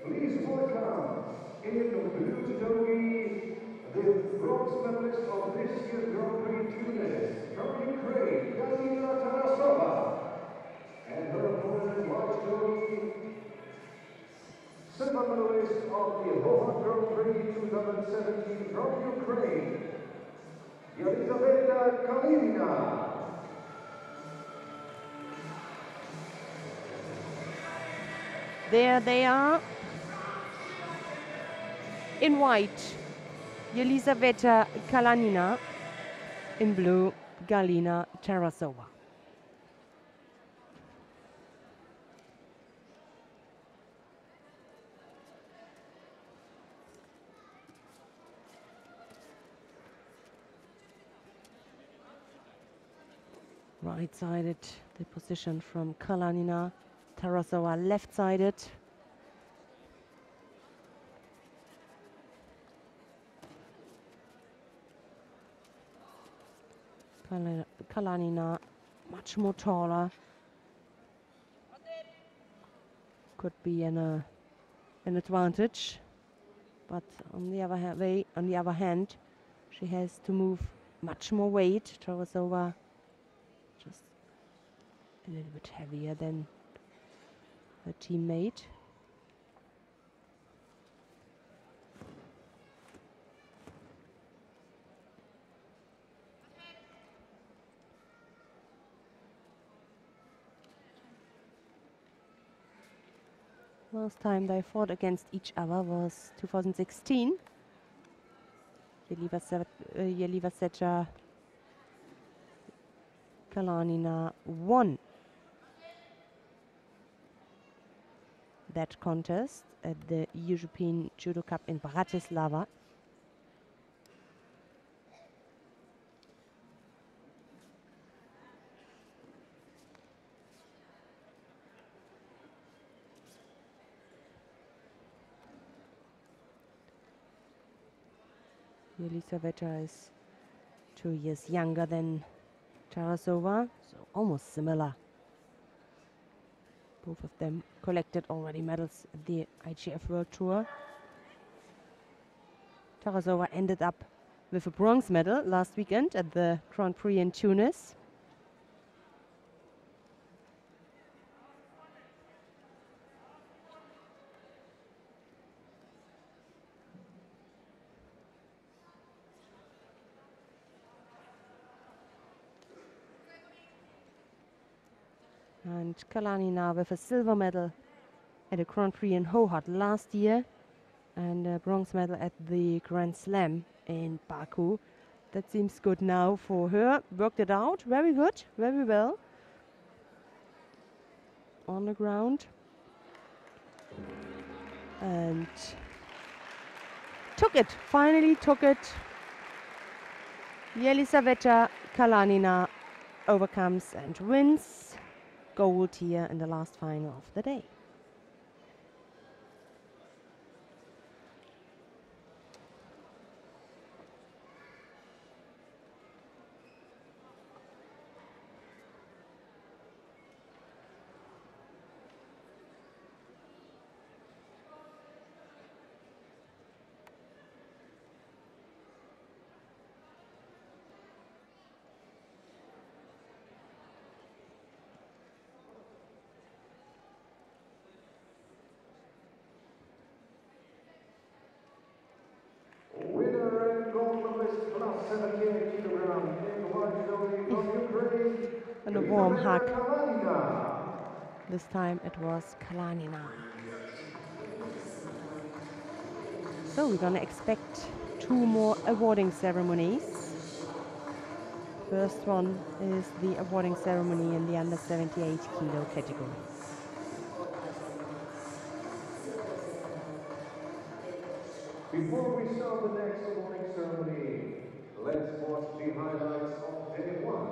Please welcome in blue judogi, the bronze medalist of this year's Grand Prix Tunis from Ukraine, Galina Tarasova, and her opponent, white judogi, silver medalist of the Hobart Grand Prix 2017 from Ukraine, Elizaveta Kalina. There they are. In white, Elizaveta Kalanina. In blue, Galina Tarasova. Right-sided, the position from Kalanina. Tarasova left-sided. Kalanina much more taller. Could be an advantage, but on the other hand, she has to move much more weight. Tarasova just a little bit heavier than her teammate. Last time they fought against each other was 2016. Jelivasecha Kalanina won that contest at the European Judo Cup in Bratislava. Jelivasecha is 2 years younger than Tarasova, so almost similar. Both of them collected already medals at the IGF World Tour. Tarasova ended up with a bronze medal last weekend at the Grand Prix in Tunis. And Kalanina with a silver medal at a Grand Prix in Hohhot last year and a bronze medal at the Grand Slam in Baku. That seems good now for her. Worked it out. Very good. Very well. On the ground. And took it. Finally took it. Jelisaveta Kalanina overcomes and wins gold here in the last final of the day. Winner and gold medalist plus 78 kilograms in large only from Ukraine. And a warm hug. Kalanina. This time it was Kalanina. So we're gonna expect 2 more awarding ceremonies. First one is the awarding ceremony in the under 78 kilo category. Before we start the next awarding ceremony, let's watch the highlights of day one.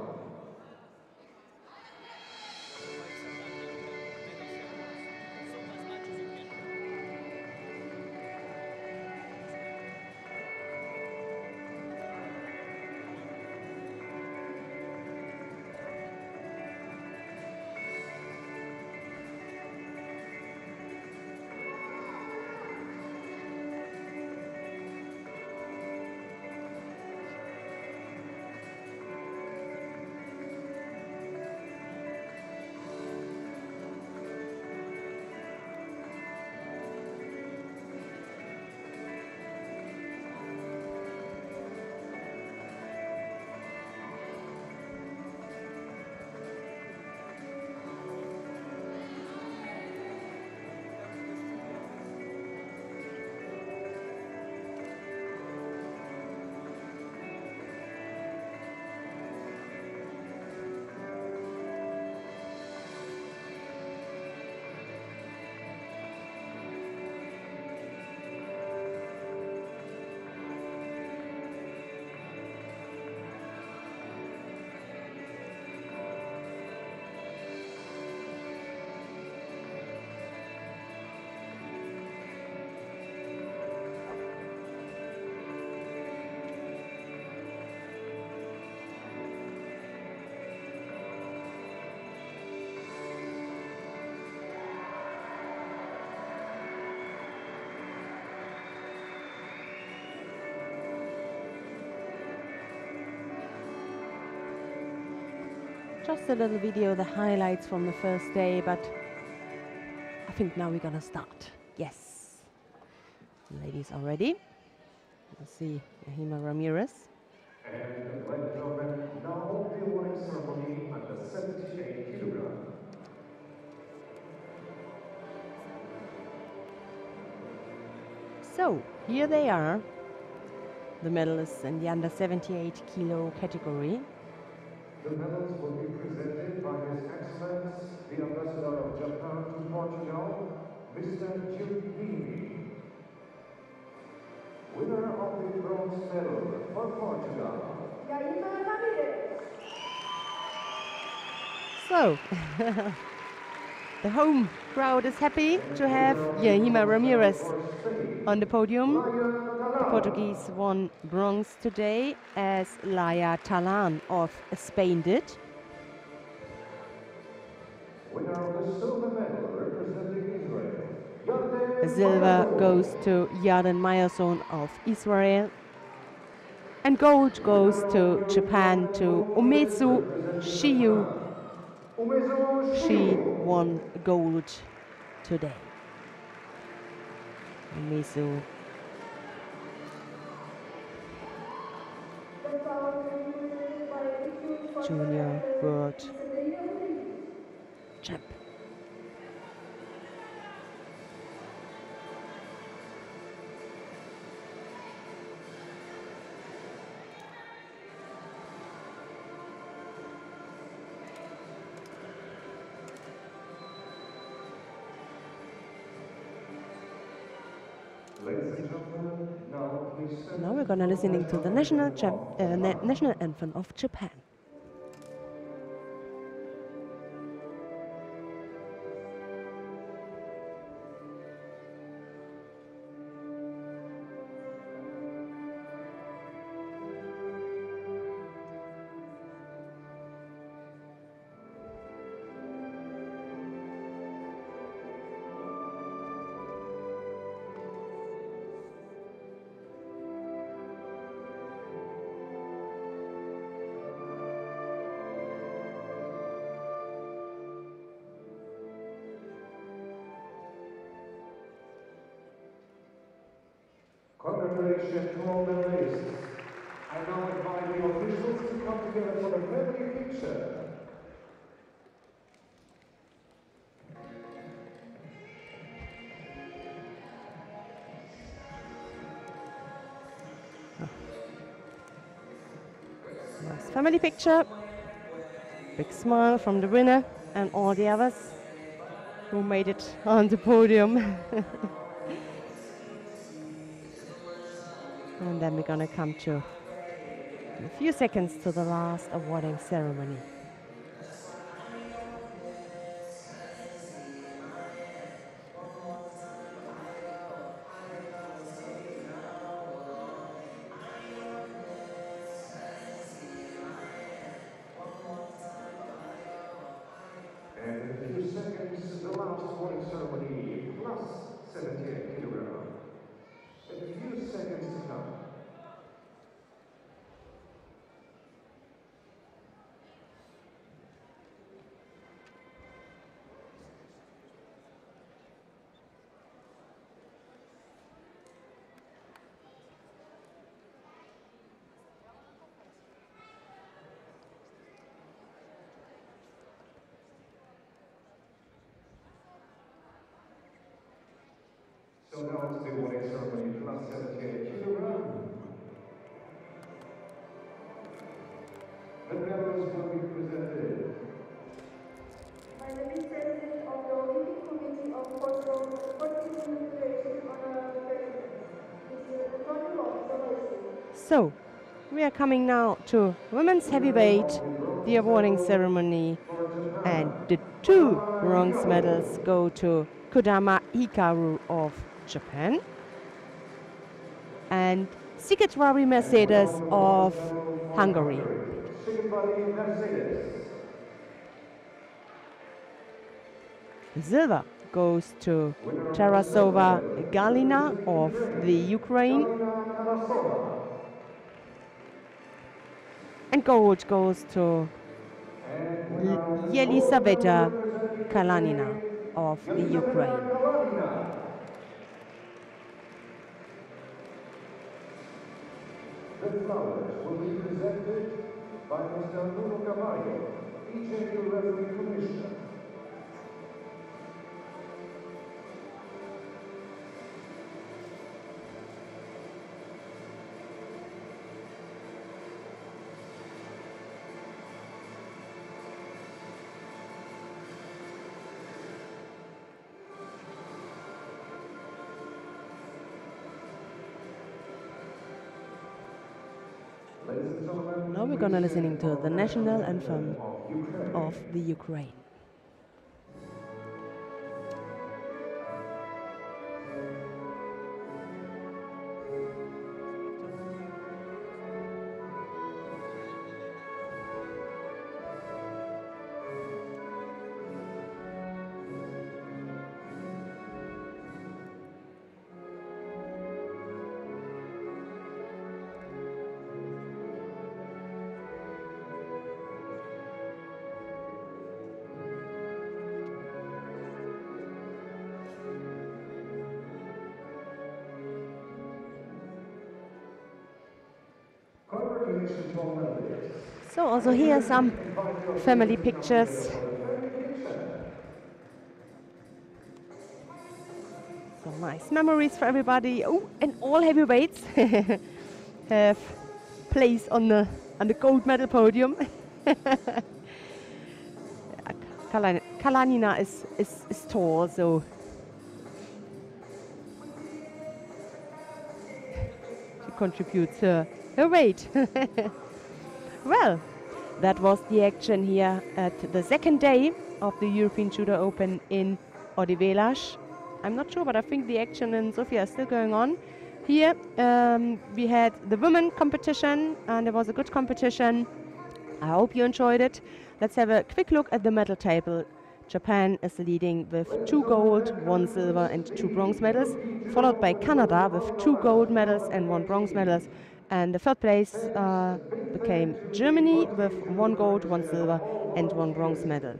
just a little video, the highlights from the first day, but I think now we're gonna start. Yes. The ladies are ready. Let's see Yahima Ramirez. And ladies and gentlemen, now the awarding ceremony at the 78 kilogram. So, here they are, the medalists in the under 78 kilo category. The medals will be presented by His Excellence, the Ambassador of Japan to Portugal, Mr. Judo. Winner of the bronze medal for Portugal. Yahima Ramirez. So, the home crowd is happy to have Yahima Ramirez on the podium. The Portuguese won bronze today, as Laia Talan of Spain did. Winner of the silver medal representing Israel. Silver goes to Yarden Meyerson of Israel. And gold goes to Japan, to Umezu Shiyu. She won gold today. Umezu. Junior World Champ. Ladies and gentlemen, now please stand. Now we're gonna listening to the national anthem of Japan. Congratulations to all medalists. I now invite the officials to come together for a family picture. Nice family picture. Big smile from the winner and all the others who made it on the podium. And then we're gonna come to in a few seconds to the last awarding ceremony. And in a few seconds, the last awarding ceremony, plus 78 kilogram. In a few seconds to come. So now it's the awarding ceremony, plus 78 kilogram. The medals will be presented By the President of the Olympic Committee of Portugal, Portuguese Federation Honorary President, Mr. Antonio Odivelas. So, we are coming now to women's heavyweight, the awarding ceremony, and the two bronze medals go to Kodama Hikaru of Japan and Sigrid Mercedes of Hungary. Silver goes to Tarasova Galina of the Ukraine. And gold goes to Yelisaveta Kalanina of the Ukraine. The flowers will be presented by Mr. Nuno Cavallo, EJU Referee Commissioner. Now we're gonna listening to the national anthem of the Ukraine. So also here some family pictures. Some nice memories for everybody. Oh, and all heavyweights have place on the gold medal podium. Kalanina is tall, so she contributes her weight. Well, that was the action here at the second day of the European Judo Open in Odivelas. I'm not sure, but I think the action in Sofia is still going on. Here we had the women competition, and it was a good competition. I hope you enjoyed it. Let's have a quick look at the medal table. Japan is leading with 2 gold, 1 silver and 2 bronze medals, followed by Canada with 2 gold medals and 1 bronze medals. And the third place became Germany with 1 gold, 1 silver and 1 bronze medal.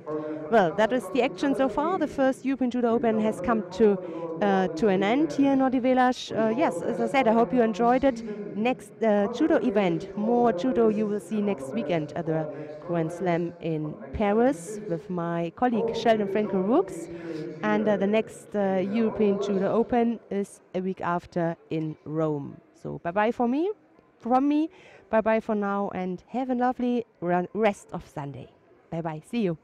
Well, that is the action so far. The first European Judo Open has come to an end here in Odivelas. Yes, as I said, I hope you enjoyed it. Next judo event, more judo you will see next weekend at the Grand Slam in Paris with my colleague Sheldon Frankel-Rooks. And the next European Judo Open is a week after in Rome. So bye-bye from me, bye-bye for now, and have a lovely rest of Sunday. Bye-bye, see you.